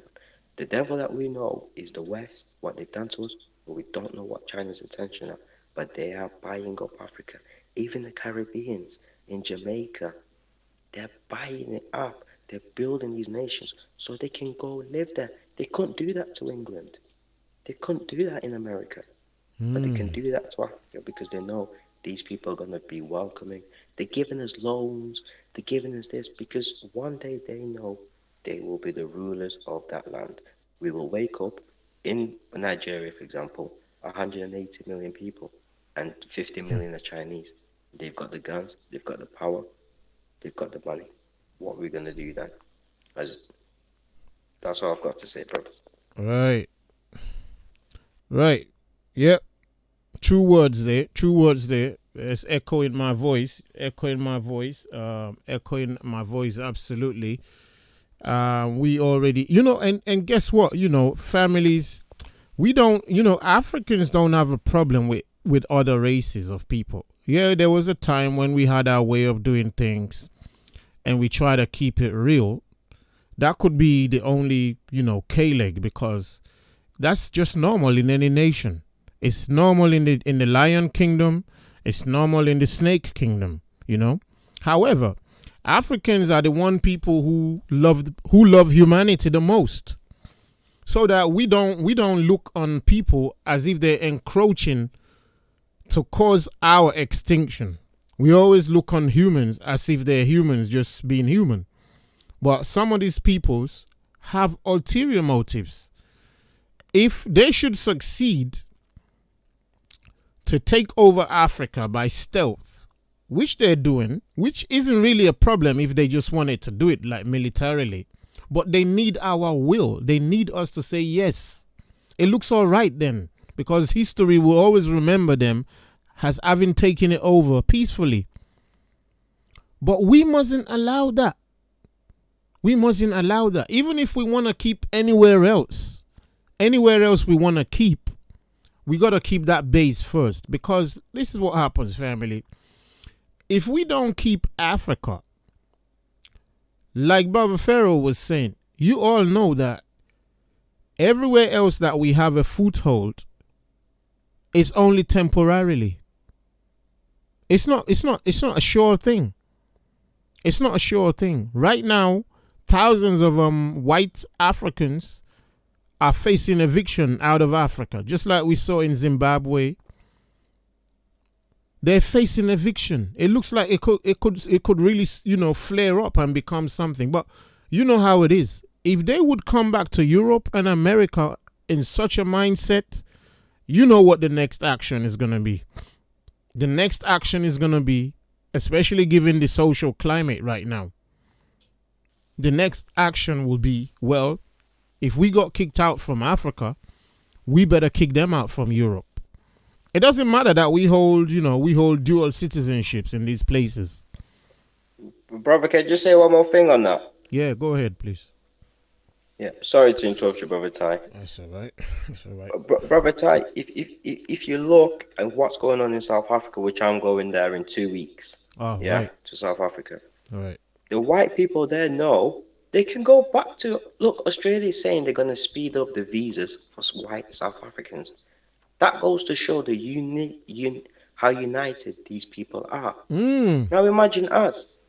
[SPEAKER 4] The devil that we know is the West, what they've done to us, but we don't know what China's intention are. But they are buying up Africa. Even the Caribbeans in Jamaica, they're buying it up. They're building these nations so they can go live there. They couldn't do that to England. They couldn't do that in America. But they can do that to Africa because they know these people are going to be welcoming. They're giving us loans. They're giving us this because one day they know they will be the rulers of that land. We will wake up in Nigeria, for example, 180 million people and 50 million are Chinese. They've got the guns, they've got the power, they've got the money. What are we going to do then? That's all I've got to say, brothers.
[SPEAKER 1] Right. Right. Yep. True words there. True words there. It's echoing my voice. Echoing my voice. Echoing my voice. Absolutely. We already, you know, and guess what? You know, families, we don't, you know, Africans don't have a problem with other races of people. Yeah, there was a time when we had our way of doing things and we try to keep it real. That could be the only, you know, K-leg because that's just normal in any nation. It's normal in the Lion Kingdom. It's normal in the Snake Kingdom, you know. However, Africans are the one people who love humanity the most. So that we don't look on people as if they're encroaching to cause our extinction. We always look on humans as if they're humans just being human. But some of these peoples have ulterior motives. If they should succeed to take over Africa by stealth, which they're doing, which isn't really a problem if they just wanted to do it like militarily, but they need our will. They need us to say yes. It looks all right then, because history will always remember them as having taken it over peacefully. But we mustn't allow that. We mustn't allow that. Even if we want to keep anywhere else we want to keep, we got to keep that base first. Because this is what happens, family. If we don't keep Africa, like Brother Pharaoh was saying, you all know that everywhere else that we have a foothold is only temporarily. It's not a sure thing. It's not a sure thing. Right now, thousands of white Africans are facing eviction out of Africa, just like we saw in Zimbabwe. They're facing eviction. It looks like it could really, flare up and become something. But you know how it is. If they would come back to Europe and America in such a mindset, you know what the next action is going to be. The next action is going to be, especially given the social climate right now, the next action will be, well, if we got kicked out from Africa, we better kick them out from Europe. It doesn't matter that we hold dual citizenships in these places.
[SPEAKER 4] Brother, can I just say one more thing on that?
[SPEAKER 1] Yeah, go ahead, please.
[SPEAKER 4] Yeah, sorry to interrupt you, Brother Ty.
[SPEAKER 1] That's all right. That's all right.
[SPEAKER 4] Brother Ty, if you look at what's going on in South Africa, which I'm going there in 2 weeks,
[SPEAKER 1] Right.
[SPEAKER 4] to South Africa.
[SPEAKER 1] All right.
[SPEAKER 4] The white people there know they can go back to, look, Australia is saying they're going to speed up the visas for white South Africans. That goes to show how united these people are. Now imagine us.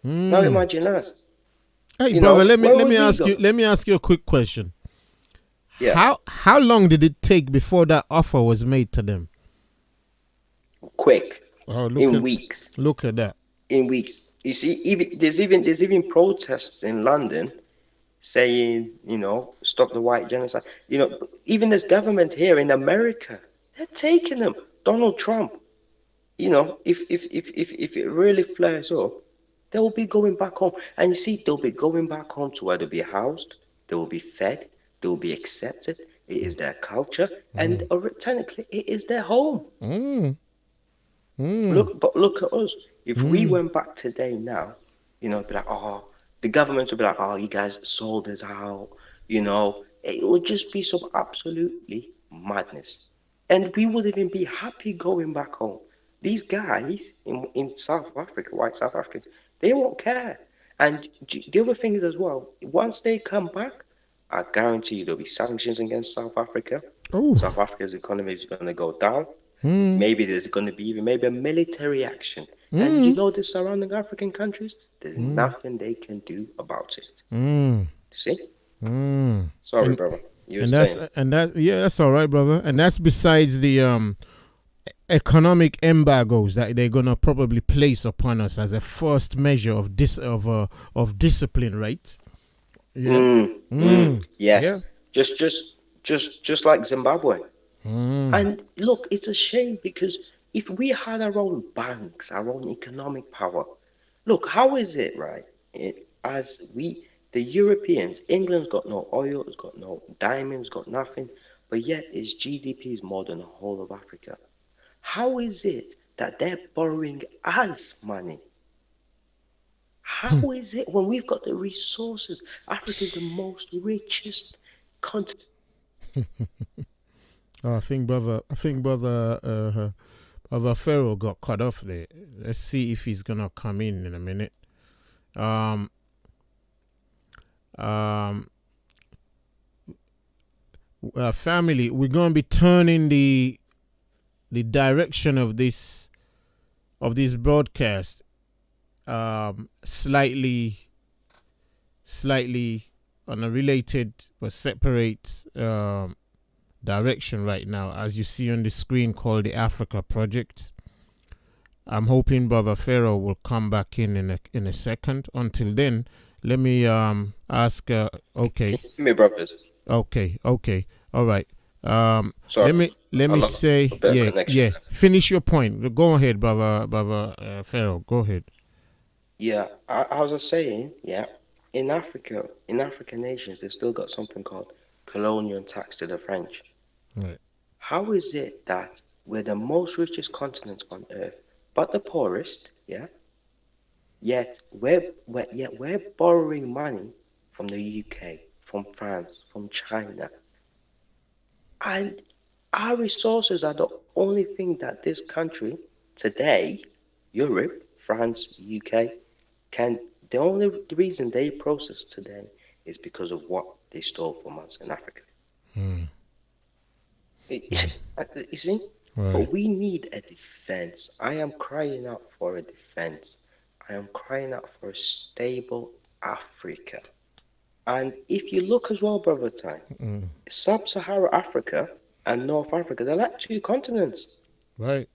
[SPEAKER 1] Hey, brother, let me ask you a quick question.
[SPEAKER 4] Yeah.
[SPEAKER 1] How long did it take before that offer was made to them?
[SPEAKER 4] Quick.
[SPEAKER 1] In
[SPEAKER 4] weeks.
[SPEAKER 1] Look at that.
[SPEAKER 4] In weeks. You see, there's even protests in London saying, stop the white genocide. Even this government here in America, they're taking them. Donald Trump, if it really flares up, they will be going back home. And you see, they'll be going back home to where they'll be housed, they will be fed, they will be accepted. It is their culture, and technically, it is their home. Look at us. If we went back today now, be like, the government would be like, you guys sold us out. It would just be some absolutely madness. And we would even be happy going back home. These guys in South Africa, white South Africans, they won't care. And the other thing is as well, once they come back, I guarantee you there'll be sanctions against South Africa. South Africa's economy is going to go down. Maybe there's going to be even a military action. And the surrounding African countries, there's nothing they can do about it. See? Sorry, brother.
[SPEAKER 1] That's all right, brother. And that's besides the economic embargoes that they're gonna probably place upon us as a first measure of discipline, right?
[SPEAKER 4] Yes. Yeah. Just like Zimbabwe. And look, it's a shame because if we had our own banks, our own economic power, look, how is it, right? The Europeans, England's got no oil, it's got no diamonds, got nothing, but yet its GDP is more than the whole of Africa. How is it that they're borrowing us money? How is it when we've got the resources? Africa is the most richest continent.
[SPEAKER 1] I think brother Pharaoh got cut off there. Let's see if he's gonna come in a minute. Family, we're gonna be turning the direction of this broadcast slightly on a related but separate direction right now, as you see on the screen, called the Africa Project. I'm hoping Brother Pharaoh will come back in a second. Until then, let me ask.
[SPEAKER 4] Can
[SPEAKER 1] Okay,
[SPEAKER 4] you hear me, brothers?
[SPEAKER 1] okay, all right.
[SPEAKER 4] Sorry,
[SPEAKER 1] Let
[SPEAKER 4] I
[SPEAKER 1] me
[SPEAKER 4] lost a
[SPEAKER 1] say,
[SPEAKER 4] bit of connection
[SPEAKER 1] yeah.
[SPEAKER 4] there.
[SPEAKER 1] Finish your point. Go ahead, Brother Pharaoh. Go ahead.
[SPEAKER 4] Yeah, I was just saying, yeah, in African nations, they've still got something called colonial tax to the French.
[SPEAKER 1] Right.
[SPEAKER 4] How is it that we're the most richest continent on earth, but the poorest, yeah? Yet we're borrowing money from the UK, from France, from China, and our resources are the only thing that this country today, Europe, France, UK, can. The only reason they process today is because of what they stole from us in Africa.
[SPEAKER 1] Mm,
[SPEAKER 4] You see?
[SPEAKER 1] right.
[SPEAKER 4] But we need a defense. I am crying out for a defense. I am crying out for a stable Africa. And if you look as well, Brother Ty,
[SPEAKER 1] Mm,
[SPEAKER 4] Sub-Saharan Africa and North Africa, they're like two continents.
[SPEAKER 1] right.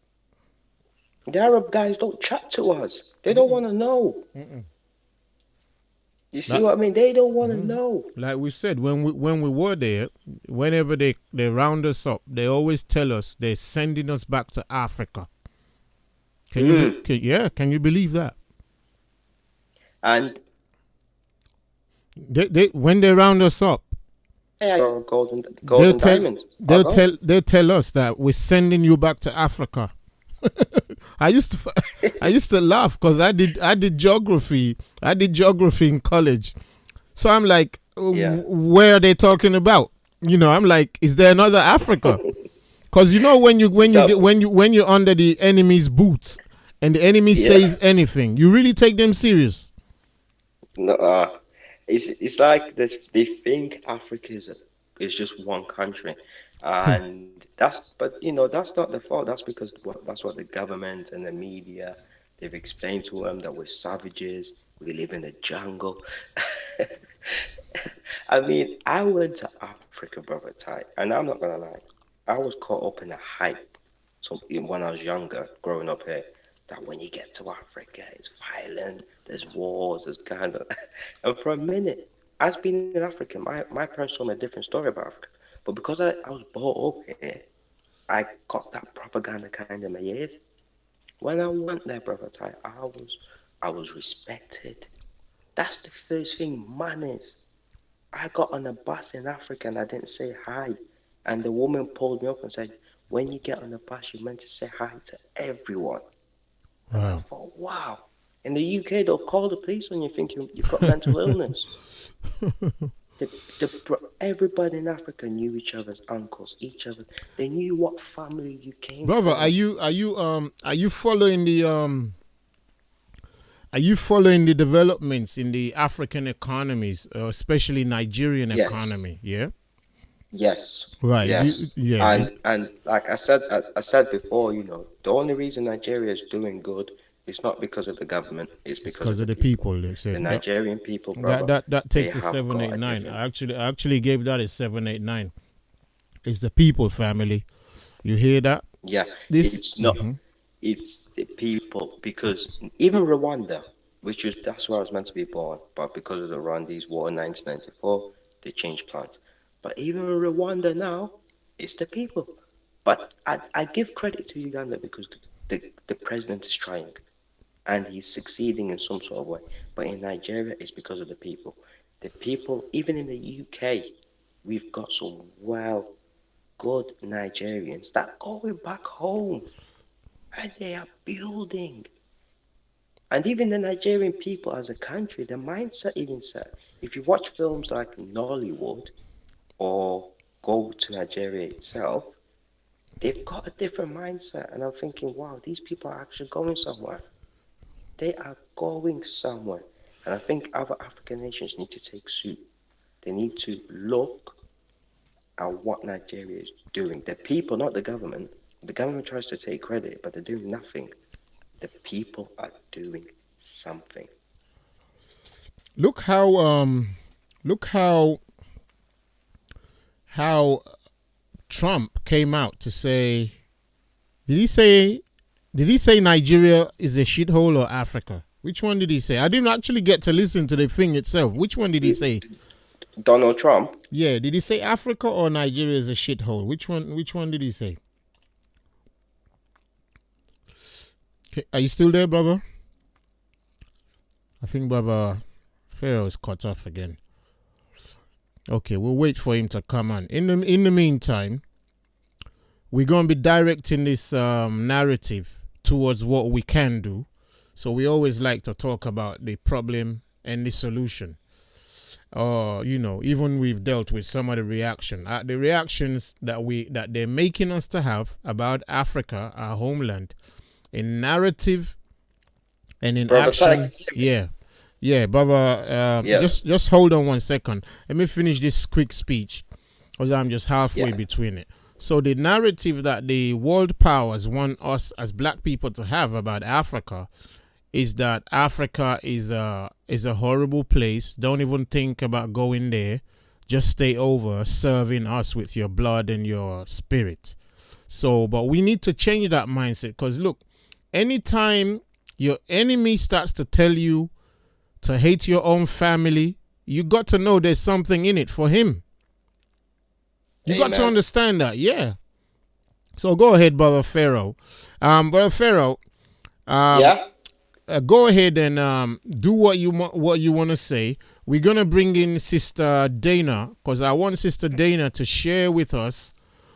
[SPEAKER 4] The Arab guys don't chat to us. They don't
[SPEAKER 1] Mm-mm,
[SPEAKER 4] want to know.
[SPEAKER 1] mm-mm.
[SPEAKER 4] You see
[SPEAKER 1] That,
[SPEAKER 4] what I mean? They don't want to know.
[SPEAKER 1] like we said, when we were there, whenever they round us up, they always tell us they're sending us back to Africa.
[SPEAKER 4] Mm.
[SPEAKER 1] Can you believe that?
[SPEAKER 4] And
[SPEAKER 1] They when they round us up,
[SPEAKER 4] yeah, golden diamonds are gone.
[SPEAKER 1] they'll tell us that we're sending you back to Africa. I used to I used to laugh because I did geography. I did geography in college. So I'm like,
[SPEAKER 4] Yeah.
[SPEAKER 1] where are they talking about? I'm like, is there another Africa? Because
[SPEAKER 4] So
[SPEAKER 1] when you're under the enemy's boots and the enemy
[SPEAKER 4] yeah,
[SPEAKER 1] says anything, you really take them serious.
[SPEAKER 4] no, it's like this. They think Africa is just one country, and that's not the fault. That's what the government and the media they've explained to them that we're savages. We live in the jungle. I mean, I went to Africa, brother Ty, and I'm not gonna lie, I was caught up in a hype. So when I was younger, growing up here, that when you get to Africa, it's violent. There's wars. There's kind of, and for a minute, as being in Africa, my parents told me a different story about Africa. But because I was brought up here, I got that propaganda kind of in my ears. When I went there, brother Ty, I was respected. That's the first thing, manners. I got on a bus in Africa and I didn't say hi. And the woman pulled me up and said, when you get on the bus, you're meant to say hi to everyone. And I
[SPEAKER 1] Wow.
[SPEAKER 4] thought, wow. In the UK, they'll call the police when you think you've got mental illness. Everybody in Africa knew each other's uncles, each other. They knew what family you came
[SPEAKER 1] Brother,
[SPEAKER 4] from.
[SPEAKER 1] are you following the developments in the African economies, especially Nigerian
[SPEAKER 4] Yes,
[SPEAKER 1] economy? Yeah.
[SPEAKER 4] yes,
[SPEAKER 1] Right.
[SPEAKER 4] yes. And like I said before, the only reason Nigeria is doing good is not because of the government, it's
[SPEAKER 1] It's
[SPEAKER 4] because
[SPEAKER 1] because
[SPEAKER 4] of
[SPEAKER 1] of
[SPEAKER 4] the
[SPEAKER 1] the
[SPEAKER 4] people.
[SPEAKER 1] people. They
[SPEAKER 4] The
[SPEAKER 1] said. Yep.
[SPEAKER 4] Nigerian people,
[SPEAKER 1] That
[SPEAKER 4] brother,
[SPEAKER 1] that that
[SPEAKER 4] they
[SPEAKER 1] takes a
[SPEAKER 4] have
[SPEAKER 1] seven,
[SPEAKER 4] got
[SPEAKER 1] eight,
[SPEAKER 4] a
[SPEAKER 1] nine.
[SPEAKER 4] different.
[SPEAKER 1] I actually gave that a 7, 8, 9. It's the people, family. You hear that?
[SPEAKER 4] Yeah,
[SPEAKER 1] This.
[SPEAKER 4] it's not. It's the people because even Rwanda, that's where I was meant to be born, but because of the Rwandese war in 1994, they changed plans. But even Rwanda now, it's the people. But I give credit to Uganda because the president is trying and he's succeeding in some sort of way. But in Nigeria, it's because of the people. The people, even in the UK, we've got some good Nigerians that are going back home and they are building. And even the Nigerian people as a country, the mindset even set. If you watch films like Nollywood or go to Nigeria itself, they've got a different mindset. And I'm thinking, wow, these people are actually going somewhere. They are going somewhere. And I think other African nations need to take suit. They need to look at what Nigeria is doing. The people, not the government. The government tries to take credit, but they're doing nothing. The people are doing something.
[SPEAKER 1] Look how look how Trump came out to say. Did he say Did he say Nigeria is a shithole or Africa? Which one did he say? I didn't actually get to listen to the thing itself. Which one did he say?
[SPEAKER 4] Donald Trump.
[SPEAKER 1] Yeah, did he say Africa or Nigeria is a shithole? Which one? Which one did he say? Okay, are you still there, brother? I think brother Pharaoh is cut off again. Okay, we'll wait for him to come on. In the meantime, we're gonna be directing this narrative towards what we can do. So we always like to talk about the problem and the solution. Even we've dealt with some of the reactions that they're making us to have about Africa, our homeland, in narrative and in
[SPEAKER 4] Brother
[SPEAKER 1] action.
[SPEAKER 4] Ty,
[SPEAKER 1] Brother.
[SPEAKER 4] Yeah.
[SPEAKER 1] Just hold on 1 second. Let me finish this quick speech, because I'm just halfway between it. So the narrative that the world powers want us as black people to have about Africa is that Africa is a horrible place. Don't even think about going there. Just stay over serving us with your blood and your spirit. So, but we need to change that mindset, because look, anytime your enemy starts to tell you to hate your own family, you got to know there's something in it for him. You got to understand that, yeah. So go ahead, Brother Pharaoh. Brother Pharaoh, go ahead and do what you want to say. We're gonna bring in Sister Dana, because I want Sister Dana to share with us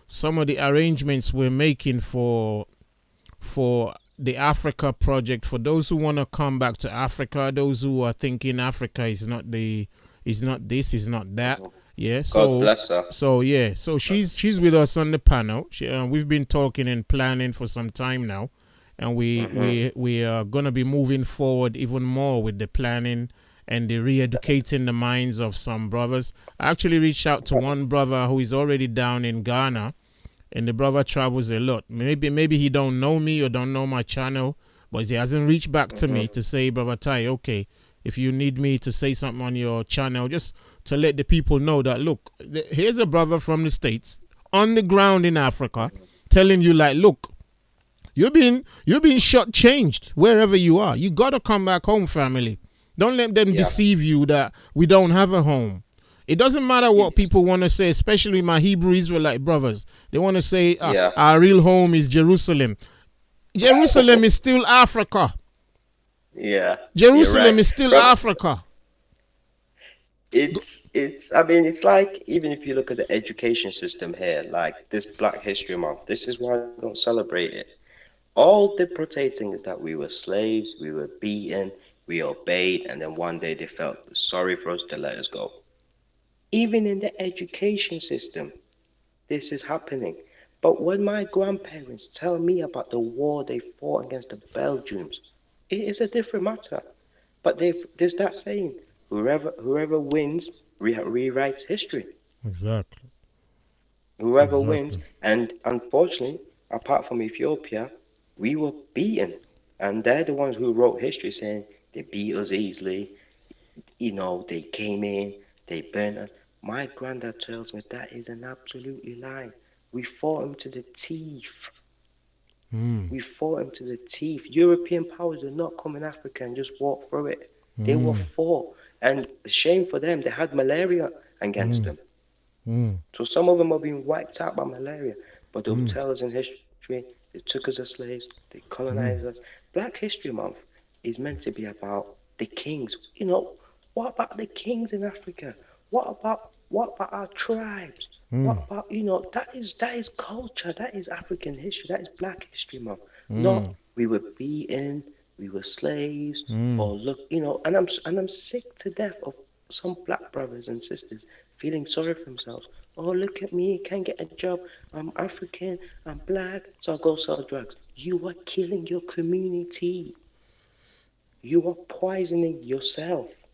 [SPEAKER 1] some of the arrangements we're making for the Africa project. For those who want to come back to Africa, those who are thinking Africa is not this, is not that. Yeah, so
[SPEAKER 4] God bless her.
[SPEAKER 1] So yeah, so she's with us on the panel. We've been talking and planning for some time now, and we are gonna be moving forward even more with the planning and the re-educating the minds of some brothers. I actually reached out to one brother who is already down in Ghana, and the brother travels a lot. Maybe he don't know me or don't know my channel, but he hasn't reached back to me to say, Brother Ty, okay, if you need me to say something on your channel, just to let the people know that, look, here's a brother from the States on the ground in Africa telling you, like, look, you're being shortchanged wherever you are. You got to come back home, family. Don't let them deceive you that we don't have a home. It doesn't matter what people want to say, especially my Hebrew Israelite brothers. They want to say our real home is Jerusalem. Jerusalem is still Africa.
[SPEAKER 4] Yeah.
[SPEAKER 1] Jerusalem is still Africa.
[SPEAKER 4] It's like, even if you look at the education system here, like this Black History Month, this is why I don't celebrate it. All they're protecting is that we were slaves, we were beaten, we obeyed, and then one day they felt sorry for us to let us go. Even in the education system, this is happening. But when my grandparents tell me about the war they fought against the Belgians, it is a different matter. But there's that saying, whoever wins rewrites history.
[SPEAKER 1] Exactly.
[SPEAKER 4] Whoever wins. And unfortunately, apart from Ethiopia, we were beaten. And they're the ones who wrote history saying they beat us easily. They came in, they burned us. My granddad tells me that is an absolutely lie. We fought him to the teeth. We fought him to the teeth. European powers did not come in Africa and just walk through it. They were fought. And shame for them, they had malaria against them. So some of them are being wiped out by malaria. But they'll tell us in history, they took us as slaves, they colonized us. Black History Month is meant to be about the kings. What about the kings in Africa? What about our tribes? What about, that is culture, that is African history, that is Black History Month. Not we were beaten, we were slaves, or look, and I'm sick to death of some black brothers and sisters feeling sorry for themselves. Oh, look at me, can't get a job. I'm African, I'm black, so I'll go sell drugs. You are killing your community. You are poisoning yourself.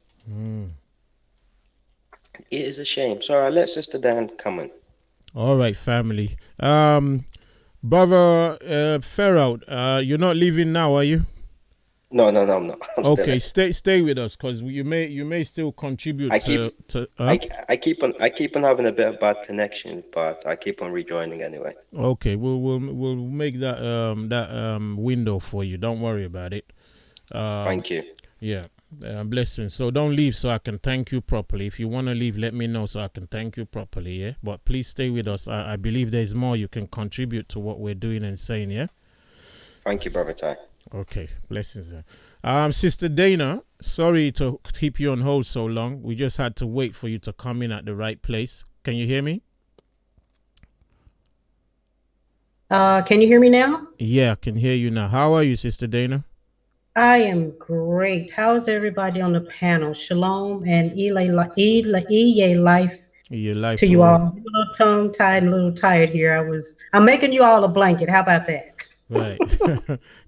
[SPEAKER 4] It is a shame. Sorry, I'll let Sister Dan come in.
[SPEAKER 1] All right, family. Brother Pharaoh, you're not leaving now, are you?
[SPEAKER 4] No, no, no, I'm not. I'm still
[SPEAKER 1] Okay,
[SPEAKER 4] here.
[SPEAKER 1] stay with us because you may still contribute
[SPEAKER 4] I keep
[SPEAKER 1] to
[SPEAKER 4] I keep on having a bit of bad connection, but I keep on rejoining anyway.
[SPEAKER 1] Okay, we'll make that window for you. Don't worry about it. Um,
[SPEAKER 4] Thank you.
[SPEAKER 1] yeah, blessings. So don't leave so I can thank you properly. If you want to leave, let me know so I can thank you properly. Yeah, but please stay with us. I believe there's more you can contribute to what we're doing and saying. Yeah.
[SPEAKER 4] Thank you, brother Ty.
[SPEAKER 1] Okay, blessings. Sister Dana, sorry to keep you on hold so long. We just had to wait for you to come in at the right place. Can you hear me?
[SPEAKER 5] Can you hear me now?
[SPEAKER 1] Yeah, I can hear you now. How are you, Sister Dana?
[SPEAKER 5] I am great. How's everybody on the panel? Shalom and Iye life
[SPEAKER 1] Your life
[SPEAKER 5] to you
[SPEAKER 1] for
[SPEAKER 5] all. I'm a little tongue tied and a little tired here. I'm making you all a blanket. How about that?
[SPEAKER 1] right.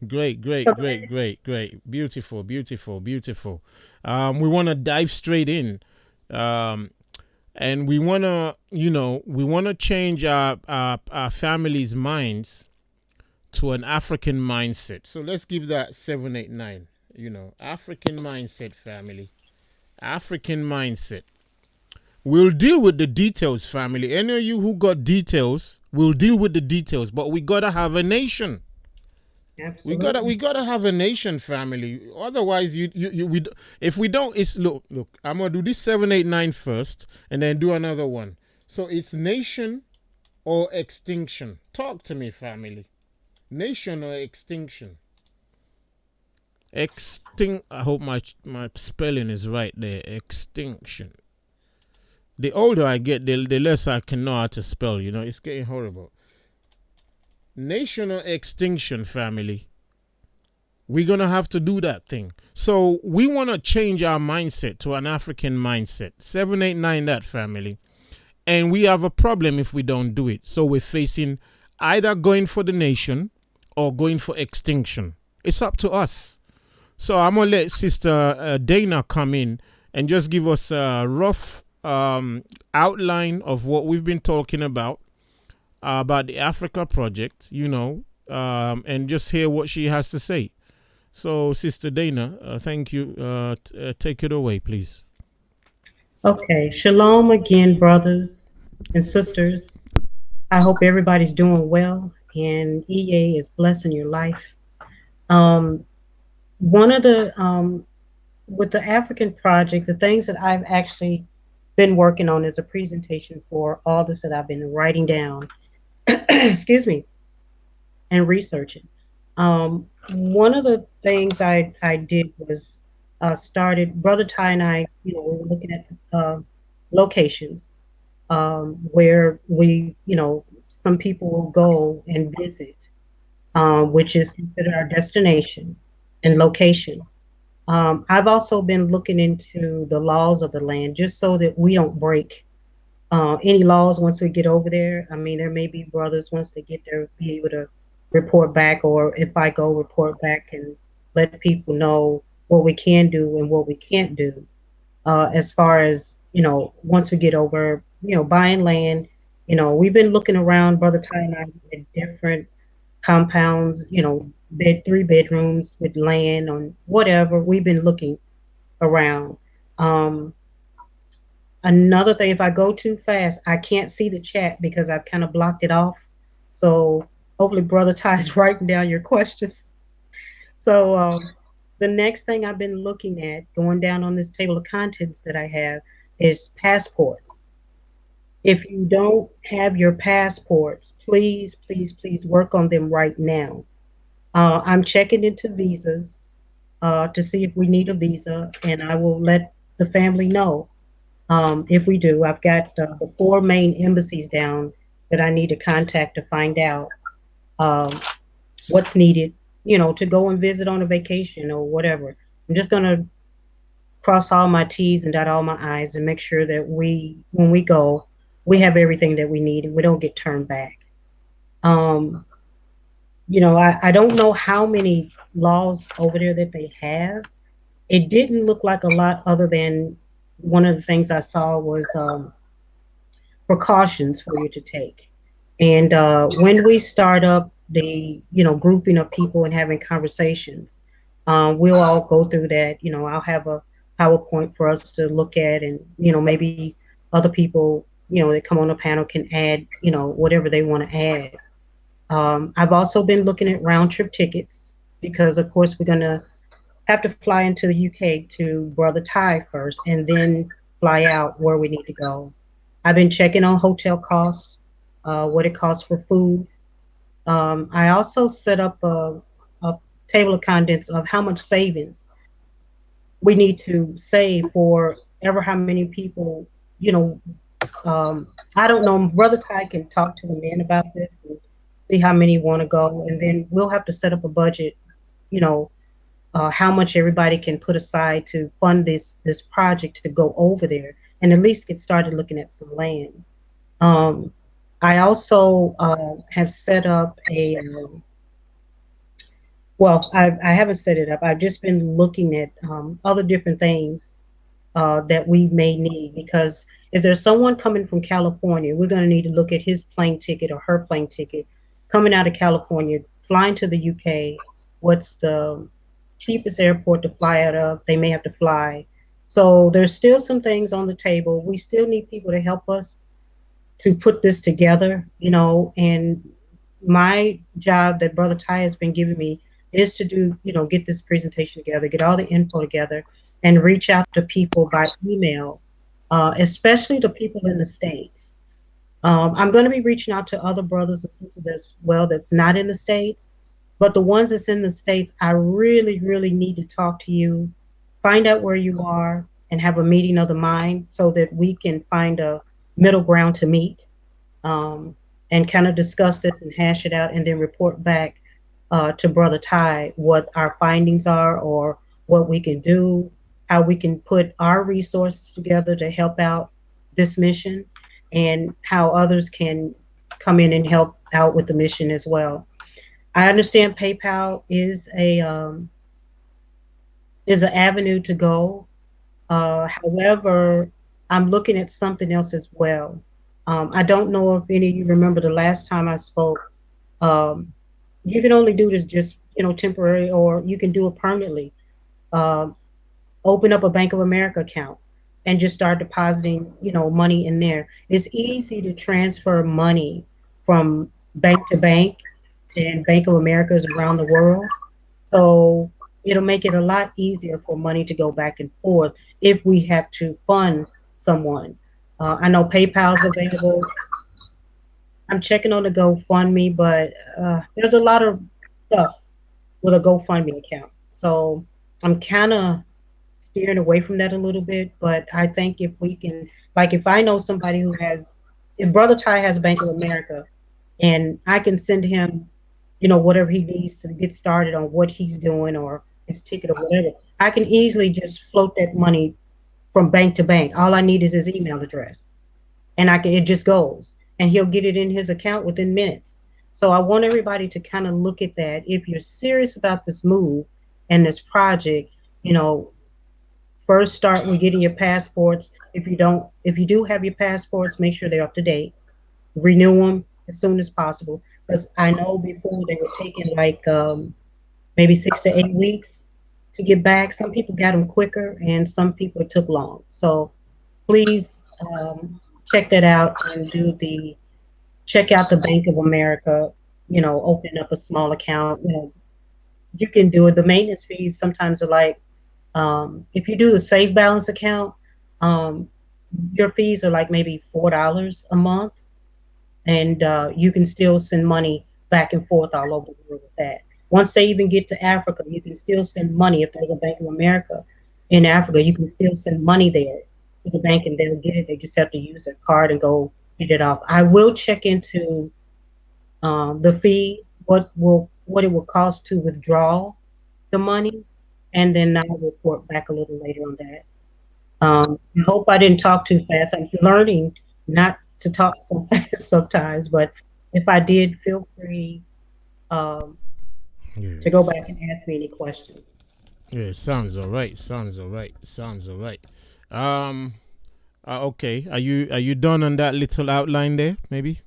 [SPEAKER 1] Great, great, great, great, great. Beautiful, beautiful, beautiful. We want to dive straight in. Um, and we want to, we want to change our families' minds to an African mindset. So let's give that 789. African mindset, family. African mindset. We'll deal with the details, family. Any of you who got details, we'll deal with the details. But we gotta have a nation.
[SPEAKER 5] Absolutely.
[SPEAKER 1] We gotta have a nation, family. Otherwise, if we don't, it's look. I'm gonna do this 789 first, and then do another one. So it's nation or extinction. Talk to me, family. Nation or extinction? Extinct. I hope my spelling is right there. Extinction. The older I get, the less I can know how to spell. It's getting horrible. National extinction, family. We're going to have to do that thing. So we want to change our mindset to an African mindset. 789, that, family. And we have a problem if we don't do it. So we're facing either going for the nation or going for extinction. It's up to us. So I'm going to let Sister Dana come in and just give us a rough outline of what we've been talking about the Africa project, and just hear what she has to say. So, Sister Dana, thank you. Take it away, please.
[SPEAKER 5] Okay. Shalom again, brothers and sisters. I hope everybody's doing well and EA is blessing your life. Um, one of the with the African project, the things that I've actually been working on is a presentation for all this that I've been writing down, excuse me, and researching. One of the things I did was started, Brother Ty and I, we were looking at locations where some people will go and visit, which is considered our destination and location. I've also been looking into the laws of the land just so that we don't break any laws once we get over there. I mean, there may be brothers once they get there be able to report back, or if I go report back and let people know what we can do and what we can't do. As far as once we get over, buying land, we've been looking around, Brother Ty and I, at different compounds, 3 bedrooms with land on whatever. We've been looking around. Um, Another thing, if I go too fast, I can't see the chat because I've kind of blocked it off. So hopefully, Brother Ty's writing down your questions. So the next thing I've been looking at, going down on this table of contents that I have, is passports. If you don't have your passports, please, please, please work on them right now. I'm checking into visas to see if we need a visa, and I will let the family know if we do. I've got the 4 main embassies down that I need to contact to find out um, what's needed, to go and visit on a vacation or whatever. I'm just going to cross all my T's and dot all my I's and make sure that when we go, we have everything that we need and we don't get turned back. Um, I don't know how many laws over there that they have. It didn't look like a lot, other than one of the things I saw was precautions for you to take. And when we start up the grouping of people and having conversations, We'll all go through that. I'll have a PowerPoint for us to look at, and maybe other people that come on the panel can add whatever they want to add. I've also been looking at round trip tickets because, of course, we're gonna have to fly into the UK to Brother Ty first, and then fly out where we need to go. I've been checking on hotel costs, what it costs for food. I also set up a table of contents of how much savings we need to save for ever how many people, you know, I don't know. Brother Ty can talk to the men about this and see how many want to go, and then we'll have to set up a budget, you know, how much everybody can put aside to fund this project to go over there and at least get started looking at some land. Um, I also have set up I haven't set it up. I've just been looking at other different things that we may need, because if there's someone coming from California, we're going to need to look at his plane ticket or her plane ticket coming out of California, flying to the UK. What's the cheapest airport to fly out of? They may have to fly. So there's still some things on the table. We still need people to help us to put this together, and my job that Brother Ty has been giving me is to do, get this presentation together, get all the info together, and reach out to people by email, especially the people in the States. I'm going to be reaching out to other brothers and sisters as well that's not in the States, but the ones that's in the States, I really, really need to talk to you, find out where you are, and have a meeting of the mind so that we can find a middle ground to meet, um, and kind of discuss this and hash it out and then report back to Brother Ty what our findings are, or what we can do, how we can put our resources together to help out this mission, and how others can come in and help out with the mission as well. I understand PayPal is an avenue to go. However, I'm looking at something else as well. I don't know if any of you remember the last time I spoke. Um, you can only do this just temporary, or you can do it permanently. Um, Open up a Bank of America account and just start depositing money in there. It's easy to transfer money from bank to bank, and Bank of Americas around the world. So it'll make it a lot easier for money to go back and forth if we have to fund someone. I know PayPal's available. I'm checking on the GoFundMe, but there's a lot of stuff with a GoFundMe account. So I'm kind of steering away from that a little bit. But I think if we can, like, if I know somebody who has, if Brother Ty has Bank of America, and I can send him, whatever he needs to get started on what he's doing, or his ticket or whatever, I can easily just float that money from bank to bank. All I need is his email address, and it just goes, and he'll get it in his account within minutes. So I want everybody to kind of look at that. If you're serious about this move and this project, you know, first start with getting your passports. If you do have your passports, make sure they're up to date. Renew them as soon as possible, because I know before they were taking like maybe 6 to 8 weeks to get back. Some people got them quicker, and some people it took long. So please check that out, and check out the Bank of America. Open up a small account. You can do it. The maintenance fees sometimes are like, if you do the Save Balance account, um, your fees are like maybe $4 a month, and you can still send money back and forth all over the world with that. Once they even get to Africa, you can still send money. If there's a Bank of America in Africa, you can still send money there to the bank, and they'll get it. They just have to use their card and go get it off. I will check into the fee, what it will cost to withdraw the money, and then I'll report back a little later on that. I hope I didn't talk too fast. I'm learning not to talk so fast sometimes, but if I did, feel free um, to go
[SPEAKER 1] Yes.
[SPEAKER 5] back and ask me any questions.
[SPEAKER 1] Yeah, sounds all right. Sounds all right. Sounds all right. Um. Okay. Are you done on that little outline there? Maybe.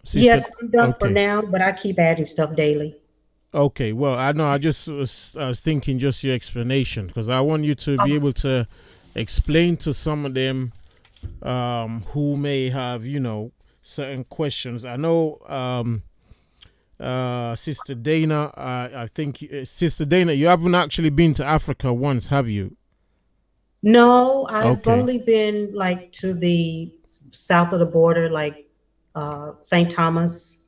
[SPEAKER 1] Sister.
[SPEAKER 5] Yes, I'm done for
[SPEAKER 1] Okay.
[SPEAKER 5] now, but I keep adding stuff daily.
[SPEAKER 1] Okay, well, I know. I was thinking just your explanation because I want you to be able to explain to some of them who may have, certain questions. I know, Sister Dana. I think Sister Dana, you haven't actually been to Africa once, have you?
[SPEAKER 5] No, I've
[SPEAKER 1] Okay.
[SPEAKER 5] only been like to the south of the border, like St. Thomas,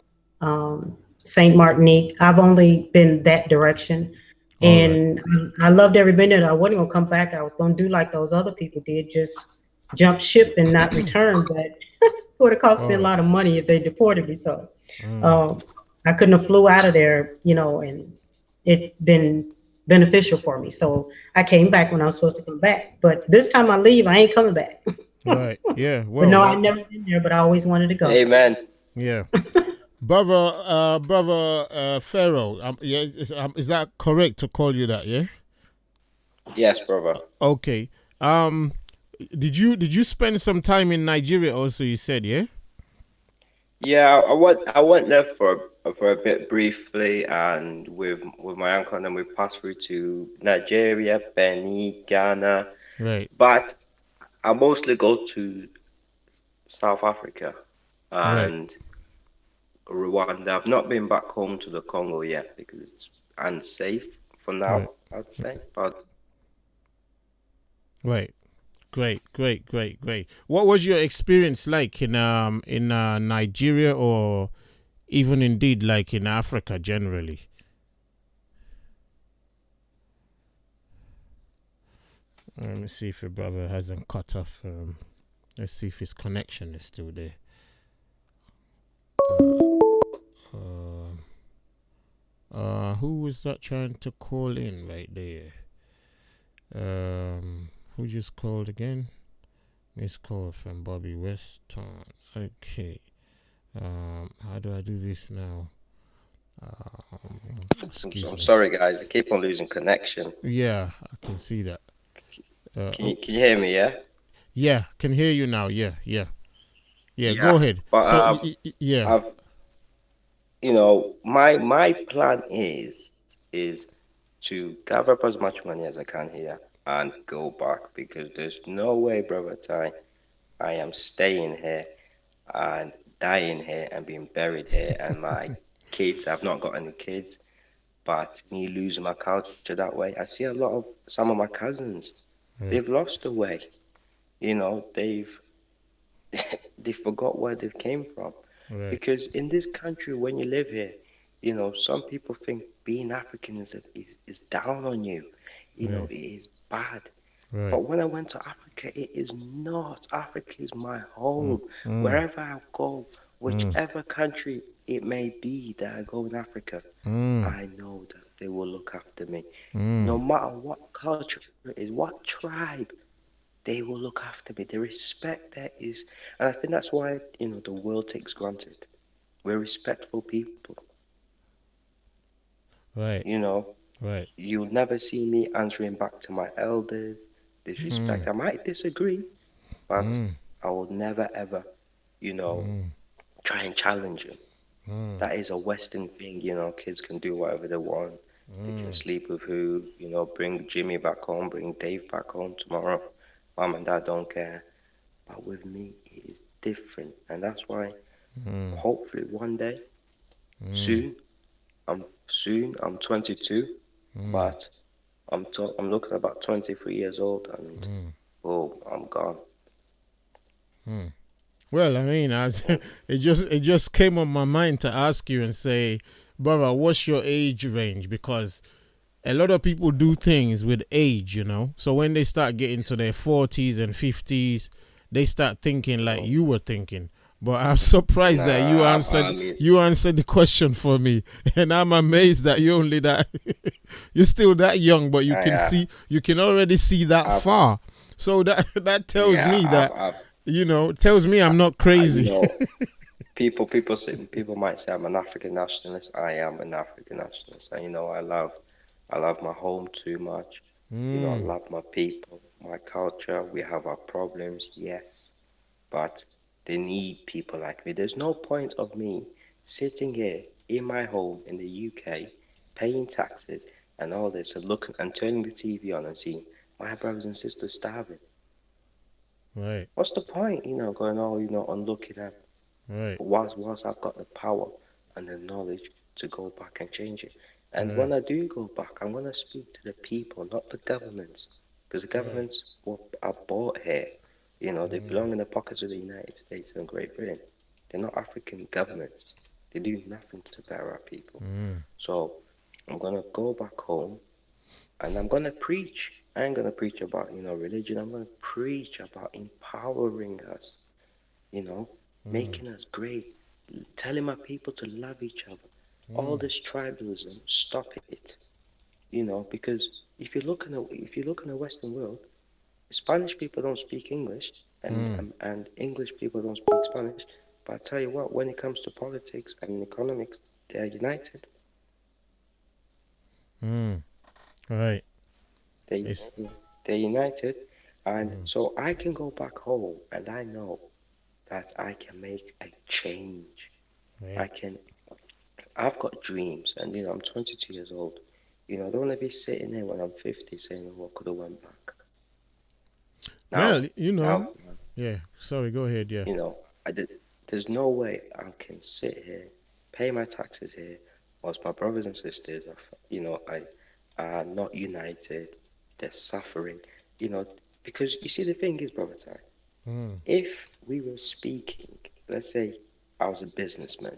[SPEAKER 5] St. Martinique. I've only been that direction.
[SPEAKER 1] All right.
[SPEAKER 5] And I loved every minute. I wasn't gonna come back. I was gonna do like those other people did, just jump ship and not return. But it would have cost me
[SPEAKER 1] All
[SPEAKER 5] a
[SPEAKER 1] right.
[SPEAKER 5] lot of money if they deported me. So
[SPEAKER 1] Mm.
[SPEAKER 5] um, I couldn't have flew out of there, and it been beneficial for me. So I came back when I was supposed to come back. But this time I leave, I ain't coming back.
[SPEAKER 1] Right. Yeah.
[SPEAKER 5] But
[SPEAKER 1] Well,
[SPEAKER 5] no, I never been there, but I always wanted to go.
[SPEAKER 4] Amen.
[SPEAKER 1] yeah. Brother Pharaoh. Yeah, is that correct to call you that? Yeah.
[SPEAKER 4] Yes, brother.
[SPEAKER 1] Okay. Um, did you spend some time in Nigeria also? You said, yeah.
[SPEAKER 4] Yeah, I went there for a bit briefly, and with my uncle, and then we passed through to Nigeria, Benin, Ghana.
[SPEAKER 1] Right.
[SPEAKER 4] But I mostly go to South Africa
[SPEAKER 1] Right.
[SPEAKER 4] and Rwanda. I've not been back home to the Congo yet because it's unsafe for
[SPEAKER 1] Right.
[SPEAKER 4] now, I'd say. But
[SPEAKER 1] Right. Great. Great. Great. Great. What was your experience like in Nigeria or even indeed like in Africa generally? Let me see if your brother hasn't cut off. Let's see if his connection is still there. Uh, who was that trying to call in right there? Who just called again? Miss call from Bobby Weston. Okay. How do I do this now? Um, excuse
[SPEAKER 4] I'm
[SPEAKER 1] me.
[SPEAKER 4] sorry, guys. I keep on losing connection.
[SPEAKER 1] Yeah, I can see that.
[SPEAKER 4] Can you hear me? Yeah.
[SPEAKER 1] Yeah, can hear you now. Yeah, yeah, yeah. Go
[SPEAKER 4] Yeah.
[SPEAKER 1] ahead.
[SPEAKER 4] But
[SPEAKER 1] So, yeah,
[SPEAKER 4] I've my plan is to gather up as much money as I can here and go back because there's no way, brother Ty, I am staying here and dying here and being buried here and my kids, I've not got any kids, but me losing my culture that way. I see a lot of some of my cousins, they've
[SPEAKER 1] right,
[SPEAKER 4] lost the way. They've they forgot where they came from.
[SPEAKER 1] right,
[SPEAKER 4] Because in this country, when you live here, some people think being African is down on you.
[SPEAKER 1] right,
[SPEAKER 4] It is bad.
[SPEAKER 1] right.
[SPEAKER 4] But when I went to Africa, it is not. Africa is my
[SPEAKER 1] Mm,
[SPEAKER 4] home.
[SPEAKER 1] mm,
[SPEAKER 4] Wherever I go,
[SPEAKER 1] mm,
[SPEAKER 4] whichever country it may be that I go in Africa,
[SPEAKER 1] mm,
[SPEAKER 4] I know that they will look after me.
[SPEAKER 1] mm.
[SPEAKER 4] No matter what culture it is, what tribe, they will look after me. The respect there is, and I think that's why, the world takes granted. We're respectful people.
[SPEAKER 1] Right,
[SPEAKER 4] You know,
[SPEAKER 1] right.
[SPEAKER 4] you'll never see me answering back to my elders, disrespect.
[SPEAKER 1] Mm,
[SPEAKER 4] I might disagree, but
[SPEAKER 1] mm,
[SPEAKER 4] I will never ever, you know,
[SPEAKER 1] mm,
[SPEAKER 4] try and challenge them.
[SPEAKER 1] mm,
[SPEAKER 4] That is a Western thing, kids can do whatever they want. They can
[SPEAKER 1] mm.
[SPEAKER 4] sleep with who, bring Jimmy back home, bring Dave back home tomorrow. Mom and dad don't care. But with me, it is different. And that's why
[SPEAKER 1] Mm,
[SPEAKER 4] hopefully one day,
[SPEAKER 1] mm,
[SPEAKER 4] soon, I'm 22,
[SPEAKER 1] mm,
[SPEAKER 4] but I'm looking about 23 years old and
[SPEAKER 1] mm,
[SPEAKER 4] boom, I'm gone.
[SPEAKER 1] mm. Well, I mean, as it just came on my mind to ask you and say, brother, what's your age range? Because a lot of people do things with age. So when they start getting to their 40s and 50s, they start thinking like
[SPEAKER 4] Mm.
[SPEAKER 1] you were thinking. But I'm surprised that you
[SPEAKER 4] Nah, I
[SPEAKER 1] answered
[SPEAKER 4] mean,
[SPEAKER 1] you answered the question for me, and I'm amazed that you're only that you're still that young, but you can already see that
[SPEAKER 4] I've,
[SPEAKER 1] far. So that tells
[SPEAKER 4] yeah,
[SPEAKER 1] me that tells me
[SPEAKER 4] I,
[SPEAKER 1] I'm not
[SPEAKER 4] I,
[SPEAKER 1] crazy.
[SPEAKER 4] people might say I'm an African nationalist. I am an African nationalist, and I love my home too much. I
[SPEAKER 1] Mm,
[SPEAKER 4] love my people, my culture. We have our problems, yes, but they need people like me. There's no point of me sitting here in my home in the UK paying taxes and all this, and looking and turning the TV on and seeing my brothers and sisters starving.
[SPEAKER 1] Right.
[SPEAKER 4] What's the point, going all, and looking at?
[SPEAKER 1] Right.
[SPEAKER 4] But whilst I've got the power and the knowledge to go back and change it. And
[SPEAKER 1] Right.
[SPEAKER 4] when I do go back, I'm going to speak to the people, not the governments, because the governments are bought here. They belong in the pockets of the United States and Great Britain. They're not African governments. They do nothing to better our people. So I'm going to go back home and I'm going to preach. I ain't going to preach about, religion. I'm going to preach about empowering us, making us great, telling my people to love each other. All this tribalism, stop it. Because if you look in the Western world, Spanish people don't speak English, and English people don't speak Spanish. But I tell you what, when it comes to politics and economics, they are united.
[SPEAKER 1] Right.
[SPEAKER 4] They
[SPEAKER 1] It's
[SPEAKER 4] they're united, and so I can go back home, and I know that I can make a change. I
[SPEAKER 1] right.
[SPEAKER 4] can. I've got dreams, and I'm 22 years old. I don't want to be sitting there when I'm 50 saying, "Oh, I could have went back." Now,
[SPEAKER 1] Well,
[SPEAKER 4] now,
[SPEAKER 1] yeah. Sorry, go ahead. Yeah.
[SPEAKER 4] you know, I did. There's no way I can sit here, pay my taxes here, whilst my brothers and sisters are not united. They're suffering. You know, because you see, the thing is, brother Ty,
[SPEAKER 1] Mm,
[SPEAKER 4] if we were speaking, let's say I was a businessman,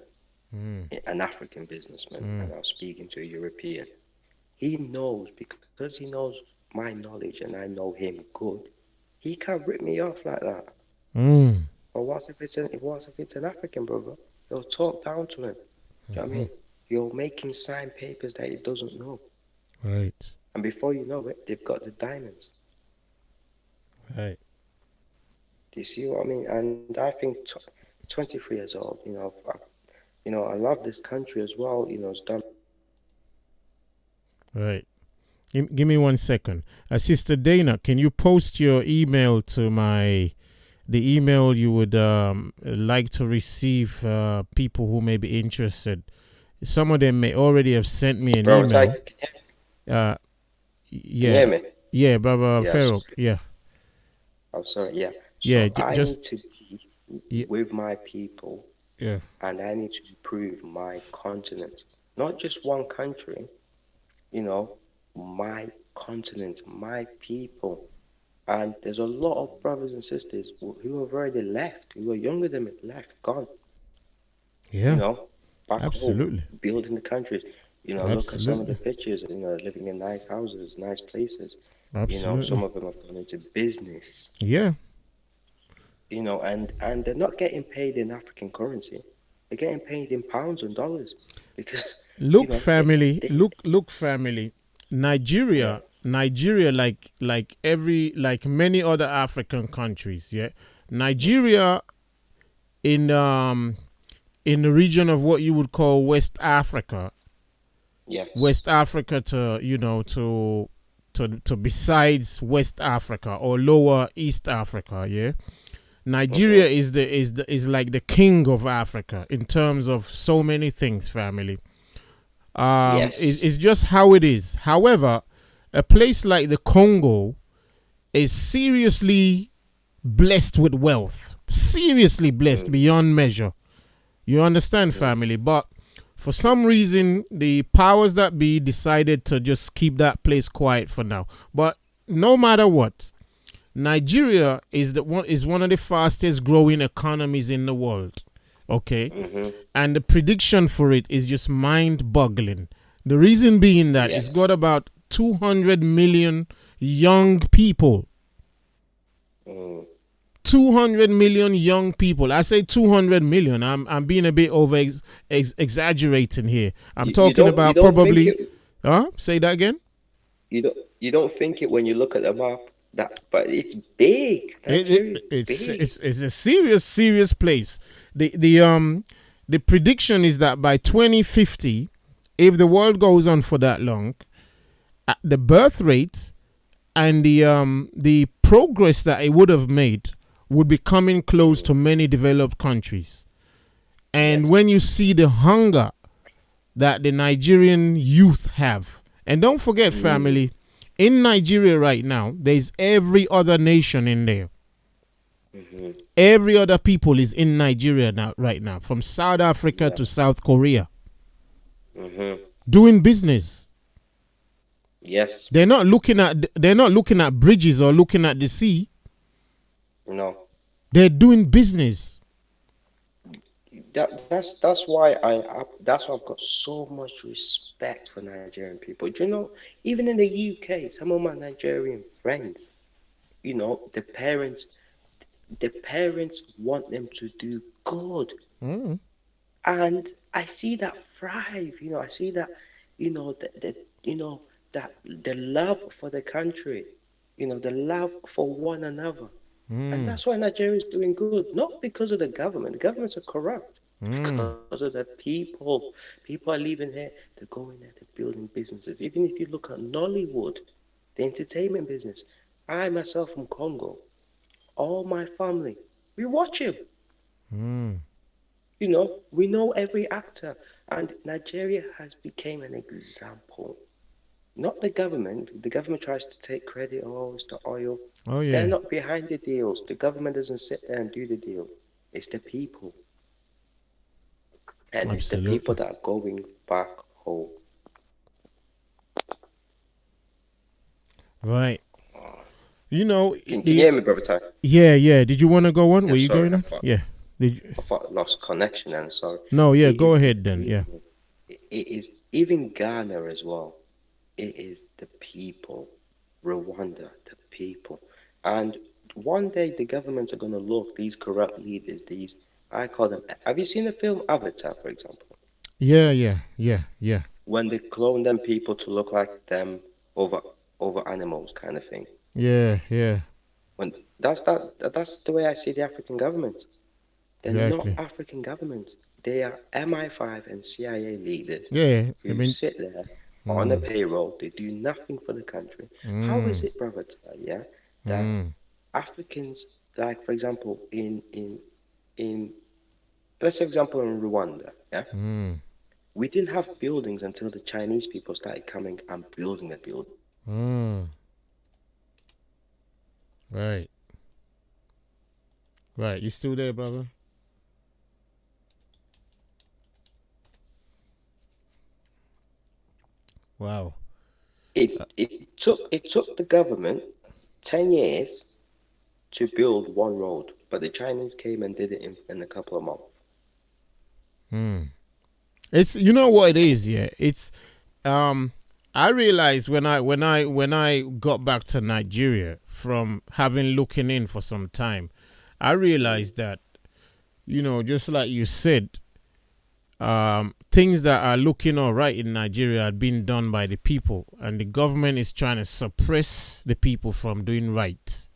[SPEAKER 1] mm,
[SPEAKER 4] an African businessman,
[SPEAKER 1] mm,
[SPEAKER 4] and I was speaking to a European. He knows, because he knows my knowledge and I know him good. He can't rip me off like that.
[SPEAKER 1] mm,
[SPEAKER 4] But what if it's an African brother? He'll talk down to him. Do you know what I mean? He'll make him sign papers that he doesn't know.
[SPEAKER 1] right.
[SPEAKER 4] And before you know it, they've got the diamonds.
[SPEAKER 1] Right.
[SPEAKER 4] Do you see what I mean? And I think 23 years old, I love this country as well. It's done.
[SPEAKER 1] Right. Give me 1 second. Sister Dana, can you post your email to the email you would like to receive people who may be interested? Some of them may already have sent me an
[SPEAKER 4] Bro, it's
[SPEAKER 1] email.
[SPEAKER 4] like,
[SPEAKER 1] Uh,
[SPEAKER 4] can you
[SPEAKER 1] yeah,
[SPEAKER 4] hear me?
[SPEAKER 1] yeah, Brother
[SPEAKER 4] Yeah,
[SPEAKER 1] Pharaoh. Yeah,
[SPEAKER 4] I'm sorry. Yeah.
[SPEAKER 1] yeah,
[SPEAKER 4] So I
[SPEAKER 1] just
[SPEAKER 4] need to be
[SPEAKER 1] yeah,
[SPEAKER 4] with my people,
[SPEAKER 1] yeah.
[SPEAKER 4] and I need to improve my continent, not just one country, you know, my continent, my people. And there's a lot of brothers and sisters who have already left, who are younger than me, left, gone, you
[SPEAKER 1] Yeah,
[SPEAKER 4] know, back home,
[SPEAKER 1] absolutely,
[SPEAKER 4] building the countries. Look at some of the
[SPEAKER 1] absolutely,
[SPEAKER 4] pictures, living in nice houses, nice places. Some
[SPEAKER 1] absolutely.
[SPEAKER 4] of them have gone into business,
[SPEAKER 1] Yeah.
[SPEAKER 4] and they're not getting paid in African currency. They're getting paid in pounds and dollars because,
[SPEAKER 1] Look, family.
[SPEAKER 4] they
[SPEAKER 1] Look, family.
[SPEAKER 4] yeah,
[SPEAKER 1] Nigeria, like many other African countries. Yeah, Nigeria in the region of what you would call West Africa.
[SPEAKER 4] yes,
[SPEAKER 1] West Africa to besides West Africa or lower East Africa. Yeah, Nigeria
[SPEAKER 4] mm-hmm,
[SPEAKER 1] is like the king of Africa in terms of so many things, family.
[SPEAKER 4] yes,
[SPEAKER 1] It's just how it is. However, a place like the Congo is seriously blessed with wealth, seriously blessed
[SPEAKER 4] mm,
[SPEAKER 1] beyond measure. You understand,
[SPEAKER 4] mm,
[SPEAKER 1] family? But for some reason, the powers that be decided to just keep that place quiet for now. But no matter what, Nigeria is one of the fastest growing economies in the world. Okay,
[SPEAKER 4] mm-hmm,
[SPEAKER 1] and the prediction for it is just mind-boggling. The reason being that it's got
[SPEAKER 4] yes,
[SPEAKER 1] about 200 million young people.
[SPEAKER 4] mm.
[SPEAKER 1] 200 million young people. I say 200 million. I'm being a bit over exaggerating here. I'm
[SPEAKER 4] You
[SPEAKER 1] talking
[SPEAKER 4] don't you
[SPEAKER 1] about
[SPEAKER 4] don't think
[SPEAKER 1] probably.
[SPEAKER 4] it
[SPEAKER 1] Huh? Say that again.
[SPEAKER 4] you don't think it when you look at the map, but it's big.
[SPEAKER 1] It,
[SPEAKER 4] Nigeria is
[SPEAKER 1] it it's
[SPEAKER 4] big.
[SPEAKER 1] it's a serious place. The prediction is that by 2050, if the world goes on for that long, the birth rate and the progress that it would have made would be coming close
[SPEAKER 4] Mm,
[SPEAKER 1] to many developed countries. And
[SPEAKER 4] yes.
[SPEAKER 1] when you see the hunger that the Nigerian youth have. And don't forget, family, in Nigeria right now, there's every other nation in there. Every other people is in Nigeria now, right now, from South Africa to South Korea, doing business.
[SPEAKER 4] Yes.
[SPEAKER 1] They're not looking at bridges or looking at the sea.
[SPEAKER 4] No.
[SPEAKER 1] They're doing business.
[SPEAKER 4] That's why that's why I've got so much respect for Nigerian people. Do you know, even in the UK, some of my Nigerian friends, you know, the parents want them to do good. And I see that thrive, you know, I see that, you know, that the love for the country, you know, the love for one another. And that's why Nigeria is doing good, not because of the government. The governments are corrupt. Because of the people. People are leaving here, they're going there, they're building businesses. Even if you look at Nollywood, the entertainment business. I myself from Congo, all my family, we watch him. You know, we know every actor, and Nigeria has become an example. Not the government. The government tries to take credit. Oh, it's the oil.
[SPEAKER 1] Oh
[SPEAKER 4] They're
[SPEAKER 1] yeah,
[SPEAKER 4] not behind the deals. The government doesn't sit there and do the deal. It's the people, and it's the people
[SPEAKER 1] absolutely.
[SPEAKER 4] that are going back home.
[SPEAKER 1] Right. You know
[SPEAKER 4] Can you hear me, brother Ty?
[SPEAKER 1] yeah. Did you want to go on?
[SPEAKER 4] Yeah,
[SPEAKER 1] Were you
[SPEAKER 4] sorry,
[SPEAKER 1] going on? Yeah. Did you?
[SPEAKER 4] I thought I lost connection, and sorry.
[SPEAKER 1] No, yeah.
[SPEAKER 4] It
[SPEAKER 1] Go
[SPEAKER 4] is the
[SPEAKER 1] ahead then. Yeah.
[SPEAKER 4] people. It is even Ghana as well. It is the people. Rwanda, the people. And one day the governments are going to look, these corrupt leaders, these, I call them, have you seen the film Avatar, for example?
[SPEAKER 1] Yeah.
[SPEAKER 4] When they clone them people to look like them over animals kind of thing.
[SPEAKER 1] Yeah.
[SPEAKER 4] When that's the way I see the African government. They're not
[SPEAKER 1] Exactly.
[SPEAKER 4] African governments. They are MI5 and CIA leaders
[SPEAKER 1] Yeah. I
[SPEAKER 4] who
[SPEAKER 1] mean,
[SPEAKER 4] sit there on a payroll. They do nothing for the country. How is it, brother, yeah, that Africans, like for example, in let's say example in Rwanda, yeah, we didn't have buildings until the Chinese people started coming and building the buildings.
[SPEAKER 1] right. Right. You still there, brother? Wow.
[SPEAKER 4] It took the government 10 years to build one road, but the Chinese came and did it in a couple of months.
[SPEAKER 1] It's, you know what it is, yeah. It's I realized when I got back to Nigeria from having looking in for some time, I realized that, you know, just like you said, things that are looking all right in Nigeria are being done by the people, and the government is trying to suppress the people from doing right.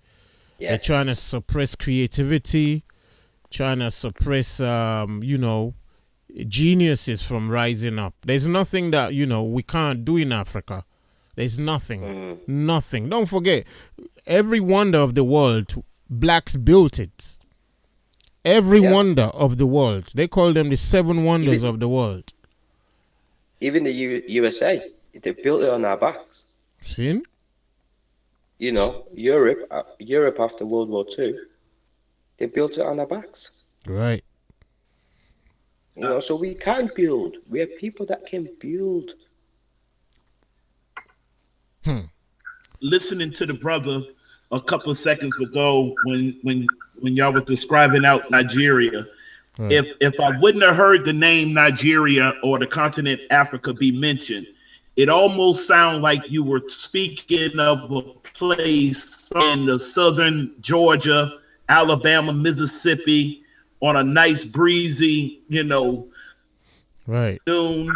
[SPEAKER 1] They're trying to
[SPEAKER 4] Yes.
[SPEAKER 1] suppress creativity, trying to suppress, you know, geniuses from rising up. There's nothing that, you know, we can't do in Africa. There's nothing. Nothing. Don't forget, every wonder of the world, blacks built it. Every
[SPEAKER 4] Yeah.
[SPEAKER 1] wonder of the world. They call them the seven wonders
[SPEAKER 4] Even
[SPEAKER 1] of the world.
[SPEAKER 4] even the USA, they built it on our backs.
[SPEAKER 1] See?
[SPEAKER 4] You know, Europe after World War II, they built it on our backs.
[SPEAKER 1] Right.
[SPEAKER 4] You know, so we can build. We are people that can build.
[SPEAKER 2] Listening to the brother a couple of seconds ago when y'all were describing out Nigeria,
[SPEAKER 1] Right.
[SPEAKER 2] if I wouldn't have heard the name Nigeria or the continent Africa be mentioned, it almost sounded like you were speaking of a place in the southern Georgia, Alabama, Mississippi, on a nice breezy,
[SPEAKER 1] Right.
[SPEAKER 2] noon.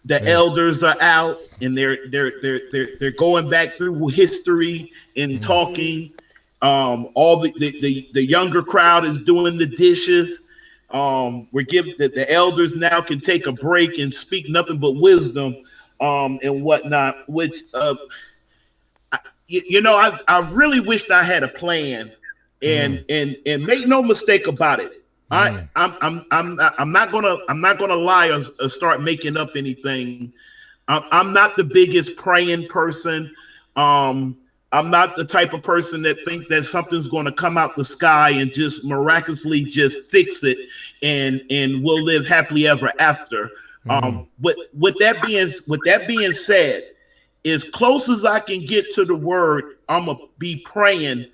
[SPEAKER 2] The
[SPEAKER 1] Yeah.
[SPEAKER 2] elders are out and they're going back through history and talking. All the younger crowd is doing the dishes. We're giving the elders now can take a break and speak nothing but wisdom, and whatnot. Which I really wished I had a plan, and make no mistake about it. I'm not gonna lie or start making up anything. I'm not the biggest praying person. Um, I'm not the type of person that think that something's going to come out the sky and just miraculously just fix it, and we'll live happily ever after. With that being said, as close as I can get to the word, I'm gonna be praying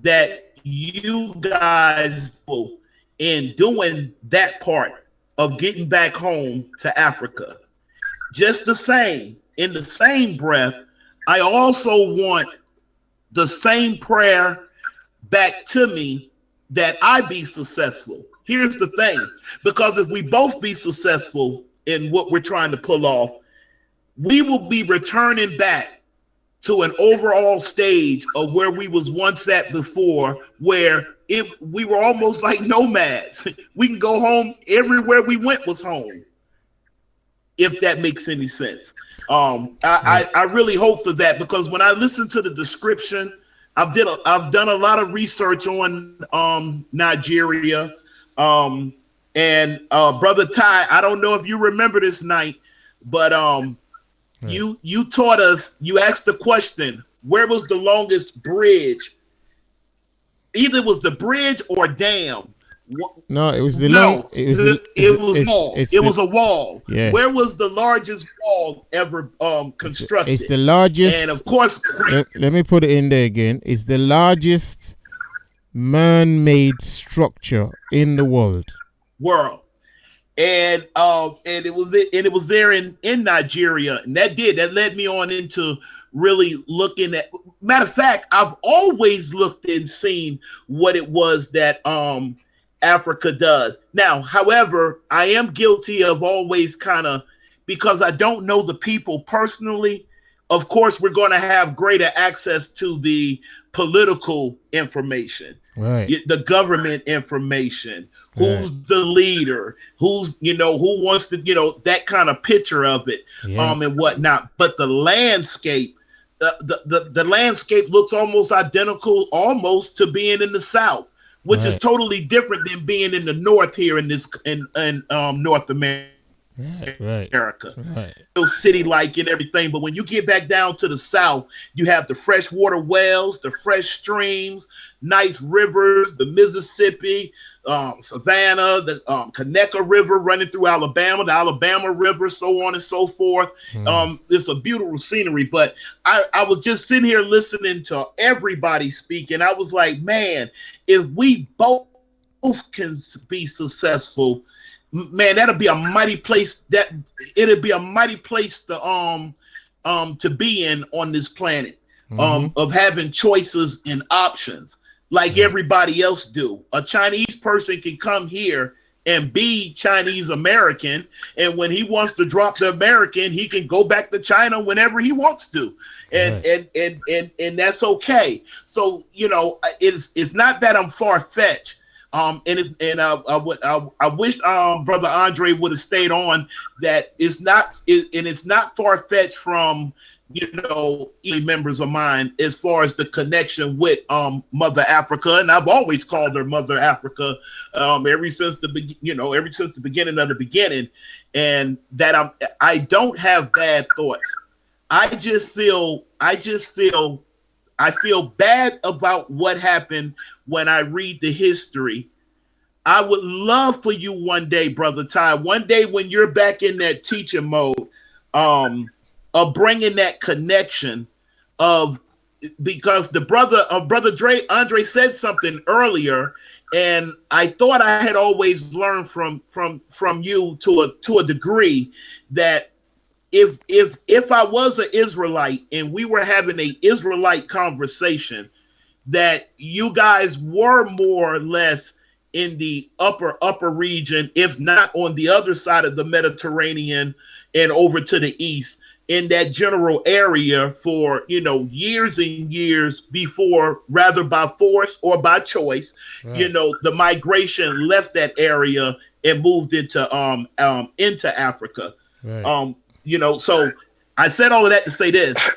[SPEAKER 2] that you guys will, in doing that part of getting back home to Africa. Just the same, in the same breath, I also want the same prayer back to me that I be successful. Here's the thing, because if we both be successful in what we're trying to pull off, we will be returning back to an overall stage of where we was once at before, where we were almost like nomads. We can go home, everywhere we went was home, if that makes any sense. I really hope for that, because when I listen to the description, I've done a lot of research on Nigeria, and brother Ty, I don't know if you remember this night, but you taught us. You asked the question, where was the longest bridge? Either it was the bridge or dam.
[SPEAKER 1] No, it was the
[SPEAKER 2] No,
[SPEAKER 1] long. It was
[SPEAKER 2] wall. It was a wall.
[SPEAKER 1] Yeah.
[SPEAKER 2] Where was the largest wall ever constructed?
[SPEAKER 1] It's the largest.
[SPEAKER 2] And of course,
[SPEAKER 1] let me put it in there again. It's the largest man-made structure in the world.
[SPEAKER 2] And it was there in Nigeria, and that led me on into really looking at. Matter of fact, I've always looked and seen what it was that Africa does. Now, however, I am guilty of always kind of, because I don't know the people personally. Of course, we're going to have greater access to the political information,
[SPEAKER 1] right?
[SPEAKER 2] The government information, who's the leader, who wants to, that kind of picture of it, and whatnot. But the landscape, the landscape looks almost identical, almost to being in the South, which is totally different than being in the North here in North America.
[SPEAKER 1] Right.
[SPEAKER 2] City like and everything, but when you get back down to the South, you have the freshwater wells, the fresh streams, nice rivers, the Mississippi, Savannah, the Connecticut River running through Alabama, the Alabama River, so on and so forth. It's a beautiful scenery. But I was just sitting here listening to everybody speak, and I was like, man, if we both can be successful, man, that'll be a mighty place. It'll be a mighty place to be in on this planet, of having choices and options like everybody else do. A Chinese person can come here and be Chinese American, and when he wants to drop the American, he can go back to China whenever he wants to, and that's okay. So it's not that I'm far-fetched. I wish Brother Andre would have stayed on. That it's not far-fetched from members of mine as far as the connection with Mother Africa, and I've always called her Mother Africa ever since the beginning of the beginning, and that I don't have bad thoughts. I feel bad about what happened when I read the history. I would love for you one day, Brother Ty, one day when you're back in that teaching mode, of bringing that connection because the brother Andre said something earlier, and I thought I had always learned from you to a degree, that if I was an Israelite and we were having an Israelite conversation, that you guys were more or less in the upper region, if not on the other side of the Mediterranean and over to the east, in that general area for years and years before, rather by force or by choice, the migration left that area and moved into Africa. So I said all of that to say this.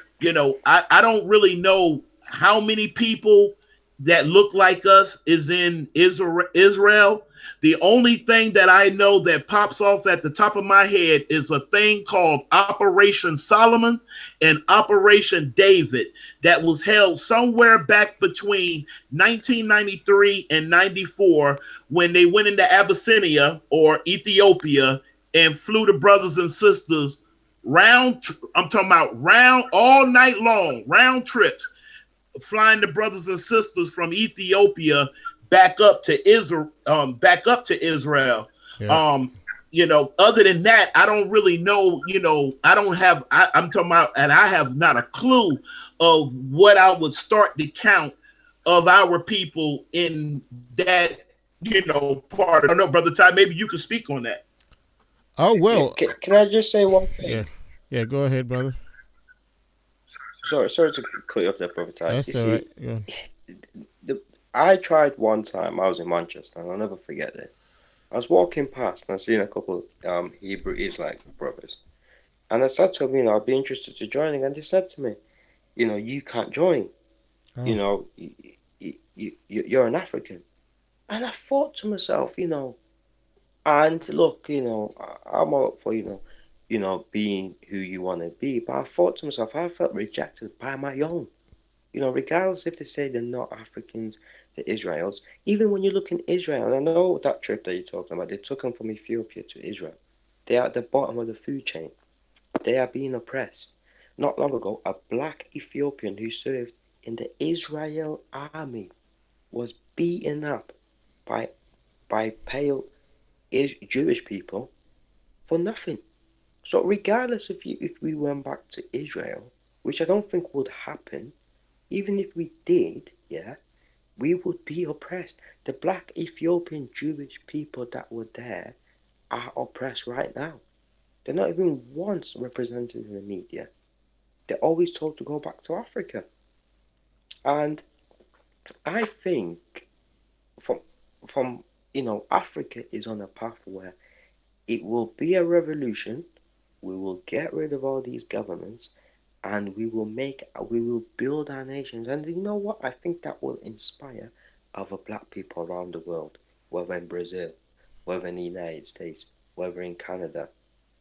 [SPEAKER 2] I don't really know how many people that look like us is in Israel. The only thing that I know that pops off at the top of my head is a thing called Operation Solomon and Operation David that was held somewhere back between 1993 and 94 when they went into Abyssinia or Ethiopia and flew the brothers and sisters I'm talking about round all night long, round trips, flying the brothers and sisters from Ethiopia back up to Israel.
[SPEAKER 1] Yeah.
[SPEAKER 2] Other than that, I don't really know. I don't have. I'm talking about, and I have not a clue of what I would start to count of our people in that. Part. I don't know, brother Ty. Maybe you could speak on that.
[SPEAKER 1] Oh well.
[SPEAKER 4] Can I just say one thing?
[SPEAKER 1] Yeah. Yeah. Go ahead, brother.
[SPEAKER 4] Sorry to cut you off there, brother Ty.
[SPEAKER 1] That's
[SPEAKER 4] You
[SPEAKER 1] all
[SPEAKER 4] see,
[SPEAKER 1] right. Yeah.
[SPEAKER 4] I tried one time. I was in Manchester, and I'll never forget this. I was walking past, and I seen a couple Hebrew Israelite brothers, and I said to them, I'd be interested to join, and they said to me, you can't join.
[SPEAKER 1] Oh.
[SPEAKER 4] You're an African, and I thought to myself, and look, I'm all up for being who you want to be, but I thought to myself, I felt rejected by my own. Regardless if they say they're not Africans, they're Israels. Even when you look in Israel, and I know that trip that you're talking about, they took them from Ethiopia to Israel. They are at the bottom of the food chain. They are being oppressed. Not long ago, a black Ethiopian who served in the Israel army was beaten up by pale Jewish people for nothing. So regardless if we went back to Israel, which I don't think would happen, even if we did, we would be oppressed. The black Ethiopian Jewish people that were there are oppressed right now. They're not even once represented in the media. They're always told to go back to Africa. And I think from Africa is on a path where it will be a revolution. We will get rid of all these governments, and we will build our nations. And you know what? I think that will inspire other black people around the world, whether in Brazil, whether in the United States, whether in Canada.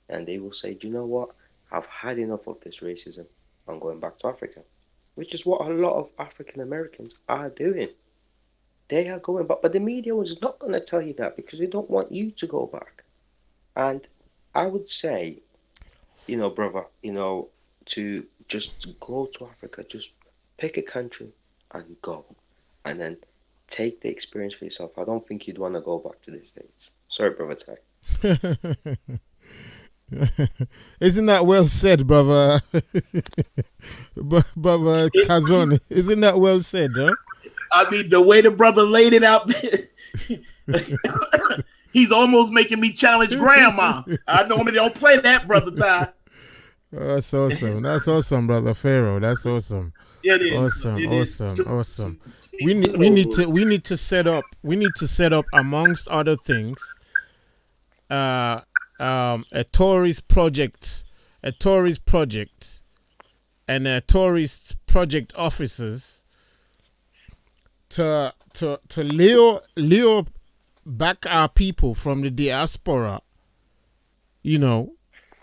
[SPEAKER 4] And they will say, do you know what? I've had enough of this racism. I'm going back to Africa, which is what a lot of African Americans are doing. They are going back, but the media is not going to tell you that because they don't want you to go back. And I would say, brother, to just go to Africa, just pick a country and go, and then take the experience for yourself. I don't think you'd want to go back to the States. Sorry, brother Ty.
[SPEAKER 1] Isn't that well said, brother? Brother Kazon, isn't that well said, huh?
[SPEAKER 2] I mean, the way the brother laid it out there, he's almost making me challenge grandma. I normally don't play that, brother Ty.
[SPEAKER 1] Oh, that's awesome. That's awesome, brother Pharaoh. That's awesome.
[SPEAKER 2] It is.
[SPEAKER 1] Awesome. We need to set up amongst other things a tourist project and tourist project officers to lure back our people from the diaspora,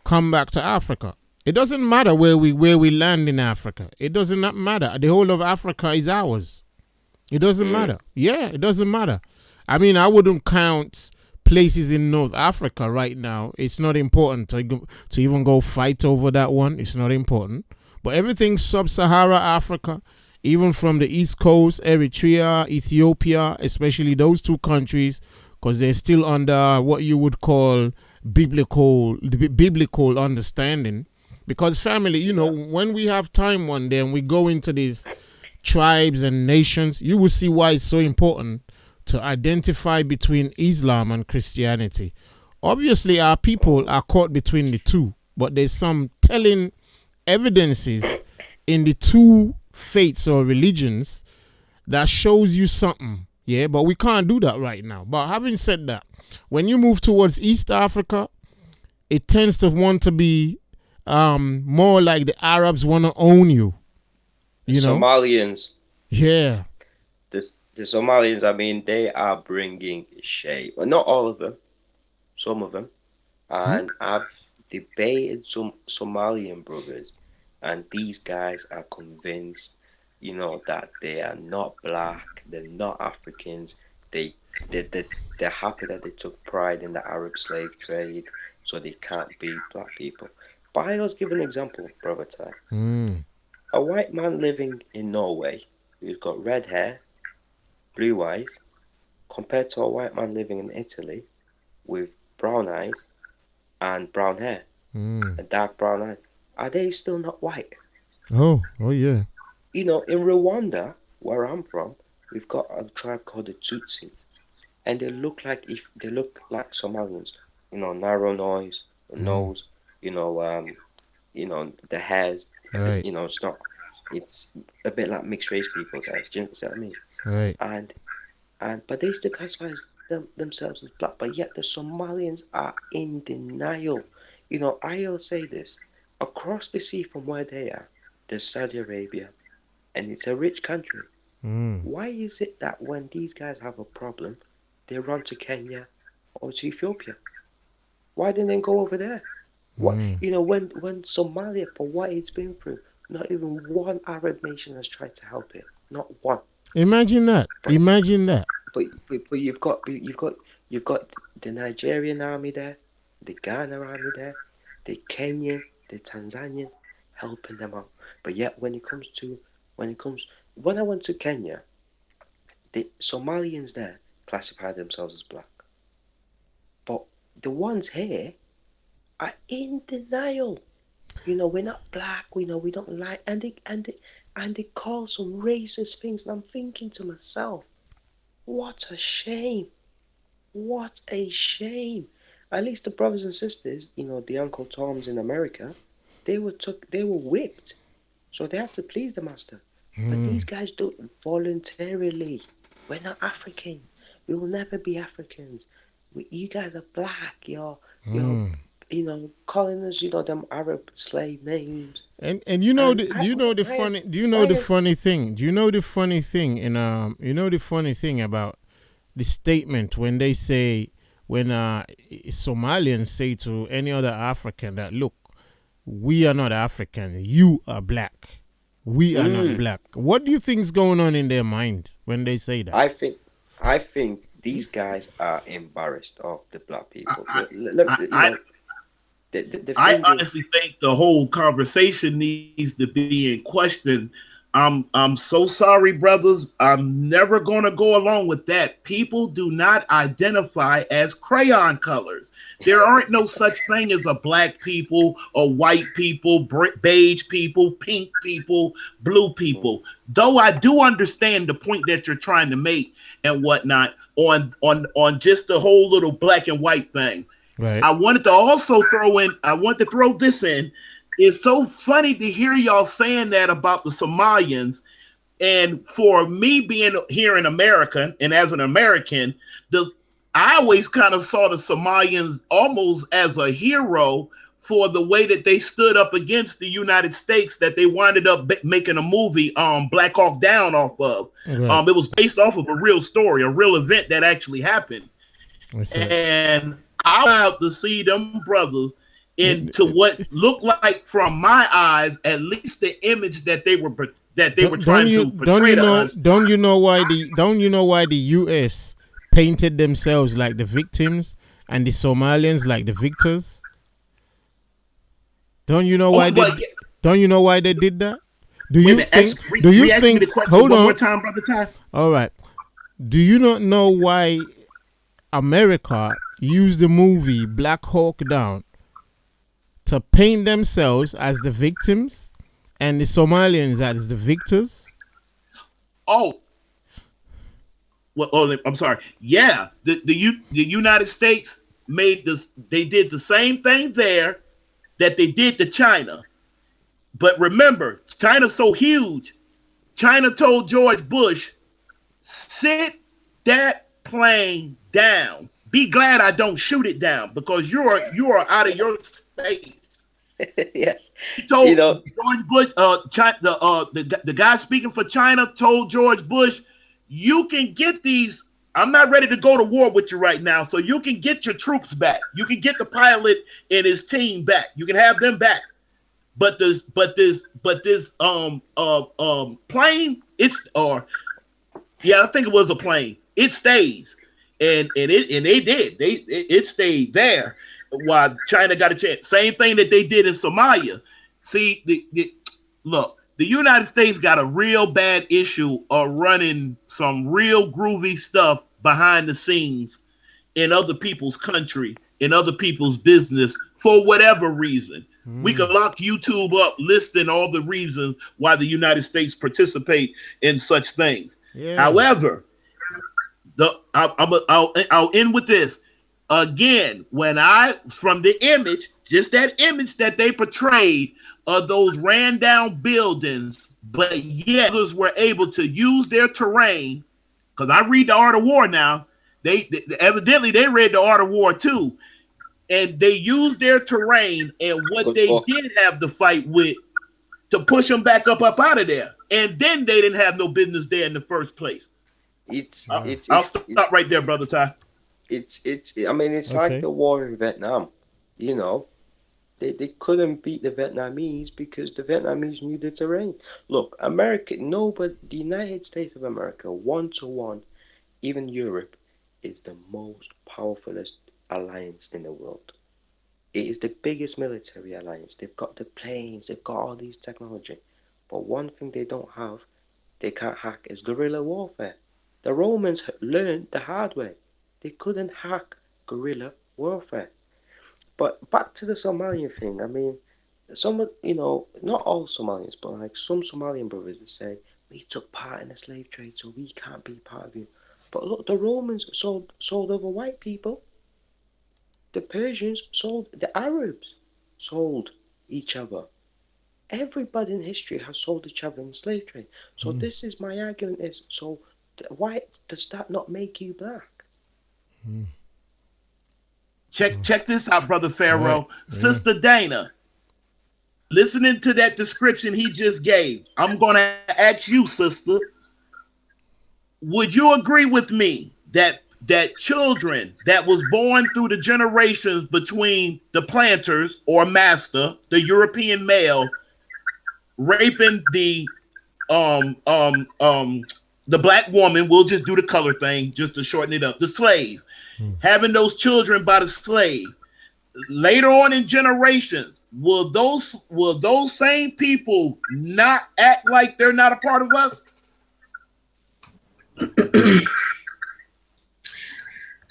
[SPEAKER 1] come back to Africa. It doesn't matter where we land in Africa. It does not matter. The whole of Africa is ours. It doesn't matter. Yeah, it doesn't matter. I mean, I wouldn't count places in North Africa right now. It's not important to even go fight over that one. It's not important. But everything sub-Sahara Africa, even from the East Coast, Eritrea, Ethiopia, especially those two countries, because they're still under what you would call biblical understanding. Because family, when we have time one day and we go into these tribes and nations, you will see why it's so important to identify between Islam and Christianity. Obviously, our people are caught between the two, but there's some telling evidences in the two faiths or religions that shows you something. Yeah, but we can't do that right now. But having said that, when you move towards East Africa, it tends to want to be more like the Arabs want to own you.
[SPEAKER 4] Somalians.
[SPEAKER 1] Yeah.
[SPEAKER 4] the Somalians, I mean, they are bringing shame. Well, not all of them, some of them. And I've debated some Somalian brothers, and these guys are convinced, that they are not black, they're not Africans. They they they're happy that they took pride in the Arab slave trade, so they can't be black people. But I was give an example, brother Ty.
[SPEAKER 1] Mm.
[SPEAKER 4] A white man living in Norway who's got red hair, blue eyes, compared to a white man living in Italy with brown eyes and brown hair,
[SPEAKER 1] Mm.
[SPEAKER 4] a dark brown eye, are they still not white?
[SPEAKER 1] Oh, oh yeah.
[SPEAKER 4] In Rwanda, where I'm from, we've got a tribe called the Tutsis, and they look like Somalians. Narrow
[SPEAKER 1] Mm.
[SPEAKER 4] nose. The hairs.
[SPEAKER 1] Right,
[SPEAKER 4] It's not. It's a bit like mixed race people's hairs. Do you see what I mean?
[SPEAKER 1] right.
[SPEAKER 4] And but they still classify themselves as black, but yet the Somalians are in denial. I'll say this: across the sea from where they are, there's Saudi Arabia, and it's a rich country.
[SPEAKER 1] Mm.
[SPEAKER 4] Why is it that when these guys have a problem, they run to Kenya or to Ethiopia? Why didn't they go over there? What
[SPEAKER 1] Mm.
[SPEAKER 4] when Somalia, for what it's been through, not even one Arab nation has tried to help it, not one.
[SPEAKER 1] Imagine that.
[SPEAKER 4] But
[SPEAKER 1] Imagine that.
[SPEAKER 4] but you've got the Nigerian army there, the Ghana army there, the Kenyan, the Tanzanian helping them out. But yet when I went to Kenya, the Somalians there classify themselves as black. But the ones here are in denial. We're not black, we don't like, and they call some racist things, and I'm thinking to myself, what a shame. What a shame. At least the brothers and sisters, the Uncle Toms in America, they were whipped. So they have to please the master. But these
[SPEAKER 1] Mm.
[SPEAKER 4] guys do it voluntarily. We're not Africans. We will never be Africans. You guys are black. You're
[SPEAKER 1] Mm.
[SPEAKER 4] calling us, them Arab slave names.
[SPEAKER 1] And
[SPEAKER 4] And
[SPEAKER 1] do you know the funny do you know the funny thing? Do you know the funny thing in you know the funny thing about the statement when they say when Somalians say to any other African that look, we are not African, you are black. We are not
[SPEAKER 4] mm,
[SPEAKER 1] black. What do you think's going on in their mind when they say that?
[SPEAKER 4] I think I think these guys are embarrassed of the black people.
[SPEAKER 2] I, I,
[SPEAKER 4] The
[SPEAKER 2] I
[SPEAKER 4] thing is,
[SPEAKER 2] honestly think the whole conversation needs to be in question. I'm so sorry, brothers. I'm never going to go along with that. People do not identify as crayon colors. There aren't no such thing as a black people, or white people, beige people, pink people, blue
[SPEAKER 4] mm,
[SPEAKER 2] people. Though I do understand the point that you're trying to make and whatnot on just the whole little black and white thing.
[SPEAKER 1] Right.
[SPEAKER 2] I wanted to also throw in, I want to throw this in. It's so funny to hear y'all saying that about the Somalians. And for me being here in America and as an American, I always kind of saw the Somalians almost as a hero for the way that they stood up against the United States that they winded up making a movie, Black Hawk Down off of.
[SPEAKER 1] Right.
[SPEAKER 2] It was based off of a real story, a real event that actually happened.
[SPEAKER 1] What's that?
[SPEAKER 2] And I was out to see them brothers into what looked like, from my eyes, at least the image that they were
[SPEAKER 1] Don't
[SPEAKER 2] trying
[SPEAKER 1] you
[SPEAKER 2] to portray to us.
[SPEAKER 1] don't you know why the US painted themselves like the victims and the Somalians like the victors? Don't you know
[SPEAKER 2] Oh,
[SPEAKER 1] why they
[SPEAKER 2] but
[SPEAKER 1] don't you know why they did that? Do
[SPEAKER 2] wait a
[SPEAKER 1] you
[SPEAKER 2] minute,
[SPEAKER 1] think do you
[SPEAKER 2] ask me
[SPEAKER 1] think
[SPEAKER 2] the question
[SPEAKER 1] hold
[SPEAKER 2] one more
[SPEAKER 1] on.
[SPEAKER 2] time, brother Ty.
[SPEAKER 1] All right. Do you not know why America used the movie Black Hawk Down to paint themselves as the victims and the Somalians as the victors?
[SPEAKER 2] Oh, well, I'm sorry. Yeah, the United States made this. They did the same thing there that they did to China. But remember, China's so huge. China told George Bush, "Sit that plane down. Be glad I don't shoot it down because you are out of your space."
[SPEAKER 4] yes,
[SPEAKER 2] He
[SPEAKER 4] you
[SPEAKER 2] told
[SPEAKER 4] know,
[SPEAKER 2] George Bush, the guy speaking for China told George Bush, you can get these. I'm not ready to go to war with you right now, so you can get your troops back. You can get the pilot and his team back. You can have them back. But this plane, it's or yeah, I think it was a plane. It stays, and they did. It stayed there while China got a chance. Same thing that they did in Somalia. See, look, the United States got a real bad issue of running some real groovy stuff behind the scenes in other people's country, in other people's business for whatever reason. We could lock YouTube up listing all the reasons why the United States participate in such things.
[SPEAKER 1] Yeah.
[SPEAKER 2] However, I'll end with this. Again, from the image, just that image that they portrayed of those ran down buildings, but yet others were able to use their terrain. Because I read the Art of War now. They evidently they read the Art of War too. And they used their terrain and what they did have to fight with to push them back up out of there. And then they didn't have no business there in the first place. I'll stop right there, brother Ty.
[SPEAKER 4] I mean, it's like the war in Vietnam. You know, they couldn't beat the Vietnamese because the Vietnamese knew the terrain. Look, the United States of America, 1-to-1, even Europe, is the most powerfulest alliance in the world. It is the biggest military alliance. They've got the planes, they've got all these technology. But one thing they don't have, they can't hack, is guerrilla warfare. The Romans learned the hard way. They couldn't hack guerrilla warfare. But back to the Somalian thing, I mean, not all Somalians, but like some Somalian brothers would say, we took part in the slave trade, so we can't be part of you. But look, the Romans sold over white people. The Persians the Arabs sold each other. Everybody in history has sold each other in the slave trade. So this is my argument is, so why does that not make you black?
[SPEAKER 2] Check this out, brother Pharaoh. Right. Sister Dana, listening to that description he just gave, I'm going to ask you, sister, would you agree with me that children that was born through the generations between the planters or master, the European male, raping the black woman, we'll just do the color thing just to shorten it up, the slave, having those children by the slave, later on in generations, will those same people not act like they're not a part of us?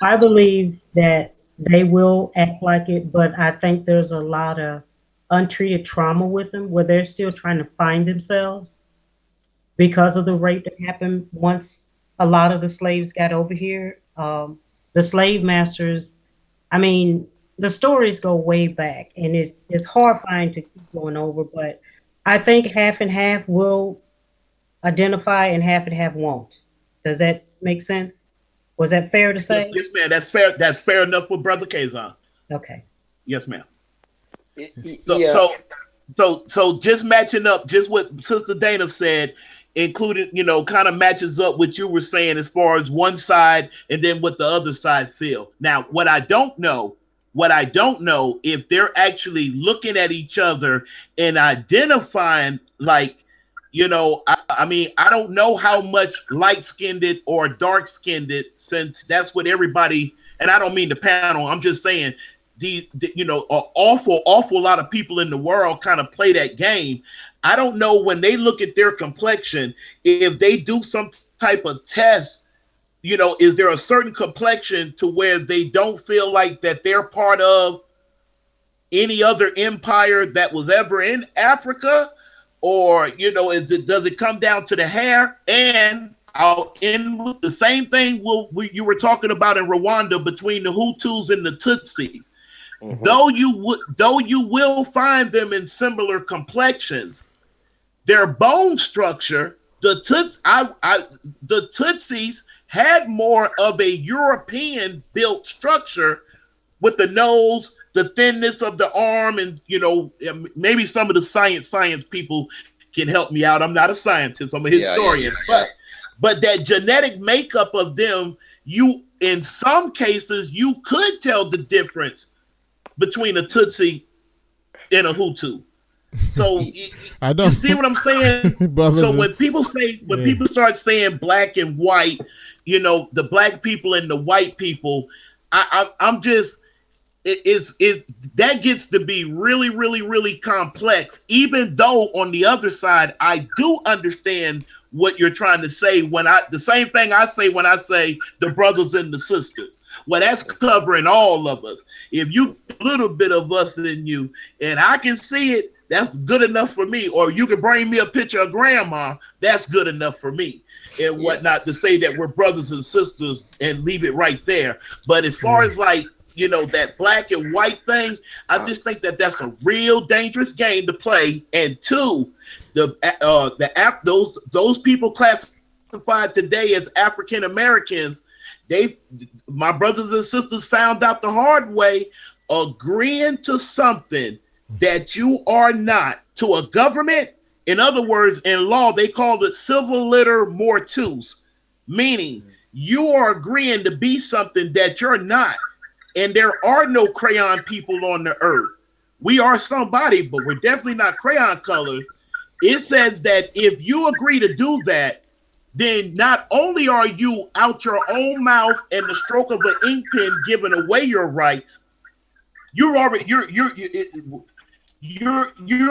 [SPEAKER 5] I believe that they will act like it, but I think there's a lot of untreated trauma with them where they're still trying to find themselves because of the rape that happened once a lot of the slaves got over here. The slave masters, I mean, the stories go way back, and it's horrifying to keep going over, but I think half and half will identify and half won't. Does that make sense? Was that fair to say?
[SPEAKER 2] Yes, ma'am. That's fair. That's fair enough with Brother Kazan.
[SPEAKER 5] Okay.
[SPEAKER 2] Yes, ma'am.
[SPEAKER 4] Yeah.
[SPEAKER 2] So just matching up, just what Sister Dana said, including, kind of matches up what you were saying as far as one side and then what the other side feel. Now, what I don't know if they're actually looking at each other and identifying, like, I mean, I don't know how much light-skinned or dark-skinned, since that's what everybody, and I don't mean the panel, I'm just saying an awful lot of people in the world kind of play that game. I don't know when they look at their complexion, if they do some type of test, is there a certain complexion to where they don't feel like that they're part of any other empire that was ever in Africa? Or, does it come down to the hair? And I'll end with the same thing you were talking about in Rwanda between the Hutus and the Tutsis. Mm-hmm. Though you will find them in similar complexions, their bone structure, the Tutsis had more of a European built structure with the nose, the thinness of the arm, and maybe some of the science people can help me out. I'm not a scientist, I'm a historian, But that genetic makeup of them, you in some cases you could tell the difference between a Tutsi and a Hutu. So
[SPEAKER 1] I
[SPEAKER 2] you
[SPEAKER 1] don't,
[SPEAKER 2] see what I'm saying? So
[SPEAKER 1] brothers.
[SPEAKER 2] when people say, when
[SPEAKER 1] Yeah.
[SPEAKER 2] people start saying black and white, you know, the black people and the white people, I'm just, it that gets to be really, really, really complex. Even though on the other side, I do understand what you're trying to say. When the same thing I say when I say the brothers and the sisters. Well, that's covering all of us. If you a little bit of us in you, and I can see it, that's good enough for me. Or you can bring me a picture of grandma, that's good enough for me. And whatnot, to say that we're brothers and sisters and leave it right there. But as far as like, you know, that black and white thing, I just think that that's a real dangerous game to play. And two, those people classified today as African Americans, my brothers and sisters found out the hard way. Agreeing to something that you are not to a government, in other words, in law they call it civil liter mortuus, meaning you are agreeing to be something that you're not. And there are no crayon people on the earth. We are somebody, but we're definitely not crayon colors. It says that if you agree to do that, then not only are you out your own mouth and the stroke of an ink pen giving away your rights, you're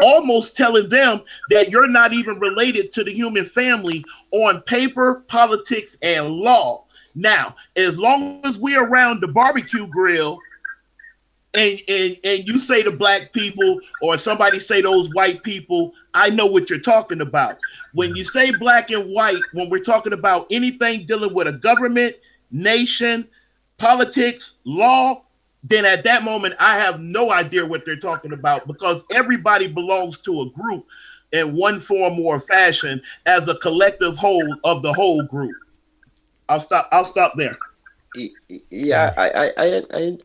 [SPEAKER 2] almost telling them that you're not even related to the human family on paper, politics, and law. Now, as long as we're around the barbecue grill and you say to black people or somebody say those white people, I know what you're talking about. When you say black and white, when we're talking about anything dealing with a government, nation, politics, law, then at that moment, I have no idea what they're talking about, because everybody belongs to a group in one form or fashion as a collective whole of the whole group. I'll stop there.
[SPEAKER 4] Yeah, I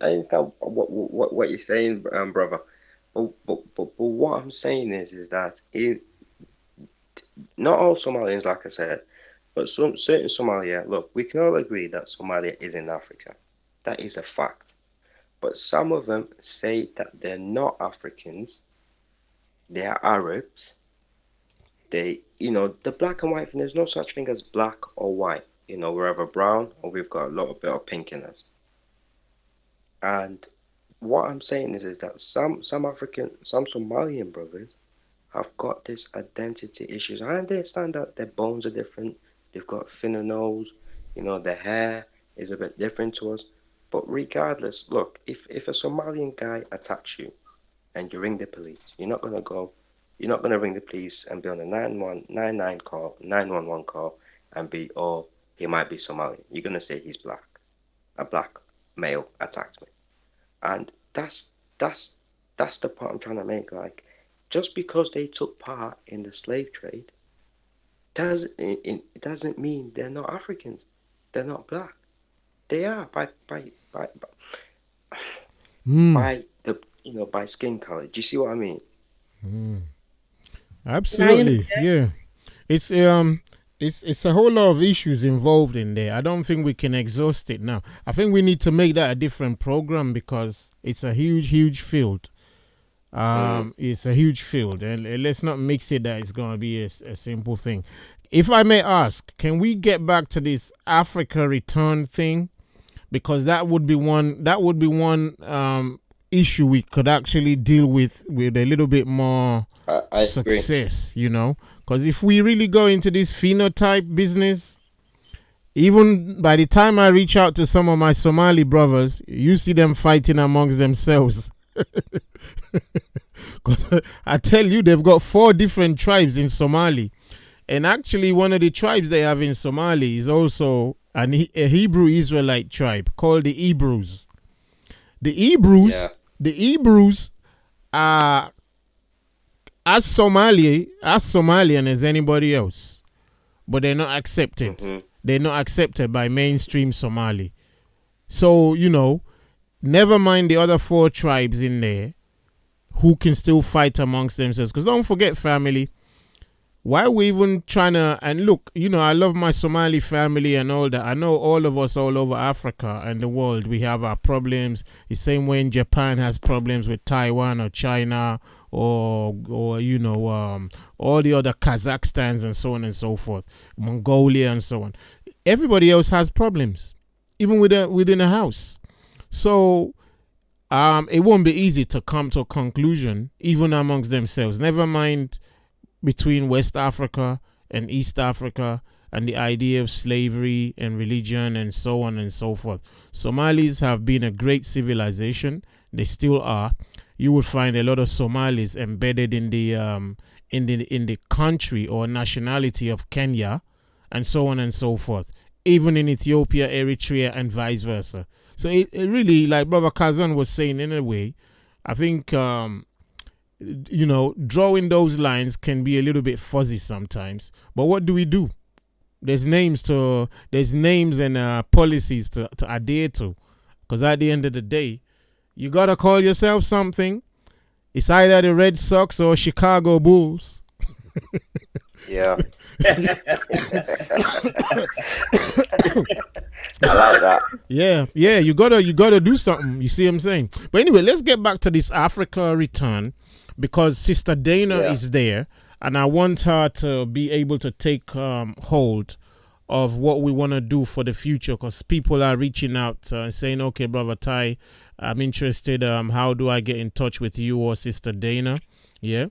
[SPEAKER 4] understand what you're saying, brother. But what I'm saying is that not all Somalians, like I said, but some certain Somalia. Look, we can all agree that Somalia is in Africa. That is a fact. But some of them say that they're not Africans. They are Arabs. The black and white thing. There's no such thing as black or white. We're either brown or we've got a little bit of pink in us. And what I'm saying is that some Somalian brothers have got this identity issues. I understand that their bones are different. They've got thinner nose. Their hair is a bit different to us. But regardless, look, if a Somalian guy attacks you and you ring the police, you're not gonna ring the police and be on a 999 call, 911 call and be, oh, he might be Somalian. You're gonna say he's black. A black male attacked me. And that's the point I'm trying to make. Like, just because they took part in the slave trade doesn't mean they're not Africans. They're not black. They are by by skin color. Do you see what I mean?
[SPEAKER 1] Absolutely, yeah. It's a whole lot of issues involved in there. I don't think we can exhaust it now. I think we need to make that a different program, because it's a huge field. It's a huge field, and let's not mix it that it's going to be a simple thing. If I may ask, can we get back to this Africa return thing? Because that would be one issue we could actually deal with a little bit more success, agree. Because if we really go into this phenotype business, even by the time I reach out to some of my Somali brothers, you see them fighting amongst themselves. Because I tell you, they've got 4 different tribes in Somali. And actually, one of the tribes they have in Somali is also a Hebrew Israelite tribe called the Hebrews. The Hebrews are as Somalian as anybody else, but they're not accepted. They're not accepted by mainstream Somali. So, never mind the other 4 tribes in there who can still fight amongst themselves. Because don't forget, family, Why are we even trying to, and look, I love my Somali family and all that. I know all of us all over Africa and the world, we have our problems. The same way in Japan has problems with Taiwan or China or all the other Kazakhstans and so on and so forth, Mongolia and so on. Everybody else has problems, even within a house. So it won't be easy to come to a conclusion, even amongst themselves. Never mind between West Africa and East Africa and the idea of slavery and religion and so on and so forth. Somalis have been a great civilization. They still are. You will find a lot of Somalis embedded in the country or nationality of Kenya and so on and so forth. Even in Ethiopia, Eritrea, and vice versa. So it really, like Brother Kazan was saying, in a way, I think drawing those lines can be a little bit fuzzy sometimes. But what do? There's names and policies to adhere to. Because at the end of the day, you got to call yourself something. It's either the Red Sox or Chicago Bulls.
[SPEAKER 4] Yeah. I like that.
[SPEAKER 1] Yeah, you gotta do something. You see what I'm saying? But anyway, let's get back to this Africa return, because Sister Dana is there, and I want her to be able to take hold of what we want to do for the future, because people are reaching out and saying, okay, Brother Ty, I'm interested. How do I get in touch with you or Sister Dana? Yeah.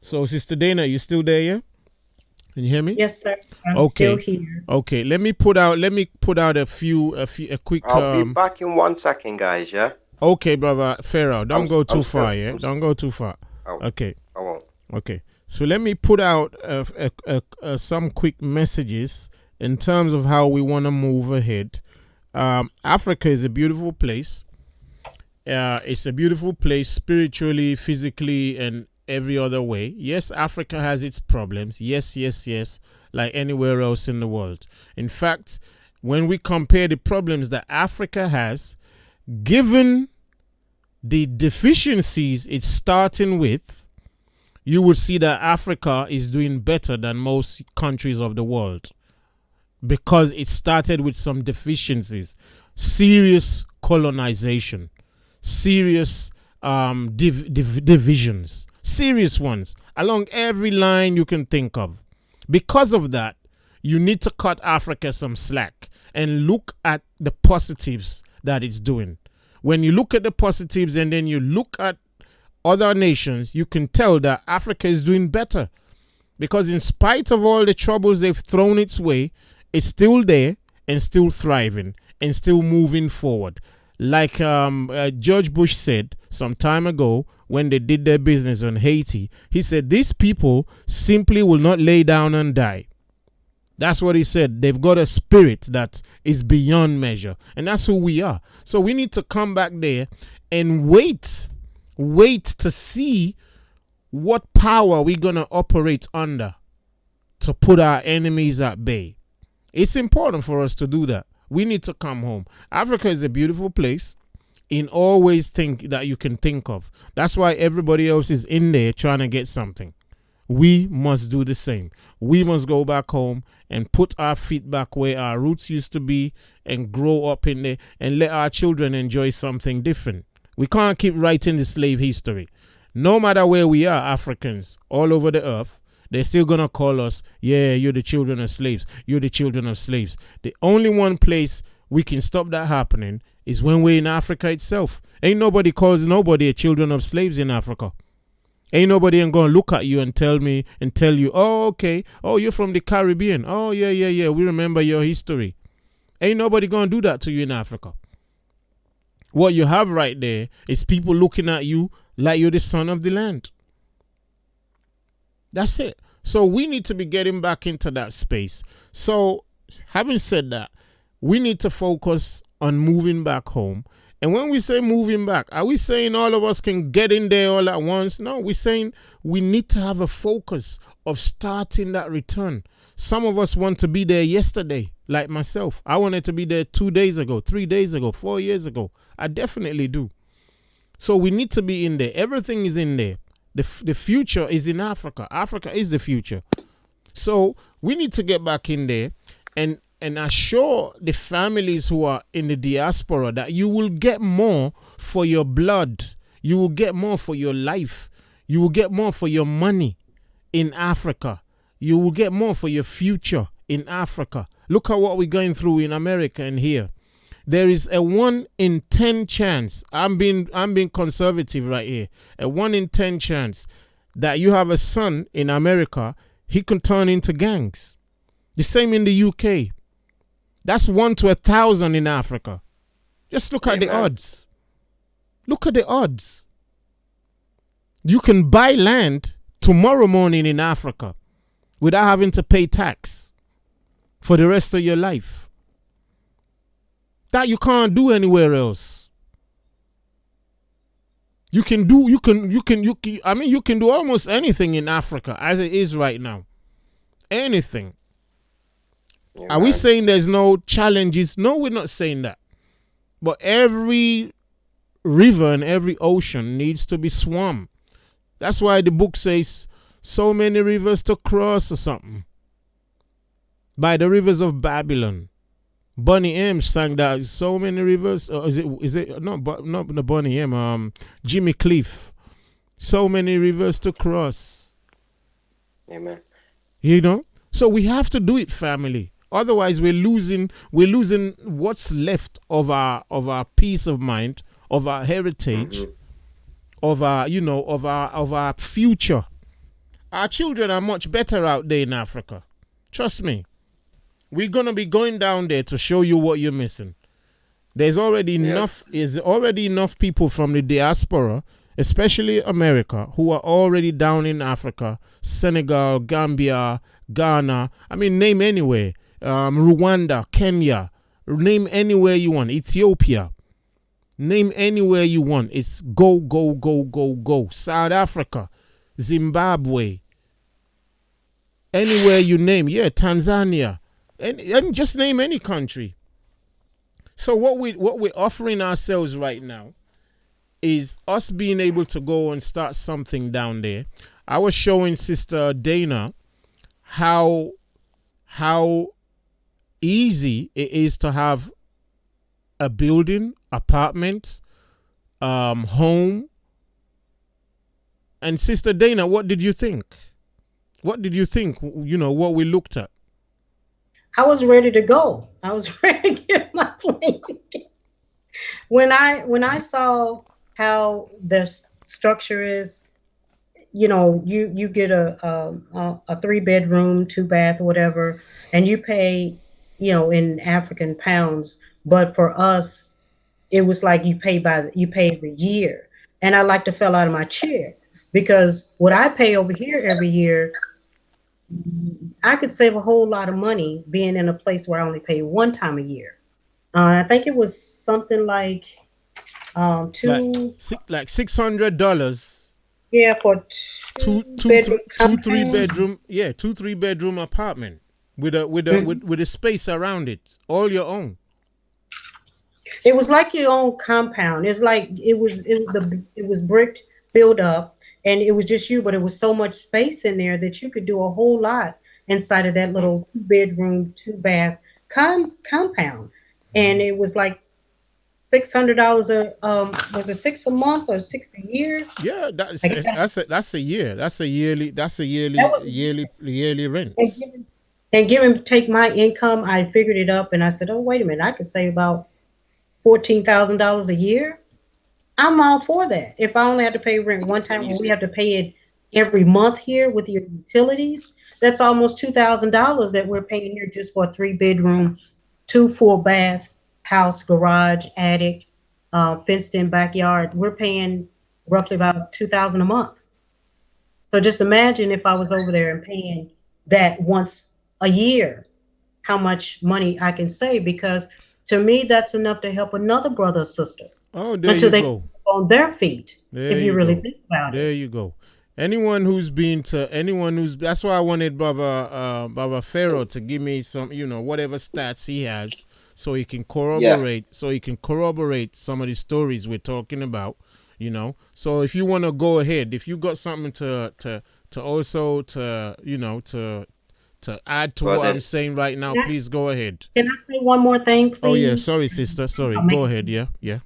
[SPEAKER 1] So Sister Dana, you still there? Yeah. Can you hear me?
[SPEAKER 5] Yes, sir. I'm still here.
[SPEAKER 1] Okay. Let me put out a quick.
[SPEAKER 4] I'll be back in 1 second, guys. Yeah.
[SPEAKER 1] Okay, Brother Pharaoh. Don't go too far. Don't go too far. Okay.
[SPEAKER 4] I won't.
[SPEAKER 1] Okay. So let me put out some quick messages in terms of how we want to move ahead. Africa is a beautiful place. It's a beautiful place spiritually, physically, and every other way. Yes, Africa has its problems. Yes, like anywhere else in the world. In fact, when we compare the problems that Africa has, given the deficiencies it's starting with, you will see that Africa is doing better than most countries of the world, because it started with some deficiencies, serious colonization, serious divisions, serious ones along every line you can think of. Because of that, you need to cut Africa some slack and look at the positives that it's doing. When you look at the positives and then you look at other nations, you can tell that Africa is doing better, because in spite of all the troubles they've thrown its way, it's still there and still thriving and still moving forward. Like George Bush said some time ago when they did their business on Haiti, he said, these people simply will not lay down and die. That's what he said. They've got a spirit that is beyond measure. And that's who we are. So we need to come back there and wait to see what power we're going to operate under to put our enemies at bay. It's important for us to do that. We need to come home. Africa is a beautiful place in all ways that you can think of. That's why everybody else is in there trying to get something. We must do the same. We must go back home and put our feet back where our roots used to be and grow up in there and let our children enjoy something different. We can't keep writing the slave history. No matter where we are, Africans all over the earth, they're still going to call us, yeah, you're the children of slaves. You're the children of slaves. The only one place we can stop that happening is when we're in Africa itself. Ain't nobody calls nobody a children of slaves in Africa. Ain't nobody going to look at you and tell you, oh, okay, oh, you're from the Caribbean. Oh, yeah, we remember your history. Ain't nobody going to do that to you in Africa. What you have right there is people looking at you like you're the son of the land. That's it. So we need to be getting back into that space. So having said that, we need to focus on moving back home. And when we say moving back, are we saying all of us can get in there all at once? No, we're saying we need to have a focus of starting that return. Some of us want to be there yesterday, like myself. I wanted to be there 2 days ago, 3 days ago, 4 years ago. I definitely do. So we need to be in there. Everything is in there. The future is in Africa. Africa is the future. So we need to get back in there and assure the families who are in the diaspora that you will get more for your blood. You will get more for your life. You will get more for your money in Africa. You will get more for your future in Africa. Look at what we're going through in America and here. There is a 1 in 10 chance. I'm being conservative right here. A 1 in 10 chance that you have a son in America, he can turn into gangs. The same in the UK. That's 1 to 1,000 in Africa. Just look at the odds. Look at the odds. You can buy land tomorrow morning in Africa without having to pay tax for the rest of your life. That you can't do anywhere else. You can do almost anything in Africa as it is right now. Anything.
[SPEAKER 4] Yeah,
[SPEAKER 1] Are we saying there's no challenges? No, we're not saying that. But every river and every ocean needs to be swum. That's why the book says so many rivers to cross or something. By the rivers of Babylon. Bonnie M sang that. So many rivers. Is it not Bonnie M? Jimmy Cliff. So many rivers to cross.
[SPEAKER 4] Amen.
[SPEAKER 1] You know. So we have to do it, family. Otherwise, we're losing what's left of our peace of mind, of our heritage, of our future. Our children are much better out there in Africa. Trust me. We're gonna be going down there to show you what you're missing. There's already enough people from the diaspora, especially America, who are already down in Africa, Senegal, Gambia, Ghana. I mean, name anywhere. Rwanda, Kenya, name anywhere you want. Ethiopia, name anywhere you want. It's go, go, go, go, go. South Africa, Zimbabwe, anywhere you name. Yeah, Tanzania, and just name any country. So what we're offering ourselves right now is us being able to go and start something down there. I was showing Sister Dana how easy it is to have a building, apartment, home. And Sister Dana, what did you think? What did you think, what we looked at?
[SPEAKER 5] I was ready to go. I was ready to get my plane ticket. When I saw how the structure is, you get a 3-bedroom, 2-bath, whatever, and you pay, in African pounds. But for us, it was like you pay every year. And I like to fell out of my chair because what I pay over here every year, I could save a whole lot of money being in a place where I only pay one time a year. I think it was something like $200.
[SPEAKER 1] Like $600.
[SPEAKER 5] Yeah, for
[SPEAKER 1] two, 3-bedroom. Yeah, 2-3-bedroom apartment with a space around it, all your own.
[SPEAKER 5] It was like your own compound. It's like it was bricked, built up, and it was just you. But it was so much space in there that you could do a whole lot inside of that little 2-bedroom, 2-bath compound. And it was like $600 was it $6 a month or $6 a year?
[SPEAKER 1] Yeah, that's a year. That's a yearly rent.
[SPEAKER 5] And take my income, I figured it up and I said, oh, wait a minute, I could save about $14,000 a year. I'm all for that. If I only had to pay rent one time, when we have to pay it every month here with your utilities, that's almost $2,000 that we're paying here just for a 3-bedroom, 2 full-bath house, garage, attic, fenced-in backyard. We're paying roughly about $2,000 a month. So just imagine if I was over there and paying that once a year, how much money I can save, because to me, that's enough to help another brother or sister.
[SPEAKER 1] Oh, there
[SPEAKER 5] until
[SPEAKER 1] you
[SPEAKER 5] they
[SPEAKER 1] go.
[SPEAKER 5] On their feet, if you really think about it.
[SPEAKER 1] There you go. Anyone who's that's why I wanted Brother Pharaoh to give me some, whatever stats he has, so he can corroborate some of the stories we're talking about, So if you want to go ahead, if you got something to to add to what I'm
[SPEAKER 4] brother.
[SPEAKER 1] saying right now,
[SPEAKER 5] Can I,
[SPEAKER 1] please go ahead.
[SPEAKER 5] can I say one more thing,
[SPEAKER 1] Oh yeah,
[SPEAKER 5] please?
[SPEAKER 1] sorry, sister. Sorry.
[SPEAKER 5] I'll make
[SPEAKER 1] Go
[SPEAKER 5] it.
[SPEAKER 1] ahead. Yeah, yeah.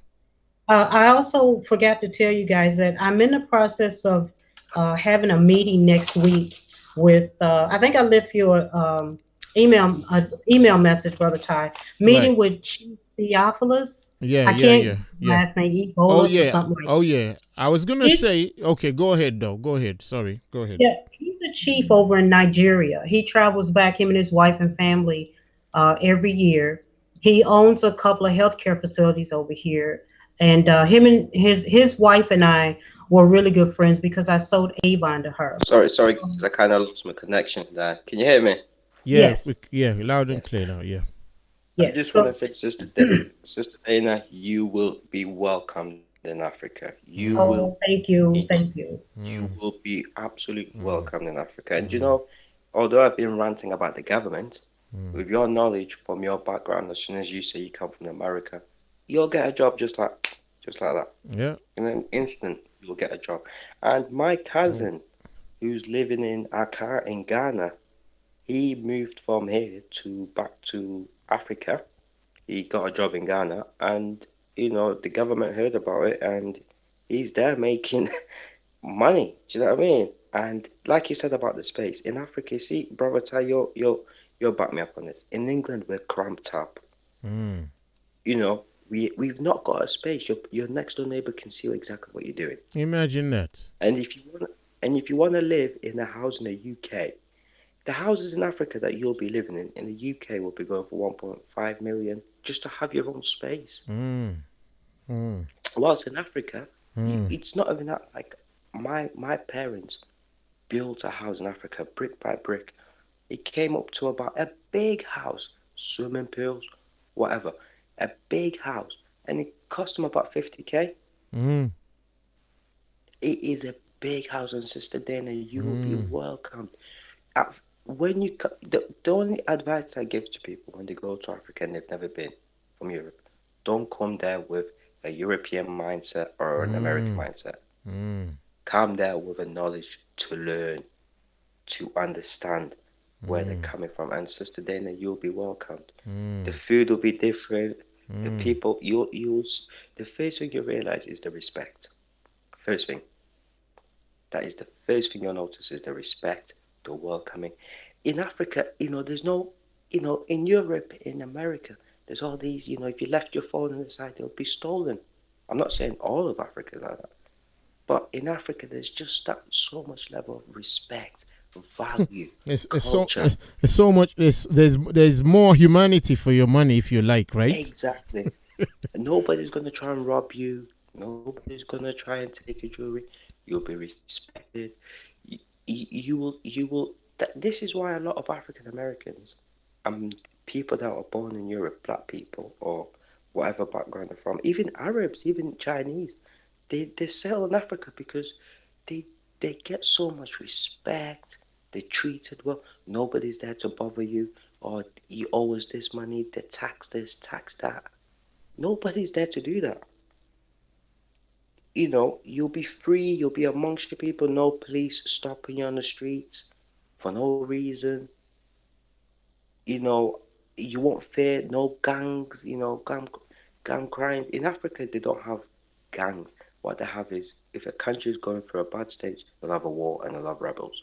[SPEAKER 5] I also forgot to tell you guys that I'm in the process of having a meeting next week with. I think I left you a email message, Brother Ty.
[SPEAKER 1] Right.
[SPEAKER 5] Meeting with Chief Theophilus.
[SPEAKER 1] Yeah,
[SPEAKER 5] I
[SPEAKER 1] yeah,
[SPEAKER 5] can't
[SPEAKER 1] yeah,
[SPEAKER 5] get his
[SPEAKER 1] yeah.
[SPEAKER 5] last name,
[SPEAKER 1] Oh
[SPEAKER 5] Ebolas or
[SPEAKER 1] yeah.
[SPEAKER 5] something like
[SPEAKER 1] Oh
[SPEAKER 5] that.
[SPEAKER 1] yeah. I was gonna
[SPEAKER 5] He's,
[SPEAKER 1] say. Okay, go ahead though. Go ahead. Sorry. Go ahead.
[SPEAKER 5] yeah, he's the chief over in Nigeria. He travels back, him and his wife and family, every year. He owns a couple of healthcare facilities over here, and him and his wife and I were really good friends because I sold Avon to her.
[SPEAKER 4] Sorry, guys, I kind of lost my connection there. Can you hear me?
[SPEAKER 1] Yeah.
[SPEAKER 5] Yes,
[SPEAKER 1] Yeah. Loud and
[SPEAKER 4] Yes.
[SPEAKER 1] clear now. Yeah.
[SPEAKER 4] I
[SPEAKER 5] yes.
[SPEAKER 4] just want to
[SPEAKER 5] So,
[SPEAKER 4] say, Sister Dana, you will be welcomed in Africa. You will
[SPEAKER 1] Mm,
[SPEAKER 5] oh, thank
[SPEAKER 4] be,
[SPEAKER 5] you, thank you.
[SPEAKER 4] you
[SPEAKER 1] mm,
[SPEAKER 4] will be absolutely
[SPEAKER 1] mm,
[SPEAKER 4] welcomed in Africa. And you
[SPEAKER 1] mm,
[SPEAKER 4] know, although I've been ranting about the government,
[SPEAKER 1] mm.
[SPEAKER 4] with your knowledge from your background, as soon as you say you come from America, you'll get a job just like that.
[SPEAKER 1] Yeah.
[SPEAKER 4] In an instant, you'll get a job. And my
[SPEAKER 1] Mm,
[SPEAKER 4] cousin, who's living in Accra in Ghana, he moved from here to back to Africa. He got a job in Ghana, and the government heard about it, and he's there making money. Do you know what I mean? And like you said about the space in Africa, see, brother Ty, you'll back me up on this. In England, we're cramped up.
[SPEAKER 1] mm.
[SPEAKER 4] We've not got a space. Your next door neighbor can see exactly what you're doing.
[SPEAKER 1] Imagine that.
[SPEAKER 4] And if you want to live in a house in the UK, the houses in Africa that you'll be living in the UK will be going for 1.5 million just to have your own space.
[SPEAKER 1] Mm, mm,
[SPEAKER 4] Whilst in Africa,
[SPEAKER 1] mm,
[SPEAKER 4] it's not even that. Like my parents built a house in Africa brick by brick. It came up to about a big house, swimming pools, whatever, a big house, and it cost them about 50K.
[SPEAKER 1] mm,
[SPEAKER 4] It is a big house, and Sister Dana, you will be
[SPEAKER 1] mm,
[SPEAKER 4] welcomed. When the only advice I give to people when they go to Africa and they've never been from Europe, don't come there with a European mindset or an American
[SPEAKER 1] mm,
[SPEAKER 4] mindset.
[SPEAKER 1] mm,
[SPEAKER 4] Come there with a knowledge to learn, to understand where they're
[SPEAKER 1] mm,
[SPEAKER 4] coming from. And Sister Dana, you'll be welcomed. The
[SPEAKER 1] mm,
[SPEAKER 4] food will be different. The
[SPEAKER 1] mm.
[SPEAKER 4] people, the first thing you realize is the respect. First thing, that is the first thing you'll notice is the respect, the welcoming. In Africa, there's no, in Europe, in America, there's all these, if you left your phone on the side, it'll be stolen. I'm not saying all of Africa is like that, but in Africa, there's just that so much level of respect, value,
[SPEAKER 1] It's so
[SPEAKER 4] culture.
[SPEAKER 1] it's so much. There's more humanity for your money if you like, right?
[SPEAKER 4] Exactly. Nobody's gonna try and rob you. Nobody's gonna try and take your jewelry. You'll be respected. You will. This is why a lot of African Americans, people that are born in Europe, black people or whatever background they're from, even Arabs, even Chinese, they settle in Africa because they they get so much respect. They're treated well. Nobody's there to bother you, or you owe us this money. They tax this, tax that. Nobody's there to do that. You'll be free, you'll be amongst your people, no police stopping you on the streets for no reason. You know, you won't fear no gangs, gang crimes. In Africa, they don't have gangs. What they have is if a country is going through a bad stage, they'll have a war and they'll have rebels.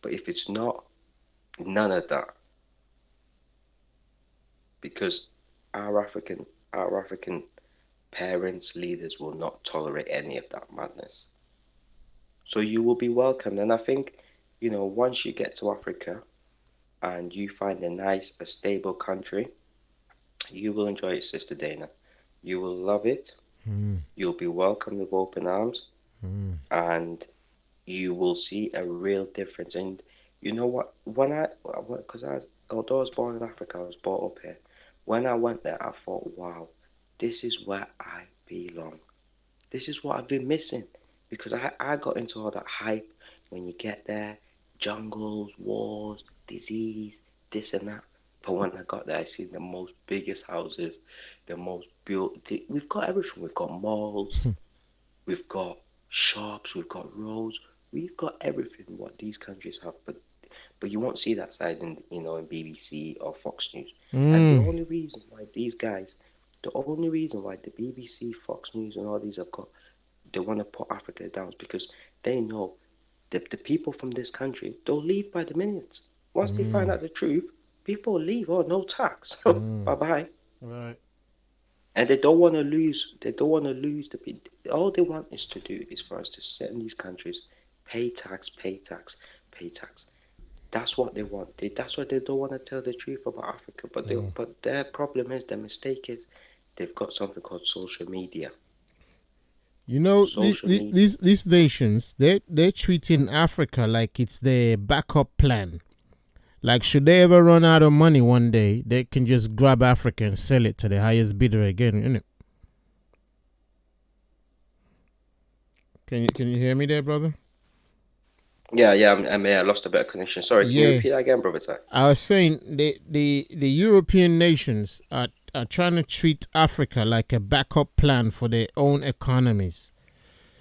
[SPEAKER 4] But if it's not, none of that, because our African our African parents, leaders will not tolerate any of that madness. So you will be welcomed. And I think, once you get to Africa and you find a nice, a stable country, you will enjoy it, Sister Dana. You will love it.
[SPEAKER 1] Mm,
[SPEAKER 4] You'll be welcomed with open arms,
[SPEAKER 1] mm,
[SPEAKER 4] and you will see a real difference. And you know what? Because although I was born in Africa, I was brought up here. When I went there, I thought, wow, this is where I belong. This is what I've been missing, because I got into all that hype when you get there, jungles, wars, disease, this and that. But when I got there, I seen the most biggest houses, the most built. We've got everything. We've got malls, we've got shops, we've got roads, we've got everything what these countries have. But but you won't see that side in in BBC or Fox News. And the
[SPEAKER 1] Mm.
[SPEAKER 4] only reason why these guys, the only reason why the BBC, Fox News, and all these have got they want to put Africa down is because they know the people from this country they'll leave by the millions. Once they find
[SPEAKER 1] Mm.
[SPEAKER 4] out the truth, people will leave. Oh, no tax.
[SPEAKER 1] Mm.
[SPEAKER 4] Bye bye.
[SPEAKER 1] Right.
[SPEAKER 4] And they don't want to lose. They don't want to lose the. All they want is to do is for us to sit in these countries, pay tax, pay tax, pay tax. That's what they want. That's why they don't want to tell the truth about Africa. But their problem is, their mistake is, they've got something called social media.
[SPEAKER 1] You know,
[SPEAKER 4] Social media.
[SPEAKER 1] these nations, they're treating Africa like it's their backup plan. Like, should they ever run out of money one day, they can just grab Africa and sell it to the highest bidder again, innit? Can you hear me there, brother?
[SPEAKER 4] Yeah, yeah. I lost a bit of connection. Sorry. Can you
[SPEAKER 1] Yeah,
[SPEAKER 4] repeat that again, brother? Ty?
[SPEAKER 1] I was saying the European nations are trying to treat Africa like a backup plan for their own economies.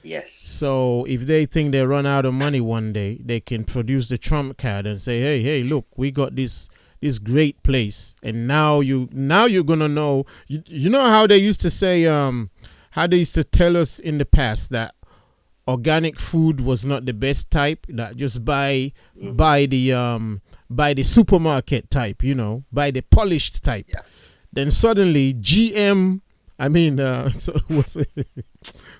[SPEAKER 4] Yes.
[SPEAKER 1] So if they think they run out of money one day, they can produce the trump card and say, "Hey, look, we got this great place, and now you're gonna know." You know how they used to say, how they used to tell us in the past that organic food was not the best type. That just
[SPEAKER 4] Hmm.
[SPEAKER 1] buy the supermarket type, buy the polished type.
[SPEAKER 4] Yeah.
[SPEAKER 1] Then suddenly GM, I mean, so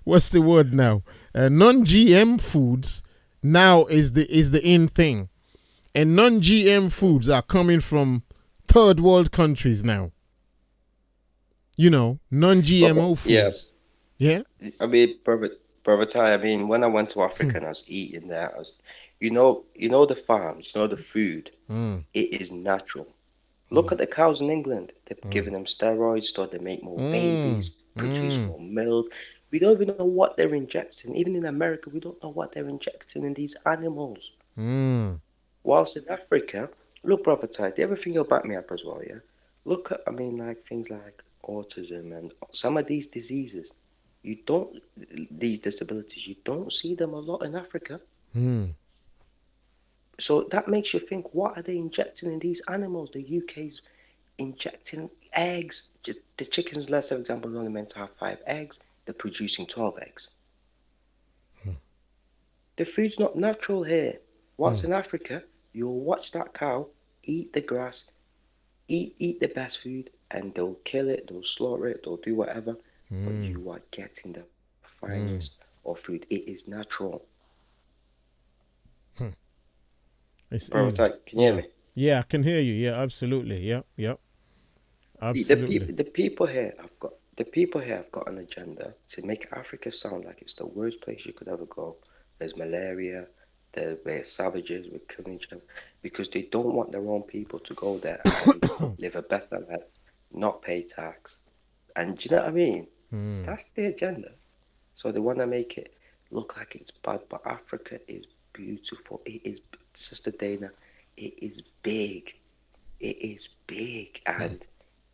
[SPEAKER 1] what's the word now? Non-GM foods now is the in thing, and non-GM foods are coming from third world countries now. Non-GMO
[SPEAKER 4] Yeah.
[SPEAKER 1] foods. Yeah.
[SPEAKER 4] I mean, brother Ty, I mean, when I went to Africa and I was eating there, the farms, the food,
[SPEAKER 1] Mm,
[SPEAKER 4] it is natural. Look
[SPEAKER 1] mm,
[SPEAKER 4] at the cows in England. They're giving them steroids so they make more
[SPEAKER 1] mm,
[SPEAKER 4] babies, produce
[SPEAKER 1] mm,
[SPEAKER 4] more milk. We don't even know what they're injecting. Even in America, we don't know what they're injecting in these animals.
[SPEAKER 1] mm,
[SPEAKER 4] Whilst in Africa, look, brother Ty, the other thing you'll back me up as well, yeah? Look at, I mean, like things like autism and some of these diseases. You don't, these disabilities, you don't see them a lot in Africa.
[SPEAKER 1] mm,
[SPEAKER 4] So that makes you think, what are they injecting in these animals? The UK's injecting eggs. The chickens, let's say, for example, are only meant to have 5 eggs. They're producing 12 eggs. The food's not natural here. Whilst
[SPEAKER 1] mm,
[SPEAKER 4] in Africa, you'll watch that cow eat the grass, eat the best food, and they'll kill it, they'll slaughter it, they'll do whatever. But
[SPEAKER 1] mm,
[SPEAKER 4] you are getting the finest
[SPEAKER 1] mm,
[SPEAKER 4] of food. It is natural.
[SPEAKER 1] mm. It's
[SPEAKER 4] Brother
[SPEAKER 1] easy.
[SPEAKER 4] Ty, can you hear
[SPEAKER 1] Yeah.
[SPEAKER 4] me?
[SPEAKER 1] Yeah, I can hear you. Yeah, absolutely. Yep, yep.
[SPEAKER 4] The
[SPEAKER 1] Absolutely.
[SPEAKER 4] people the people here have got an agenda to make Africa sound like it's the worst place you could ever go. There's malaria, we're savages, we're killing each other because they don't want their own people to go there and live a better life, not pay tax. And do you know what I mean?
[SPEAKER 1] Mm,
[SPEAKER 4] That's the agenda. So they want to make it look like it's bad, but Africa is beautiful. It is, Sister Dana, it is big. It is big, and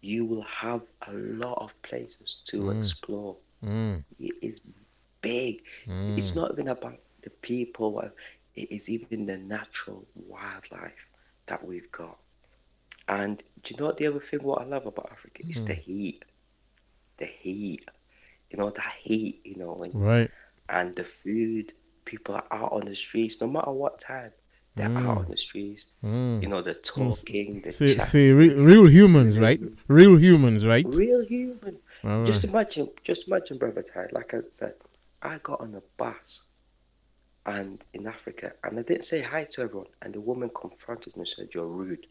[SPEAKER 4] you will have a lot of places to
[SPEAKER 1] mm,
[SPEAKER 4] explore.
[SPEAKER 1] mm,
[SPEAKER 4] It is big. It's
[SPEAKER 1] mm,
[SPEAKER 4] not even about the people, it is even the natural wildlife that we've got. And do you know what the other thing what I love about Africa is the
[SPEAKER 1] mm.
[SPEAKER 4] heat. The heat. That heat,
[SPEAKER 1] Right.
[SPEAKER 4] and the food. People are out on the streets, no matter what time. They're out on
[SPEAKER 1] Mm,
[SPEAKER 4] the streets.
[SPEAKER 1] mm.
[SPEAKER 4] They're
[SPEAKER 1] No,
[SPEAKER 4] talking, they're
[SPEAKER 1] see,
[SPEAKER 4] chatting,
[SPEAKER 1] real humans, right?
[SPEAKER 4] living
[SPEAKER 1] Real humans, right?
[SPEAKER 4] real human.
[SPEAKER 1] All
[SPEAKER 4] Just
[SPEAKER 1] right.
[SPEAKER 4] imagine, just imagine, brother Ty. Like I said, I got on a bus and in Africa, and I didn't say hi to everyone, and the woman confronted me and said, "You're rude."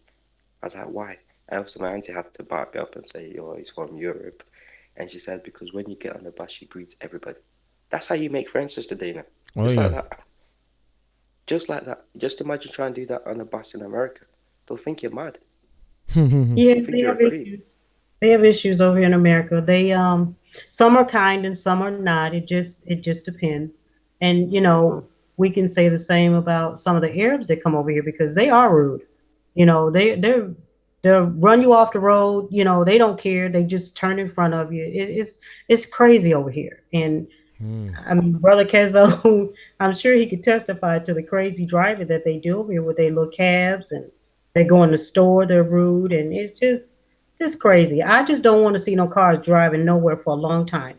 [SPEAKER 4] I was like, "Why?" And also my auntie had to back me up and say, "Yo, he's from Europe," and she said, "Because when you get on the bus, you greet everybody. That's how you make friends, Sister Dana.
[SPEAKER 1] Oh
[SPEAKER 4] Just like
[SPEAKER 1] yeah.
[SPEAKER 4] that. Just like that. Just imagine trying to do that on a bus in America. They'll think you're mad.
[SPEAKER 5] Yeah,
[SPEAKER 4] They'll think
[SPEAKER 5] they
[SPEAKER 4] you're a
[SPEAKER 5] have
[SPEAKER 4] creep."
[SPEAKER 5] issues. They have issues over here in America. They some are kind and some are not. It just depends. And we can say the same about some of the Arabs that come over here because they are rude. They'll run you off the road. They don't care. They just turn in front of you. It's crazy over here. And
[SPEAKER 1] Mm.
[SPEAKER 5] I mean, Brother Kezo, I'm sure he could testify to the crazy driving that they do over here with their little cabs, and they go in the store, they're rude, and it's just crazy. I just don't want to see no cars driving nowhere for a long time.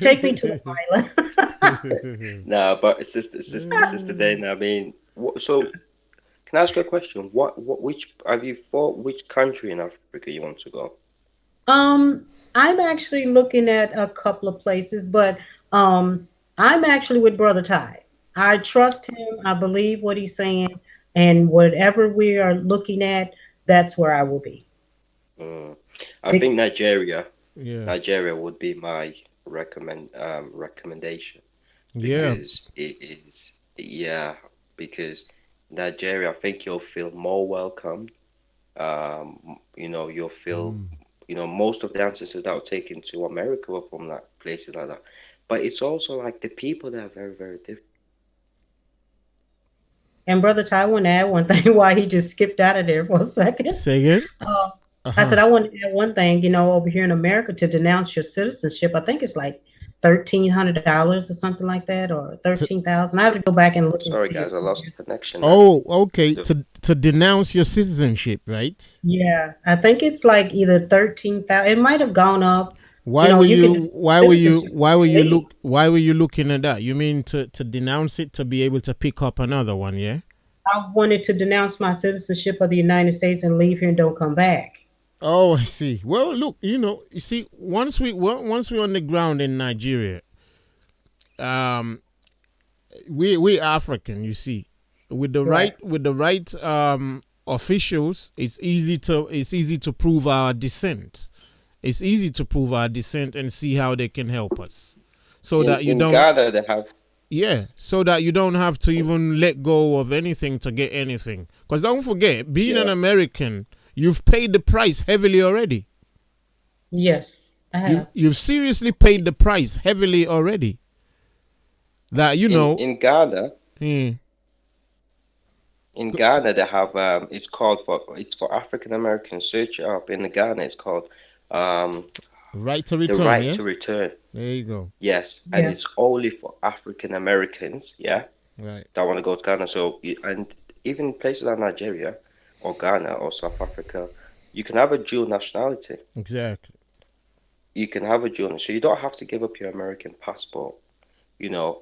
[SPEAKER 5] Take me to an island.
[SPEAKER 4] Nah, but it's just the day now. I mean, so can I ask you a question? Which have you thought which country in Africa you want to go?
[SPEAKER 5] Um, I'm actually looking at a couple of places, but um, I'm actually with Brother Ty. I trust him. I believe what he's saying, and whatever we are looking at, that's where I will be.
[SPEAKER 4] Mm. I think
[SPEAKER 5] Be-
[SPEAKER 4] Nigeria.
[SPEAKER 1] Yeah.
[SPEAKER 4] Nigeria would be my recommendation
[SPEAKER 1] Yeah.
[SPEAKER 4] because it is, yeah, because Nigeria, I think you'll feel more welcome. You'll feel,
[SPEAKER 1] Mm.
[SPEAKER 4] most of the ancestors that were taken to America were from like places like that. But it's also like the people that are very, very different.
[SPEAKER 5] and Brother Ty, I want to add one thing why he just skipped out of there for a second.
[SPEAKER 1] Say again.
[SPEAKER 5] Uh, I
[SPEAKER 1] Uh-huh.
[SPEAKER 5] said I want to add one thing. Over here in America, to denounce your citizenship, I think it's like $1,300 or something like that, or
[SPEAKER 1] To,
[SPEAKER 5] 13,000. I have to go back and look and
[SPEAKER 4] Sorry,
[SPEAKER 5] see
[SPEAKER 4] guys, I
[SPEAKER 5] it.
[SPEAKER 4] lost connection there.
[SPEAKER 1] oh, okay.
[SPEAKER 4] The,
[SPEAKER 1] To denounce your citizenship, right?
[SPEAKER 5] Yeah, I think it's like either 13,000. It might have gone up.
[SPEAKER 1] Why were
[SPEAKER 5] You can
[SPEAKER 1] you
[SPEAKER 5] do
[SPEAKER 1] why were you
[SPEAKER 5] citizenship
[SPEAKER 1] why were
[SPEAKER 5] for
[SPEAKER 1] you
[SPEAKER 5] free.
[SPEAKER 1] look why were you looking at that? You mean to denounce it to be able to pick up another one, yeah?
[SPEAKER 5] I wanted to denounce my citizenship of the United States and leave here and don't come back.
[SPEAKER 1] Oh, I see. Well, look, you see, once we're on the ground in Nigeria, um, we African, you see,
[SPEAKER 5] Right.
[SPEAKER 1] with the right officials, it's easy to prove our descent. It's easy to prove our descent and see how they can help us, so
[SPEAKER 4] in
[SPEAKER 1] that you
[SPEAKER 4] in
[SPEAKER 1] don't,
[SPEAKER 4] Ghana, they have.
[SPEAKER 1] yeah, so that you don't have to even let go of anything to get anything. Because don't forget, being an
[SPEAKER 4] Yeah,
[SPEAKER 1] American, you've paid the price heavily already.
[SPEAKER 5] Yes, I have.
[SPEAKER 1] You've seriously paid the price heavily already. That
[SPEAKER 4] in Ghana,
[SPEAKER 1] eh,
[SPEAKER 4] in Ghana they have it's for African Americans. Search it up in Ghana. It's called um
[SPEAKER 1] right to
[SPEAKER 4] the
[SPEAKER 1] return.
[SPEAKER 4] right
[SPEAKER 1] Yeah,
[SPEAKER 4] to return.
[SPEAKER 1] there you go.
[SPEAKER 4] Yes, and
[SPEAKER 5] Yeah.
[SPEAKER 4] it's only for African Americans. Yeah,
[SPEAKER 1] Right,
[SPEAKER 4] that want to go to Ghana. And even places like Nigeria or Ghana or South Africa, you can have a dual nationality.
[SPEAKER 1] exactly.
[SPEAKER 4] You can have a dual, so you don't have to give up your American passport.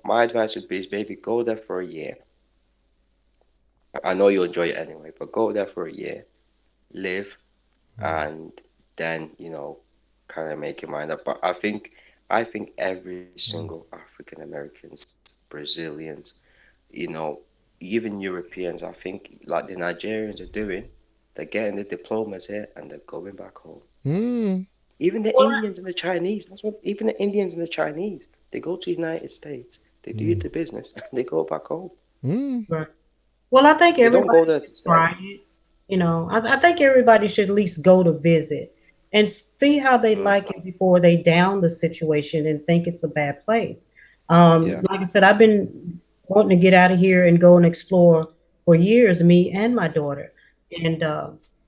[SPEAKER 4] My advice would be is maybe go there for a year. I know you'll enjoy it anyway, but go there for a year, live, and then kind of make your mind up. But I think every single African Americans, Brazilians, you know, even Europeans, I think like the Nigerians are doing, they're getting the diplomas here and they're going back home.
[SPEAKER 1] Mm,
[SPEAKER 4] Even the Indians and the Chinese, that's what even the Indians and the Chinese, they go to the United States, they do
[SPEAKER 1] mm,
[SPEAKER 4] the business, and they go back home.
[SPEAKER 1] mm,
[SPEAKER 5] Right. Well, I think
[SPEAKER 4] They don't
[SPEAKER 5] everybody
[SPEAKER 4] go there
[SPEAKER 5] should
[SPEAKER 4] to stay.
[SPEAKER 5] try it. I think everybody should at least go to visit and see how they like
[SPEAKER 4] Mm,
[SPEAKER 5] it before they down the situation and think it's a bad place.
[SPEAKER 4] yeah,
[SPEAKER 5] Like I said, I've been wanting to get out of here and go and explore for years, me and my daughter. And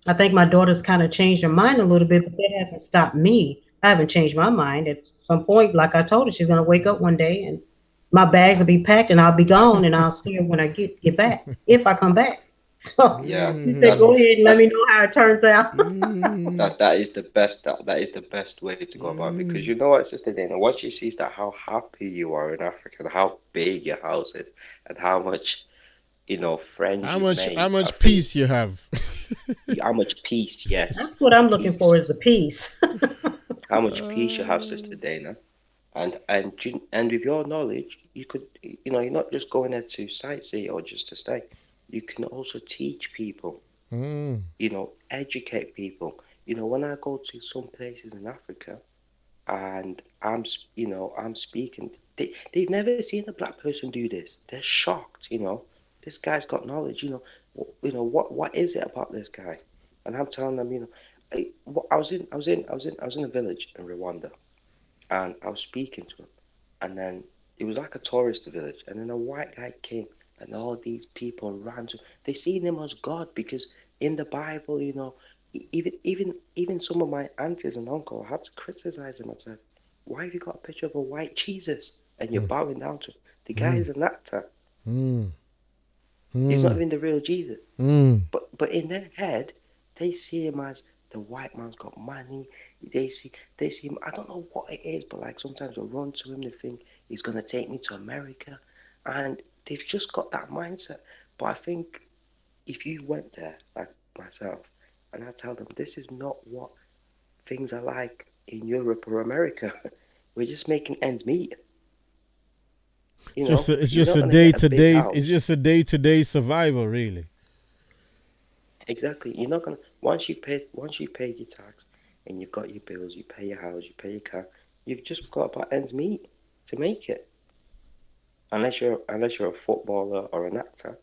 [SPEAKER 5] I think my daughter's kind of changed her mind a little bit, but that hasn't stopped me. I haven't changed my mind. At some point, like I told her, she's going to wake up one day and my bags will be packed and I'll be gone and I'll see her when I get back, if I come back. So
[SPEAKER 4] yeah.
[SPEAKER 5] he said,
[SPEAKER 1] mm,
[SPEAKER 5] go
[SPEAKER 4] That's
[SPEAKER 5] ahead and let me
[SPEAKER 4] that's
[SPEAKER 5] know how it turns out.
[SPEAKER 1] mm,
[SPEAKER 4] that is the best way to go about it, because
[SPEAKER 1] mm.
[SPEAKER 4] you know what, Sister Dana, what she sees that how happy you are in Africa and how big your house is and how much friends you've
[SPEAKER 1] How
[SPEAKER 4] made. I
[SPEAKER 1] much
[SPEAKER 4] think
[SPEAKER 1] peace you have?
[SPEAKER 4] how much peace, yes,
[SPEAKER 5] That's what I'm looking for
[SPEAKER 4] peace.
[SPEAKER 5] is the peace.
[SPEAKER 4] How much peace you have,
[SPEAKER 1] Uh,
[SPEAKER 4] Sister Dana. And with your knowledge, you're not just going there to sightsee or just to stay. You can also teach people,
[SPEAKER 1] mm,
[SPEAKER 4] educate people. When I go to some places in Africa and I'm speaking, they've never seen a black person do this. They're shocked. This guy's got knowledge. What is it about this guy? And I'm telling them, I was in a village in Rwanda, and I was speaking to him, and then it was like a tourist village, and then a white guy came, and all these people ran to. They seen him as God because in the Bible, even some of my aunties and uncle had to criticize him and said, "Why have you got a picture of a white Jesus?" and you're bowing down to him. The guy
[SPEAKER 1] Mm.
[SPEAKER 4] is an actor.
[SPEAKER 1] Mm.
[SPEAKER 4] He's not
[SPEAKER 1] Mm.
[SPEAKER 4] even the real Jesus.
[SPEAKER 1] Mm.
[SPEAKER 4] But in their head, they see him as the white man's got money. They see him. I don't know what it is, but like sometimes they run to him. They think he's gonna take me to America, and they've just got that mindset. But I think if you went there like myself, and I tell them this is not what things are like in Europe or America. We're just making ends meet.
[SPEAKER 1] It's
[SPEAKER 4] You're
[SPEAKER 1] just
[SPEAKER 4] not
[SPEAKER 1] a
[SPEAKER 4] gonna
[SPEAKER 1] day
[SPEAKER 4] get a
[SPEAKER 1] to
[SPEAKER 4] big
[SPEAKER 1] day. It's
[SPEAKER 4] house.
[SPEAKER 1] just a day survival, really.
[SPEAKER 4] Exactly. You're not gonna once you've paid your tax and you've got your bills, you pay your house, you pay your car, you've just got about ends meet to make it. Unless you're a footballer or an actor,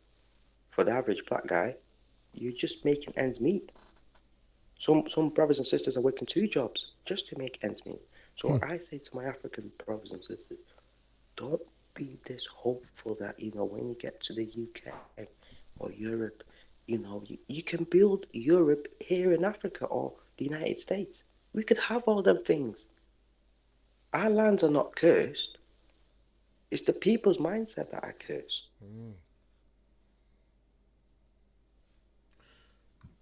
[SPEAKER 4] for the average black guy, you're just making ends meet. Some brothers and sisters are working two jobs just to make ends meet. So I say to my African brothers and sisters, don't be this hopeful that when you get to the UK or Europe, you can build Europe here in Africa or the United States. We could have all them things. Our lands are not cursed. It's the people's mindset that are cursed.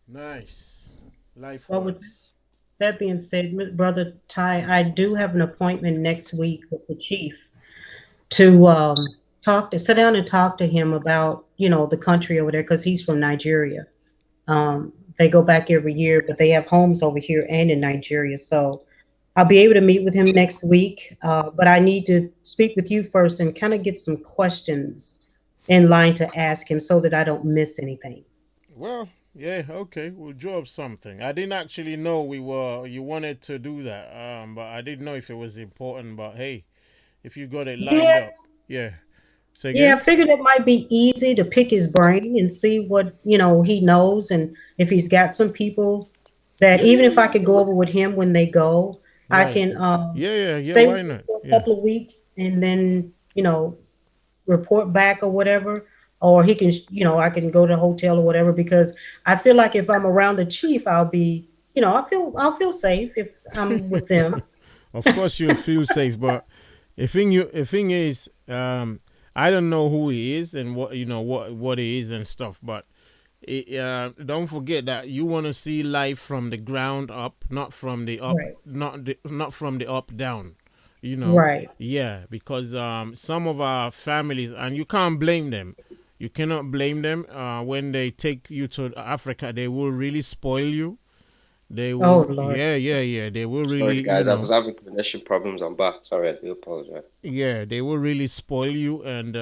[SPEAKER 1] Nice. Life
[SPEAKER 5] Well, with
[SPEAKER 1] works.
[SPEAKER 5] that being said, Brother Ty, I do have an appointment next week with the chief to sit down and talk to him about, the country over there, because he's from Nigeria. They go back every year, but they have homes over here and in Nigeria. So I'll be able to meet with him next week. But I need to speak with you first and kind of get some questions in line to ask him so that I don't miss anything.
[SPEAKER 1] Well, yeah, okay. We'll draw up something. I didn't actually know you wanted to do that. But I didn't know if it was important. But hey, if you got it lined
[SPEAKER 5] Yeah,
[SPEAKER 1] up, yeah. Say
[SPEAKER 5] yeah, I
[SPEAKER 1] again.
[SPEAKER 5] figured it might be easy to pick his brain and see what, he knows, and if he's got some people that,
[SPEAKER 1] Yeah,
[SPEAKER 5] even
[SPEAKER 1] yeah,
[SPEAKER 5] if I
[SPEAKER 1] yeah.
[SPEAKER 5] could go over with him when they go, I
[SPEAKER 1] Right.
[SPEAKER 5] can
[SPEAKER 1] Yeah, yeah, yeah.
[SPEAKER 5] stay
[SPEAKER 1] Why
[SPEAKER 5] with him
[SPEAKER 1] not?
[SPEAKER 5] for a
[SPEAKER 1] Yeah.
[SPEAKER 5] couple of weeks and then, report back or whatever. Or he can, I can go to a hotel or whatever, because I feel like if I'm around the chief, I'll be, I'll feel safe if I'm with them.
[SPEAKER 1] Of course, you'll feel safe, but the thing is, I don't know who he is and what he is and stuff, but don't forget that you want to see life from the ground up, not from the up,
[SPEAKER 5] Right.
[SPEAKER 1] not from the up down. You know,
[SPEAKER 5] Right.
[SPEAKER 1] yeah, because some of our families, and you can't blame them. You cannot blame them. When they take you to Africa, they will really spoil you. They
[SPEAKER 5] Oh
[SPEAKER 1] will,
[SPEAKER 5] Lord.
[SPEAKER 1] yeah, yeah, yeah. They will
[SPEAKER 4] Sorry,
[SPEAKER 1] really,
[SPEAKER 4] guys, I was having connection problems. I'm back. Sorry, I do apologize.
[SPEAKER 1] yeah, they will really spoil you, and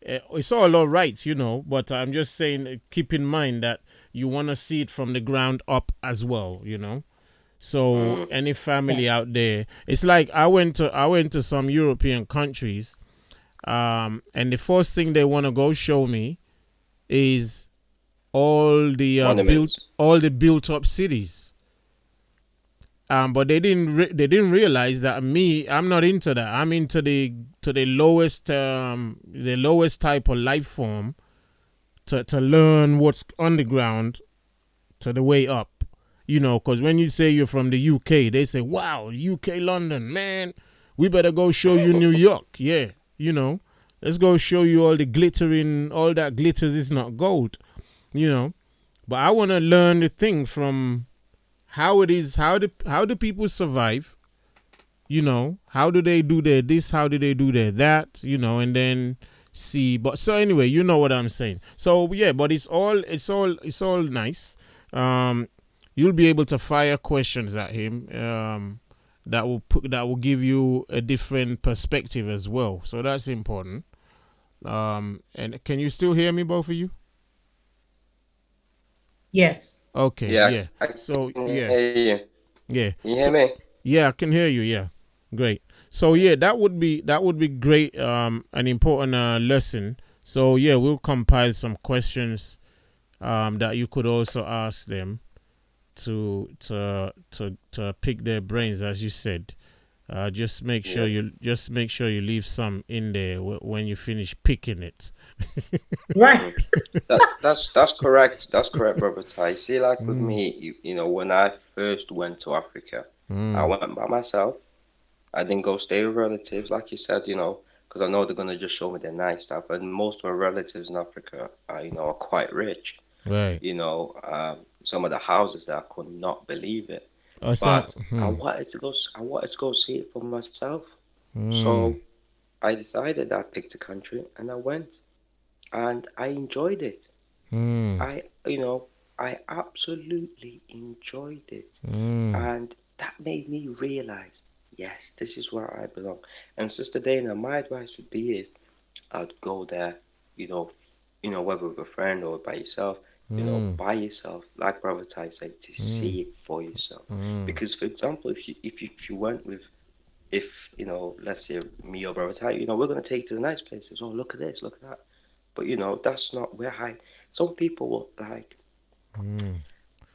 [SPEAKER 1] it's all right, but I'm just saying, keep in mind that you want to see it from the ground up as well. So
[SPEAKER 4] Mm.
[SPEAKER 1] any
[SPEAKER 5] Yeah.
[SPEAKER 1] family out there, it's like I went to some European countries, and the first thing they want to go show me is
[SPEAKER 4] Monuments.
[SPEAKER 1] all the built up cities. But they didn't realize that I'm not into that. I'm into the lowest type of life form, to learn what's underground to the way up. Because when you say you're from the UK, they say, "Wow, UK, London, man, we better go show you New York." Yeah, let's go show you all the glittering, all that glitters is not gold. You know, but I want to learn the thing from how it is, how do people survive. How do they do their this, how do they do their that, and then see. But so anyway, you know what I'm saying. So yeah, but it's all nice. um you'll be able to fire questions at him, that will give you a different perspective as well, so that's important. And can you still hear me, both of you?
[SPEAKER 5] Yes.
[SPEAKER 1] Okay,
[SPEAKER 4] Yeah,
[SPEAKER 1] yeah.
[SPEAKER 4] I
[SPEAKER 1] So
[SPEAKER 4] can
[SPEAKER 1] yeah,
[SPEAKER 4] hear you.
[SPEAKER 1] yeah.
[SPEAKER 4] Can you hear
[SPEAKER 1] So
[SPEAKER 4] me?
[SPEAKER 1] yeah, I can hear you. Yeah, great. So yeah, that would be great. An important lesson. So yeah, we'll compile some questions that you could also ask them to pick their brains, as you said.
[SPEAKER 4] Yeah.
[SPEAKER 1] Just make sure you leave some in there when you finish picking it.
[SPEAKER 5] Right.
[SPEAKER 4] Mm. That's correct. That's correct, brother Ty. See, like with
[SPEAKER 1] Mm,
[SPEAKER 4] me, when I first went to Africa, I
[SPEAKER 1] mm,
[SPEAKER 4] went by myself. I didn't go stay with relatives, like you said, because I know they're gonna just show me the nice stuff. And most of my relatives in Africa are, are quite rich.
[SPEAKER 1] Right.
[SPEAKER 4] Some of the houses that I could not believe it.
[SPEAKER 1] Oh, so,
[SPEAKER 4] But I wanted to go see it for myself.
[SPEAKER 1] hmm.
[SPEAKER 4] So I decided I picked a country and I went and I enjoyed it.
[SPEAKER 1] Hmm.
[SPEAKER 4] I, you know, I absolutely enjoyed it.
[SPEAKER 1] Hmm.
[SPEAKER 4] And that made me realize, yes, this is where I belong. And Sister Dana, my advice would be is I'd go there, you know, whether with a friend or by yourself,
[SPEAKER 1] Hmm.
[SPEAKER 4] by yourself, like Brother Ty said, to
[SPEAKER 1] Hmm.
[SPEAKER 4] see it for yourself.
[SPEAKER 1] Hmm.
[SPEAKER 4] Because for example, if you went with if let's say me or Brother Ty, we're gonna take you to the nice places. Oh, look at this, look at that. But that's not where I. Some people will like
[SPEAKER 1] Hmm.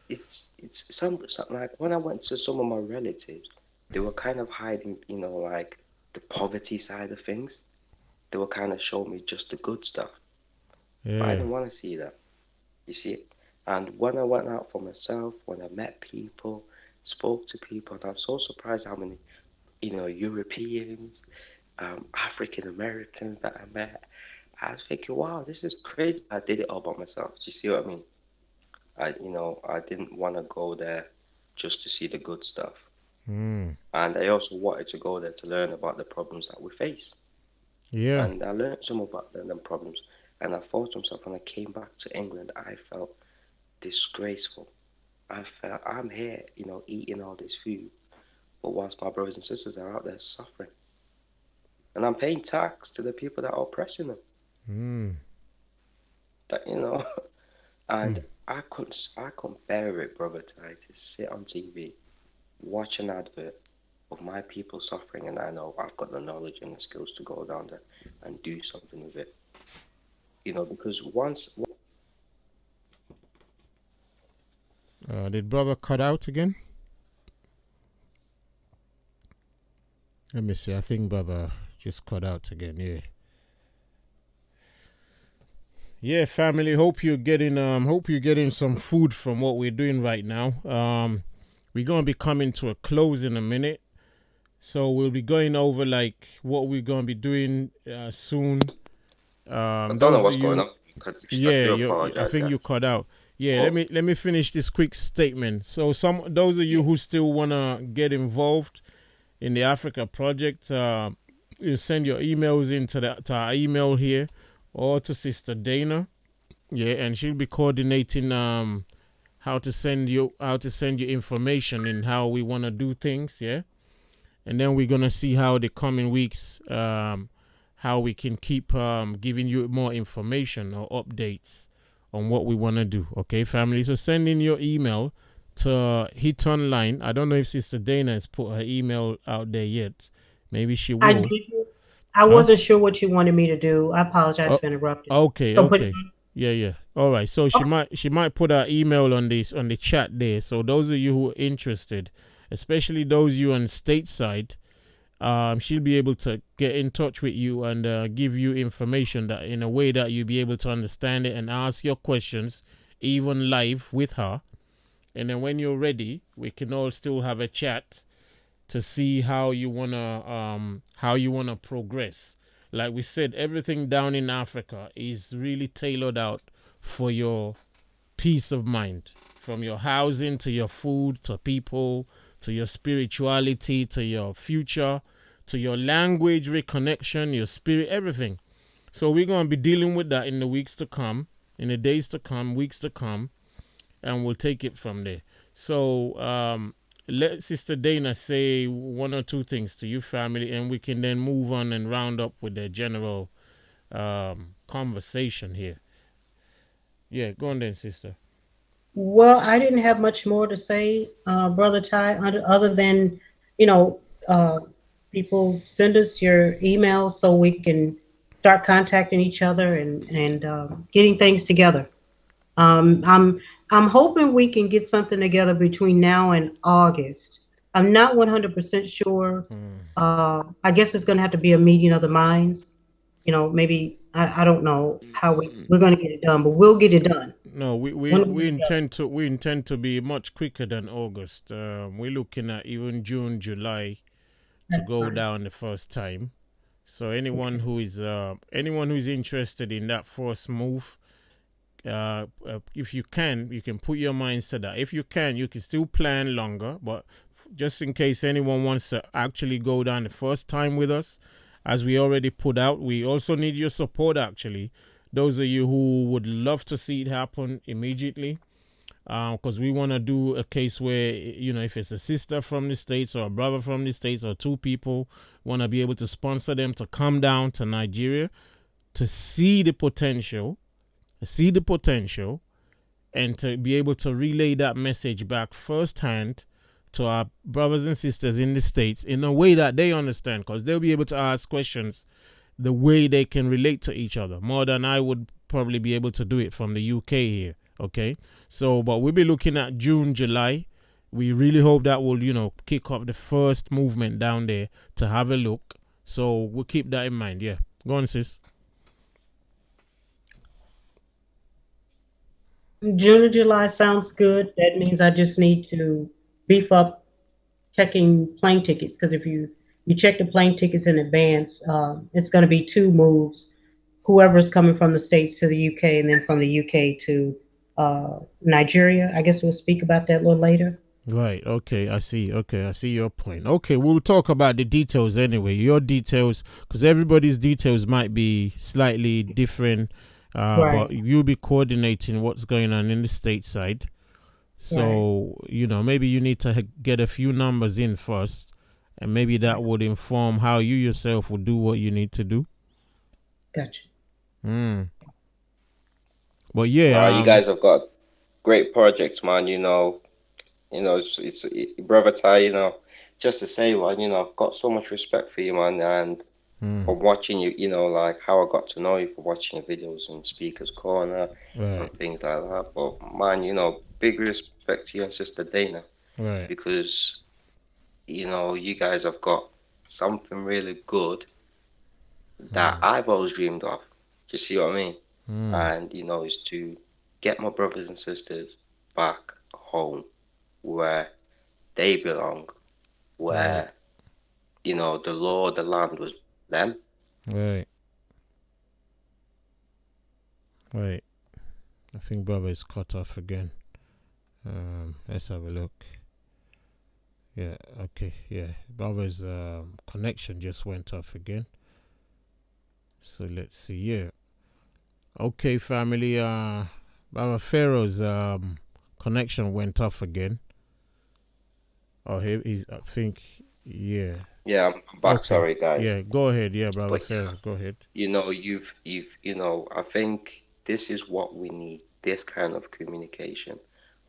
[SPEAKER 4] it's some like when I went to some of my relatives, they were kind of hiding, like the poverty side of things. They were kind of showing me just the good stuff, but I
[SPEAKER 1] Yeah.
[SPEAKER 4] didn't want to see that. You see, and when I went out for myself, when I met people, spoke to people, and I was so surprised how many, Europeans, African Americans that I met. I was thinking, wow, this is crazy. I did it all by myself. Do you see what I mean? I didn't want to go there just to see the good stuff.
[SPEAKER 1] Hmm.
[SPEAKER 4] And I also wanted to go there to learn about the problems that we face.
[SPEAKER 1] Yeah.
[SPEAKER 4] And I learned some about them problems. And I thought to myself, when I came back to England, I felt disgraceful. I felt I'm here, eating all this food, but whilst my brothers and sisters are out there suffering, and I'm paying tax to the people that are oppressing them.
[SPEAKER 1] Hmm.
[SPEAKER 4] That and
[SPEAKER 1] Hmm.
[SPEAKER 4] I couldn't bear it, brother, to sit on TV, watch an advert of my people suffering, and I know I've got the knowledge and the skills to go down there and do something with it. Because once
[SPEAKER 1] Did brother cut out again? Let me see. I think brother just cut out again. Yeah. Yeah, family. Hope you're getting some food from what we're doing right now. We're gonna be coming to a close in a minute. So we'll be going over like what we're gonna be doing soon.
[SPEAKER 4] I don't know
[SPEAKER 1] Those of
[SPEAKER 4] what's going
[SPEAKER 1] you,
[SPEAKER 4] on. I
[SPEAKER 1] yeah,
[SPEAKER 4] do
[SPEAKER 1] I
[SPEAKER 4] apologize,
[SPEAKER 1] think you
[SPEAKER 4] guys.
[SPEAKER 1] cut out. Yeah,
[SPEAKER 4] But
[SPEAKER 1] let me finish this quick statement. So those of you
[SPEAKER 4] yeah,
[SPEAKER 1] who still wanna get involved in the Africa project, you send your emails into to our email here or to Sister Dana. Yeah, and she'll be coordinating how to send you information and how we want to do things. Yeah, and then we're gonna see how the coming weeks how we can keep giving you more information or updates on what we want to do. Okay, family. So send in your email to Hit Online. I don't know if Sister Dana has put her email out there yet. Maybe she
[SPEAKER 5] I
[SPEAKER 1] will.
[SPEAKER 5] didn't. I
[SPEAKER 1] Huh?
[SPEAKER 5] wasn't sure what you wanted me to do. I apologize
[SPEAKER 1] Oh,
[SPEAKER 5] for interrupting.
[SPEAKER 1] okay,
[SPEAKER 5] So put
[SPEAKER 1] okay. Yeah, yeah. All right. So
[SPEAKER 5] okay.
[SPEAKER 1] she might put her email on this on the chat there. So those of you who are interested, especially those you on stateside, she'll be able to get in touch with you and give you information that in a way that you'll be able to understand it and ask your questions even live with her. And then when you're ready, we can all still have a chat to see how you wanna progress. Like we said, everything down in Africa is really tailored out for your peace of mind. From your housing to your food to people to your spirituality to your future to your language reconnection, your spirit, everything. So we're gonna be dealing with that in the weeks to come, in the days to come, weeks to come, and we'll take it from there. So let Sister Dana say one or two things to you family, and we can then move on and round up with the general conversation here. Yeah, go on then, sister.
[SPEAKER 5] Well, I didn't have much more to say, Brother Ty, other than, you know, uh, people send us your email so we can start contacting each other and getting things together. Um, I'm I'm hoping we can get something together between now and August. I'm not 100% sure. I guess it's going to have to be a meeting of the minds. Maybe I don't know how we're going to get it done, but we'll get it done.
[SPEAKER 1] No,
[SPEAKER 5] When we get it done.
[SPEAKER 1] we intend to be much quicker than August. We're looking at even June, July to
[SPEAKER 5] That's
[SPEAKER 1] go
[SPEAKER 5] fine.
[SPEAKER 1] down the first time. So anyone who's interested in that first move, if you can put your minds to that. If you can still plan longer, but just in case anyone wants to actually go down the first time with us, as we already put out, we also need your support actually. Those of you who would love to see it happen immediately, because we want to do a case where, if it's a sister from the States or a brother from the States or two people, want to be able to sponsor them to come down to Nigeria to see the potential, and to be able to relay that message back firsthand to our brothers and sisters in the States in a way that they understand, because they'll be able to ask questions the way they can relate to each other more than I would probably be able to do it from the UK here. Okay, so but we'll be looking at June, July. We really hope that will kick off the first movement down there to have a look. So we'll keep that in mind. Yeah, go on, sis.
[SPEAKER 5] June or July sounds good. That means I just need to beef up checking plane tickets, because if you check the plane tickets in advance, it's going to be two moves. Whoever's coming from the States to the UK, and then from the UK to Nigeria. I guess we'll speak about that a little later.
[SPEAKER 1] Right. Okay. I see. Okay. I see your point. Okay. We'll talk about the details anyway. Your details, because everybody's details might be slightly different,
[SPEAKER 5] Right.
[SPEAKER 1] but you'll be coordinating what's going on in the stateside. So, maybe you need to get a few numbers in first, and maybe that would inform how you yourself will do what you need to do.
[SPEAKER 5] Gotcha.
[SPEAKER 1] But yeah,
[SPEAKER 4] You guys have got great projects, man. It's brother Ty. Just to say, man. I've got so much respect for you, man, and from watching you, like how I got to know you, for watching your videos in Speaker's Corner
[SPEAKER 1] right,
[SPEAKER 4] and things like that. But man, big respect to you and Sister Dana,
[SPEAKER 1] right,
[SPEAKER 4] because you guys have got something really good that I've always dreamed of. Do you see what I mean? And is to get my brothers and sisters back home where they belong, where the law of the land was them.
[SPEAKER 1] right, right. I think brother is cut off again. Let's have a look. Yeah, okay, yeah. Brother's connection just went off again. So let's see. Yeah. Okay, family. Brother Pharaoh's connection went off again. Oh, he's. I think. Yeah.
[SPEAKER 4] Yeah, I'm back.
[SPEAKER 1] Okay.
[SPEAKER 4] Sorry, guys.
[SPEAKER 1] Yeah, go ahead. Yeah, brother
[SPEAKER 4] But
[SPEAKER 1] Pharaoh, go ahead.
[SPEAKER 4] you've I think this is what we need. This kind of communication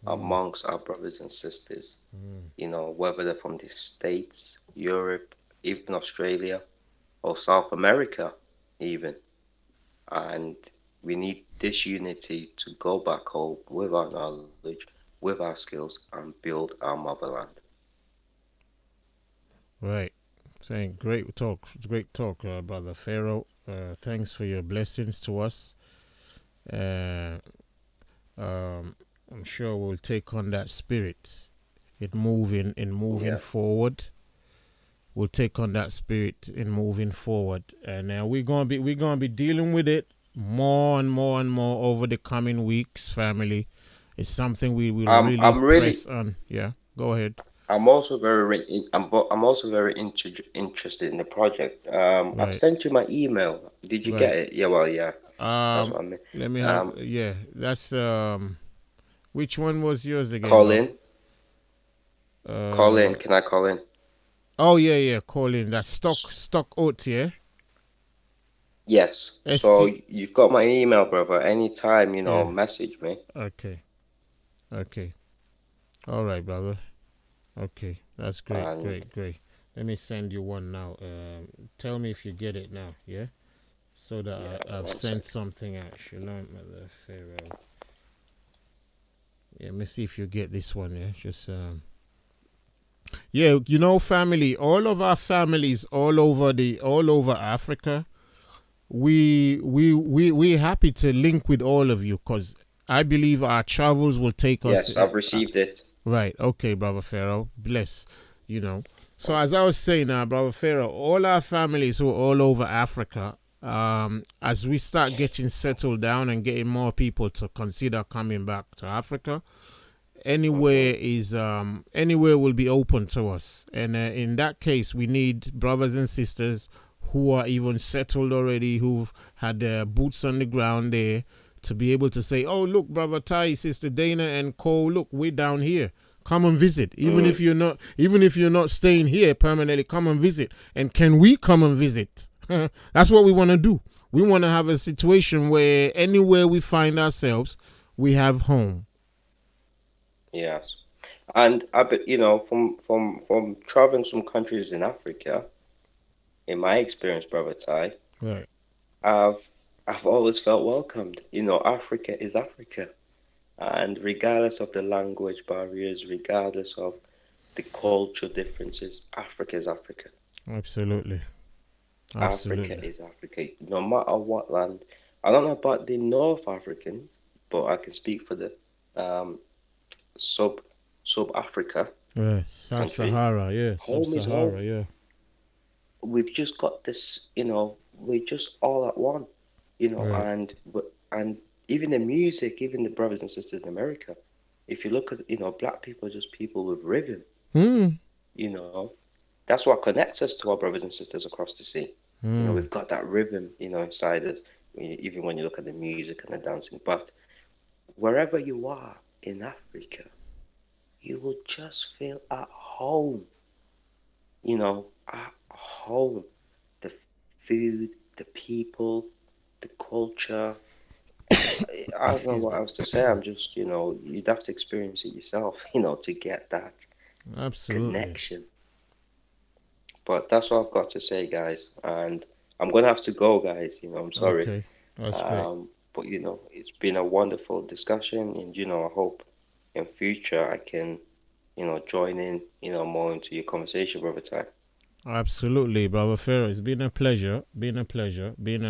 [SPEAKER 4] amongst our brothers and sisters. Whether they're from the States, Europe, even Australia, or South America, even. And we need this unity to go back home with our knowledge, with our skills, and build our motherland.
[SPEAKER 1] Right. Saying great talk. Great talk, brother Pharaoh. Thanks for your blessings to us. I'm sure we'll take on that spirit in moving forward. We'll take on that spirit in moving forward, and we're gonna be dealing with it more and more and more over the coming weeks. Family, it's something we will press on. Yeah, go ahead.
[SPEAKER 4] I'm also very interested in the project.
[SPEAKER 1] Right.
[SPEAKER 4] I've sent you my email. Did you get it? Yeah, well, yeah. That's what I mean.
[SPEAKER 1] Let me have. Yeah, that's Which one was yours again?
[SPEAKER 4] Call in.
[SPEAKER 1] Call in.
[SPEAKER 4] Can I call in?
[SPEAKER 1] Oh yeah. Call in. That's stock oat, yeah.
[SPEAKER 4] Yes. So you've got my email, brother. Anytime, message me.
[SPEAKER 1] Okay. All right, brother. Okay, that's great, great. Let me send you one now. Tell me if you get it now, yeah? So that I've sent something out. Shalom, Mother Pharaoh. Yeah, let me see if you get this one, yeah? Just, yeah, family, all of our families all over Africa, we're happy to link with all of you, because I believe our travels will take us.
[SPEAKER 4] Yes, I've received it.
[SPEAKER 1] Right. Okay, brother Pharaoh. Bless. So as I was saying, Brother Pharaoh, all our families who are all over Africa, as we start getting settled down and getting more people to consider coming back to Africa, anywhere will be open to us. And in that case, we need brothers and sisters who are even settled already, who've had their boots on the ground there, to be able to say, oh, look, Brother Tai, Sister Dana and Cole, look, we're down here. Come and visit. Even if you're not staying here permanently, come and visit. And can we come and visit? That's what we want to do. We want to have a situation where anywhere we find ourselves, we have home.
[SPEAKER 4] Yes, and I bet from traveling some countries in Africa, in my experience, Brother Tai,
[SPEAKER 1] Right.
[SPEAKER 4] I've always felt welcomed. Africa is Africa, and regardless of the language barriers, regardless of the culture differences, Africa is Africa.
[SPEAKER 1] Absolutely.
[SPEAKER 4] Africa is Africa, no matter what land. I don't know about the North Africans, but I can speak for the sub Africa
[SPEAKER 1] Yeah. South
[SPEAKER 4] country.
[SPEAKER 1] Sahara, yeah.
[SPEAKER 4] Home is
[SPEAKER 1] Sub-Sahara,
[SPEAKER 4] home.
[SPEAKER 1] yeah.
[SPEAKER 4] We've just got this, we're just all at one,
[SPEAKER 1] Right.
[SPEAKER 4] and even the music, even the brothers and sisters in America. If you look at, black people are just people with rhythm, you know. That's what connects us to our brothers and sisters across the sea. We've got that rhythm, inside us, even when you look at the music and the dancing. But wherever you are in Africa, you will just feel at home, at home. The food, the people, the culture. I don't know what else to say. I'm just, you'd have to experience it yourself, to get that
[SPEAKER 1] Absolutely.
[SPEAKER 4] connection. But that's all I've got to say, guys. And I'm gonna have to go, guys. I'm sorry.
[SPEAKER 1] Okay. That's great.
[SPEAKER 4] But it's been a wonderful discussion, and I hope in future I can, join in, more into your conversation, Brother Tai.
[SPEAKER 1] Absolutely, Brother Pharaoh. It's been a pleasure. Been a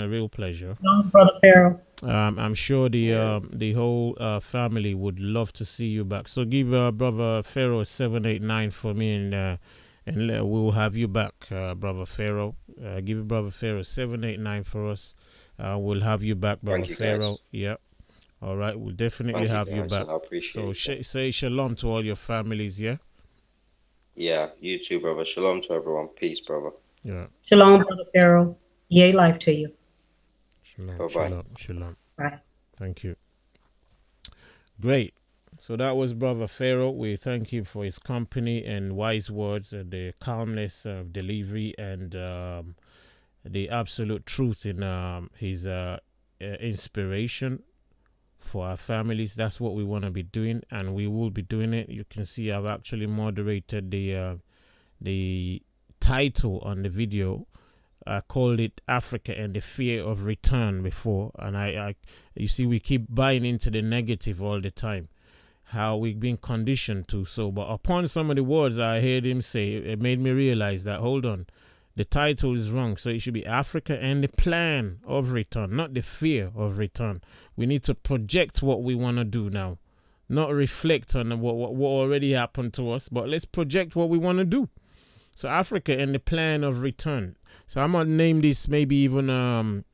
[SPEAKER 1] real pleasure.
[SPEAKER 5] Brother Pharaoh.
[SPEAKER 1] I'm sure
[SPEAKER 4] Yeah.
[SPEAKER 1] the whole family would love to see you back. So give Brother Pharaoh 789 for me, and we'll have you back, Brother Pharaoh. Give Brother Pharaoh 789 for us. We'll have you back, Brother
[SPEAKER 4] Thank you, guys.
[SPEAKER 1] Pharaoh. Yeah. All right. We'll definitely
[SPEAKER 4] Thank you,
[SPEAKER 1] have you
[SPEAKER 4] guys,
[SPEAKER 1] back.
[SPEAKER 4] and I appreciate
[SPEAKER 1] So
[SPEAKER 4] it.
[SPEAKER 1] say shalom to all your families. Yeah.
[SPEAKER 4] Yeah, you too, brother. Shalom to everyone. Peace, brother.
[SPEAKER 1] Yeah.
[SPEAKER 5] Shalom, Brother Pharaoh. Yay, life to you.
[SPEAKER 1] Shalom.
[SPEAKER 4] Bye-bye.
[SPEAKER 1] Shalom.
[SPEAKER 5] Bye.
[SPEAKER 1] Thank you. Great. So that was Brother Pharaoh. We thank him for his company and wise words and the calmness of delivery and the absolute truth in his inspiration for our families. That's what we want to be doing, and we will be doing it. You can see I've actually moderated the title on the video. I called it Africa and the Fear of Return before, and I you see we keep buying into the negative all the time, how we've been conditioned to. So, but upon some of the words I heard him say, it made me realize that, hold on, the title is wrong. So it should be Africa and the Plan of Return, not the Fear of Return. We need to project what we want to do now, not reflect on what already happened to us, but let's project what we want to do. So Africa and the Plan of Return. So I'm gonna name this maybe even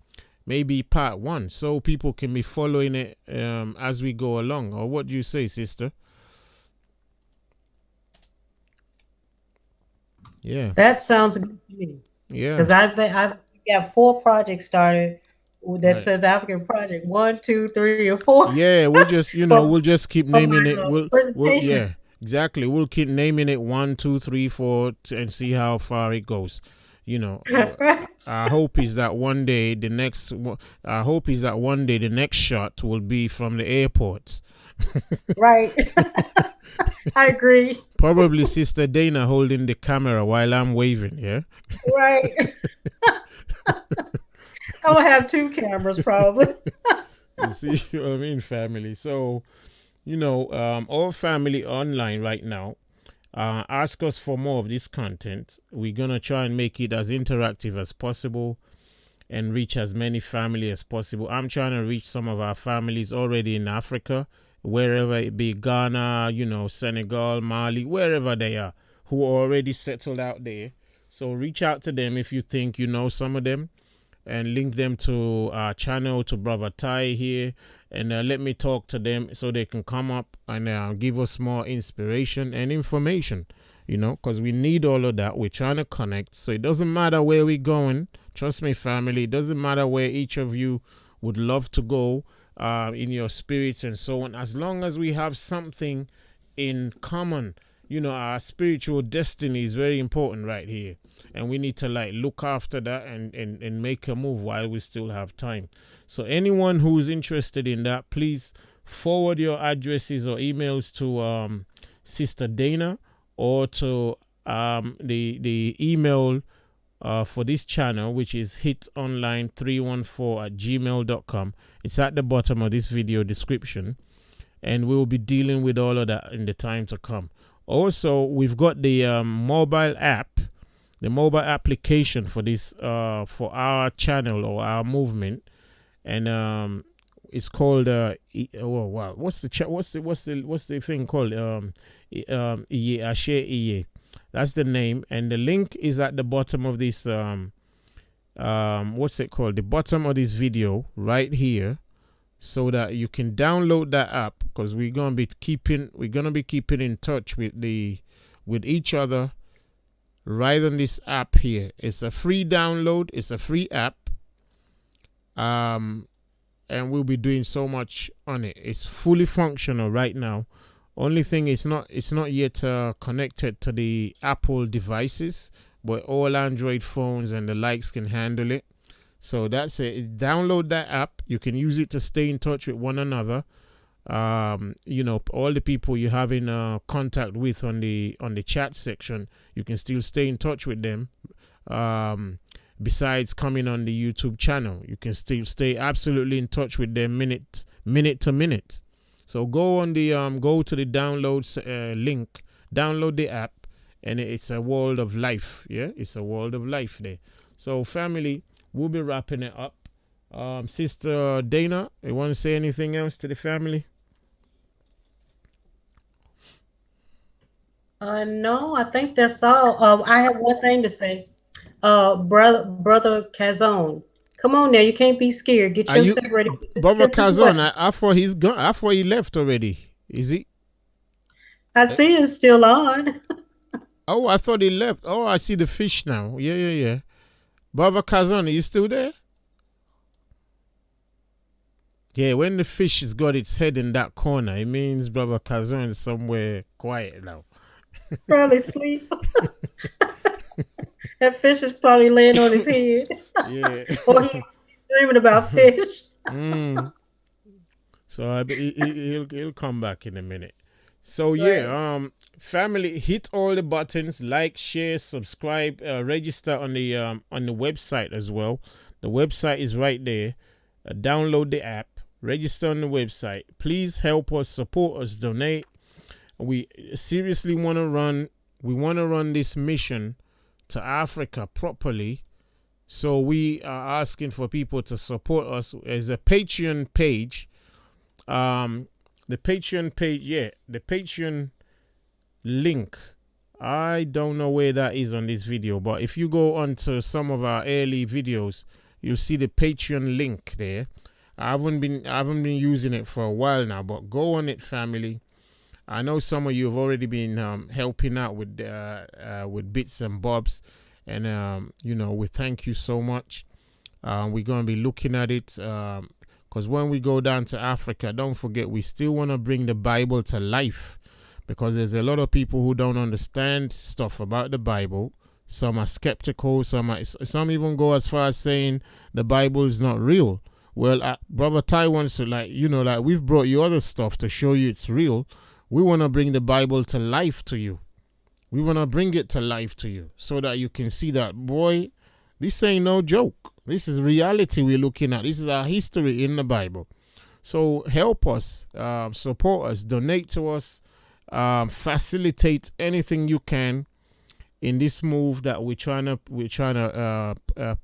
[SPEAKER 1] maybe part 1, so people can be following it as we go along. Or what do you say, sister? Yeah.
[SPEAKER 5] That sounds good to me.
[SPEAKER 1] Yeah.
[SPEAKER 5] Because I've got 4 projects started that
[SPEAKER 1] Right.
[SPEAKER 5] says African Project 1, 2, 3, or 4
[SPEAKER 1] Yeah, we'll just
[SPEAKER 5] for,
[SPEAKER 1] we'll just keep
[SPEAKER 5] for
[SPEAKER 1] naming it.
[SPEAKER 5] my
[SPEAKER 1] We'll
[SPEAKER 5] presentation.
[SPEAKER 1] yeah, exactly. We'll keep naming it 1, 2, 3, 4 and see how far it goes. Our hope is that one day the next shot will be from the airport.
[SPEAKER 5] Right. I agree.
[SPEAKER 1] Probably Sister Dana holding the camera while I'm waving. Yeah.
[SPEAKER 5] Right. I'm gonna have 2 cameras probably.
[SPEAKER 1] You see what I mean, family. So, all family online right now. Ask us for more of this content. We're gonna try and make it as interactive as possible and reach as many family as possible. I'm trying to reach some of our families already in Africa, wherever it be, Ghana, Senegal, Mali, wherever they are, who are already settled out there. So reach out to them if you think you know some of them, and link them to our channel, to Brother Ty here, and let me talk to them so they can come up and give us more inspiration and information, because we need all of that. We're trying to connect, so it doesn't matter where we're going. Trust me, family, it doesn't matter where each of you would love to go in your spirits and so on, as long as we have something in common. Our spiritual destiny is very important right here, and we need to look after that and make a move while we still have time. So anyone who's interested in that, please forward your addresses or emails to Sister Dana, or to the email for this channel, which is hitonline314@gmail.com. It's at the bottom of this video description, and we'll be dealing with all of that in the time to come. Also, we've got the mobile app, the mobile application for this for our channel or our movement, and it's called what's the thing called? That's the name, and the link is at the bottom of this what's it called? The bottom of this video right here, so that you can download that app, because we're gonna be keeping in touch with each other right on this app here. It's a free download, it's a free app, and we'll be doing so much on it. It's fully functional right now. Only thing, it's not yet connected to the Apple devices, but all Android phones and the likes can handle it. So that's it. Download that app. You can use it to stay in touch with one another. All the people you have in contact with on the chat section, you can still stay in touch with them. Besides coming on the YouTube channel, you can still stay absolutely in touch with them minute to minute. So go on the go to the downloads link, download the app, and it's a world of life. Yeah, it's a world of life there. So family, we'll be wrapping it up. Sister Dana, you want to say anything else to the family?
[SPEAKER 5] No, I think that's all. I have one thing to say. Brother Cazone, come on now, you can't be scared. Get yourself ready.
[SPEAKER 1] Brother Cazone? I thought he's gone. I thought he left already. Is he?
[SPEAKER 5] I see him still on.
[SPEAKER 1] Oh, I thought he left. Oh, I see the fish now. Yeah. Brother Cazone, are you still there? Yeah, when the fish has got its head in that corner, it means Brother Cazone is somewhere quiet now.
[SPEAKER 5] Probably sleep. That fish is probably laying on his head.
[SPEAKER 1] Yeah.
[SPEAKER 5] Or he's dreaming about fish.
[SPEAKER 1] So he'll come back in a minute. So yeah, family, hit all the buttons, like, share, subscribe, register on the website as well. The website is right there. Download the app, register on the website. Please help us, support us, donate. We seriously want to run this mission to Africa properly. So we are asking for people to support us. As a Patreon page. The Patreon link, I don't know where that is on this video, but if you go onto some of our early videos, you'll see the Patreon link there. I haven't been using it for a while now, but go on it, family. I know some of you have already been helping out with bits and bobs, and we thank you so much. We're going to be looking at it. Because when we go down to Africa, don't forget, we still want to bring the Bible to life, because there's a lot of people who don't understand stuff about the Bible. Some are skeptical. Some even go as far as saying the Bible is not real. Well, Brother Ty wants to, we've brought you other stuff to show you it's real. We want to bring the Bible to life to you. We want to bring it to life to you so that you can see that, boy, this ain't no joke. This is reality we're looking at. This is our history in the Bible. So help us, support us, donate to us, facilitate anything you can in this move that we're trying to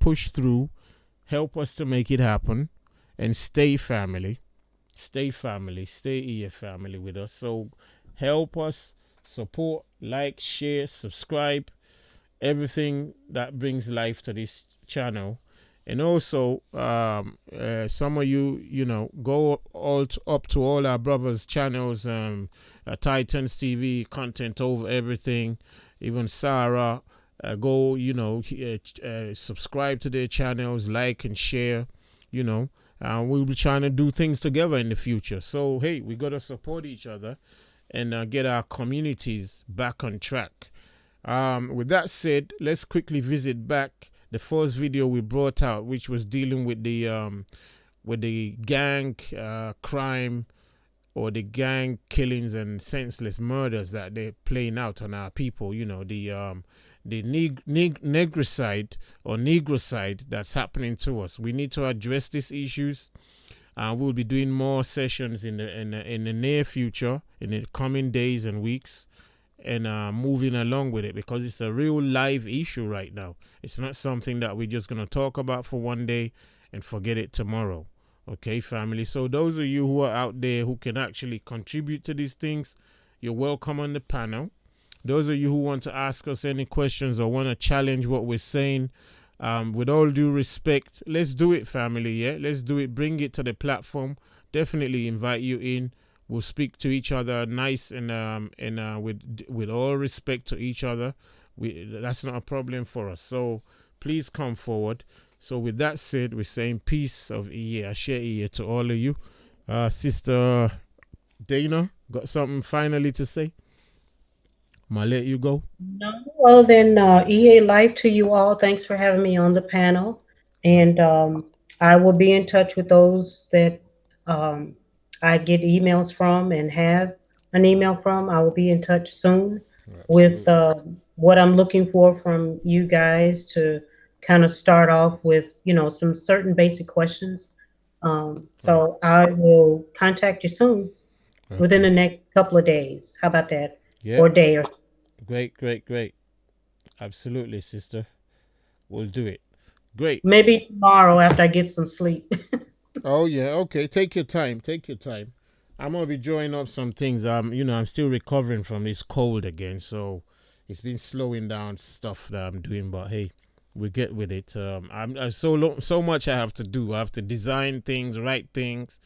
[SPEAKER 1] push through. Help us to make it happen, and stay family, stay here family with us. So help us, support, like, share, subscribe, everything that brings life to this channel. And also, some of you, go up to all our brothers' channels, Titans TV, content over everything, even Sarah. Go, subscribe to their channels, like and share, we'll be trying to do things together in the future. So, hey, we got to support each other and get our communities back on track. With that said, let's quickly visit back the first video we brought out, which was dealing with the gang crime, or the gang killings and senseless murders that they're playing out on our people. The negricide or negrocide that's happening to us. We need to address these issues. We'll be doing more sessions in the near future, in the coming days and weeks, and moving along with it, because it's a real live issue right now. It's not something that we're just going to talk about for one day and forget it tomorrow. Okay, family? So those of you who are out there who can actually contribute to these things, you're welcome on the panel. Those of you who want to ask us any questions or want to challenge what we're saying, with all due respect, let's do it, family. Yeah, let's do it. Bring it to the platform. Definitely invite you in. We'll speak to each other nice and with all respect to each other. That's not a problem for us. So please come forward. So with that said, we're saying peace of Iye. I share Iye to all of you. Sister Dana, got something finally to say? I'ma let you go.
[SPEAKER 5] No, well then, EA Life to you all. Thanks for having me on the panel, and I will be in touch with those that I get emails from and have an email from. I will be in touch soon with
[SPEAKER 1] Absolutely.
[SPEAKER 5] what I'm looking for from you guys to kind of start off with, some certain basic questions.
[SPEAKER 1] Right.
[SPEAKER 5] So I will contact you soon, within the
[SPEAKER 1] Okay.
[SPEAKER 5] next couple of days. How about that? Or
[SPEAKER 1] Yep.
[SPEAKER 5] day or
[SPEAKER 1] Great, great, great. Absolutely, sister. We'll do it. Great.
[SPEAKER 5] maybe tomorrow after I get some sleep.
[SPEAKER 1] Oh yeah, okay. Take your time. Take your time. I'm gonna be drawing up some things. I'm still recovering from this cold again, so it's been slowing down stuff that I'm doing. But hey, we get with it. I'm so much I have to do. I have to design things, write things,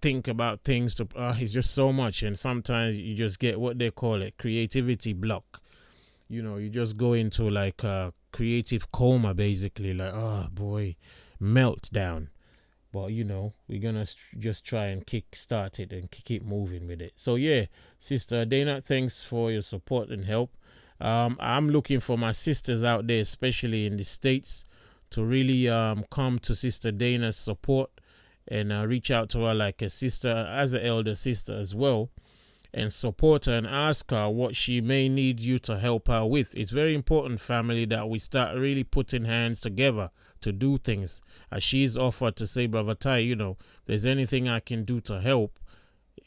[SPEAKER 1] think about things. It's just so much, and sometimes you just get what they call it, creativity block. You just go into like a creative coma, basically. Like, oh boy, meltdown. But we're gonna just try and kick start it and keep moving with it. So yeah, Sister Dana, thanks for your support and help. I'm looking for my sisters out there, especially in the States, to really come to Sister Dana's support and reach out to her like a sister, as an elder sister as well, and support her and ask her what she may need you to help her with. It's very important, family, that we start really putting hands together to do things. As she's offered to say, Brother Ty, if there's anything I can do to help,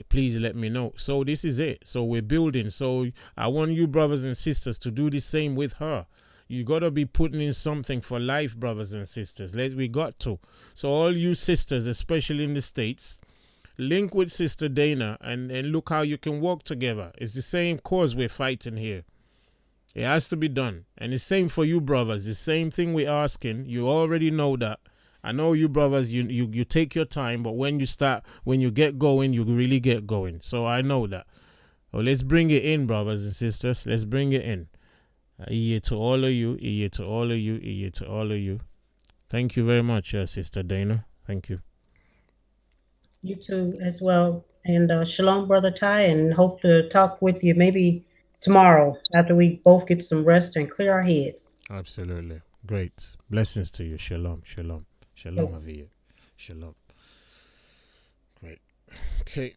[SPEAKER 1] please let me know. So this is it. So we're building. So I want you brothers and sisters to do the same with her. You got to be putting in something for life, brothers and sisters. We got to. So all you sisters, especially in the States, link with Sister Dana and look how you can work together. It's the same cause we're fighting here. It has to be done. And the same for you brothers. The same thing we're asking. You already know that. I know you brothers, you take your time, but when you get going, you really get going. So I know that. Well, let's bring it in, brothers and sisters. Let's bring it in. Iye to all of you, iye to all of you, iye to all of you. Thank you very much, Sister Dana. Thank you.
[SPEAKER 5] You too, as well. And shalom, Brother Ty, and hope to talk with you maybe tomorrow after we both get some rest and clear our heads.
[SPEAKER 1] Absolutely. Great. Blessings to you. Shalom. Shalom. Shalom,
[SPEAKER 5] So,
[SPEAKER 1] Aviyah. Shalom. Great. Okay.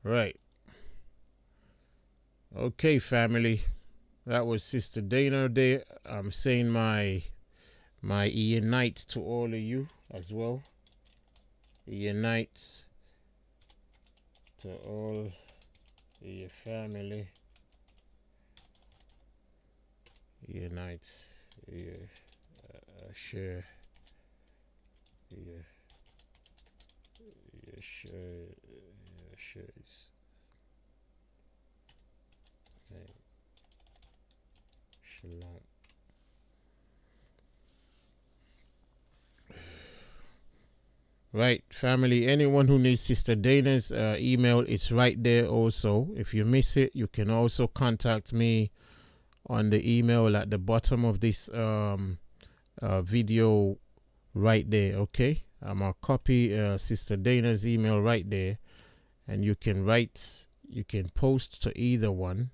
[SPEAKER 1] Right. Okay, family. That was Sister Dana there. I'm saying my unite to all of you as well. Unite to all your family. Unite. Share. Share. Shares. Shalom. Right, family. Anyone who needs Sister Dana's email, it's right there also. If you miss it, you can also contact me on the email at the bottom of this video right there, okay? I'm going to copy Sister Dana's email right there, and you can post to either one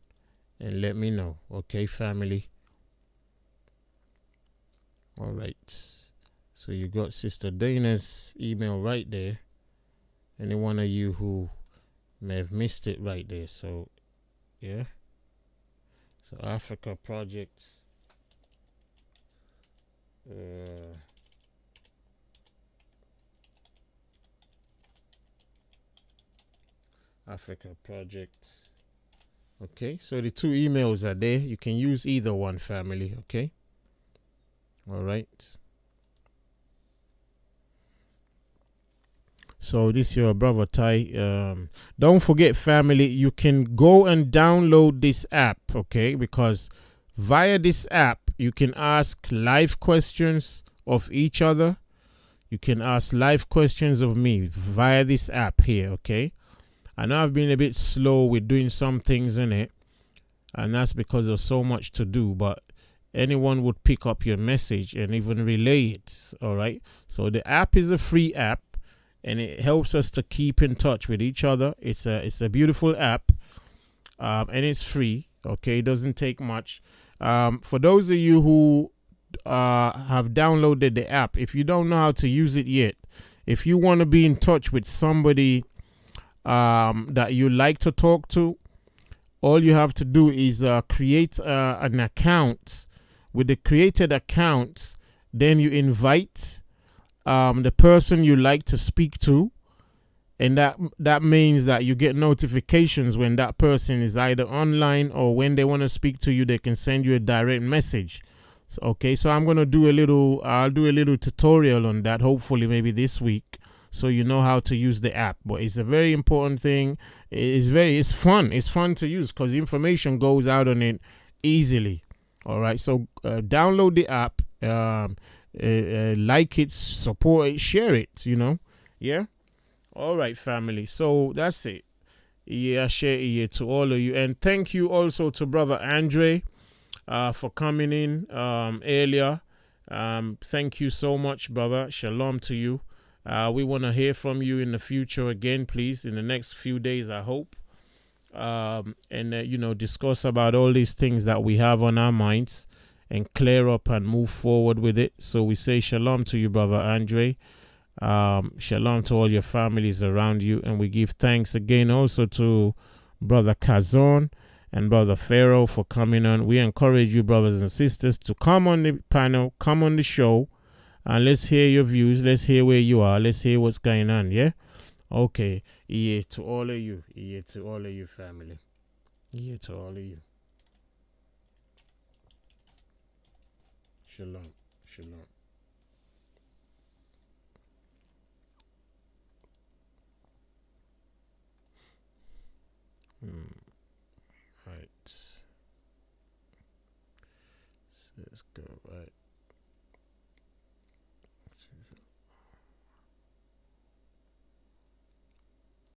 [SPEAKER 1] and let me know, okay, family? All right. So you got Sister Dana's email right there. Any one of you who may have missed it right there. So, yeah. So Africa Project. Africa Project. Okay, so the two emails are there. You can use either one, family, okay? All right. So this your brother Ty. Don't forget, family, you can go and download this app, okay? Because via this app, you can ask live questions of each other. You can ask live questions of me via this app here, okay? I know I've been a bit slow with doing some things in it, and that's because there's so much to do, but anyone would pick up your message and even relay it, all right? So the app is a free app, and it helps us to keep in touch with each other. It's a beautiful app, and it's free, okay? It doesn't take much. For those of you who have downloaded the app, if you don't know how to use it yet, if you want to be in touch with somebody that you like to talk to, all you have to do is create an account. With the created account, then you invite the person you like to speak to, and that means that you get notifications when that person is either online, or when they want to speak to you, they can send you a direct message. So, okay, so I'll do a little tutorial on that, hopefully maybe this week, so you know how to use the app. But it's a very important thing. It's fun to use because information goes out on it easily. All right, so download the app, like it, support it, share it, yeah. All right, family, so that's it. Yeah, share it to all of you, and thank you also to brother Andre for coming in earlier. Thank you so much, brother. Shalom to you. We want to hear from you in the future again, please, in the next few days, I hope. And discuss about all these things that we have on our minds and clear up and move forward with it. So we say shalom to you, brother Andre. Shalom to all your families around you. And we give thanks again also to brother Kazon and brother Pharaoh for coming on. We encourage you, brothers and sisters, to come on the panel, come on the show, and let's hear your views. Let's hear where you are. Let's hear what's going on, yeah? Okay. Yeah, to all of you. Yeah, to all of you, family. Yeah, to all of you. Shalom. Shalom.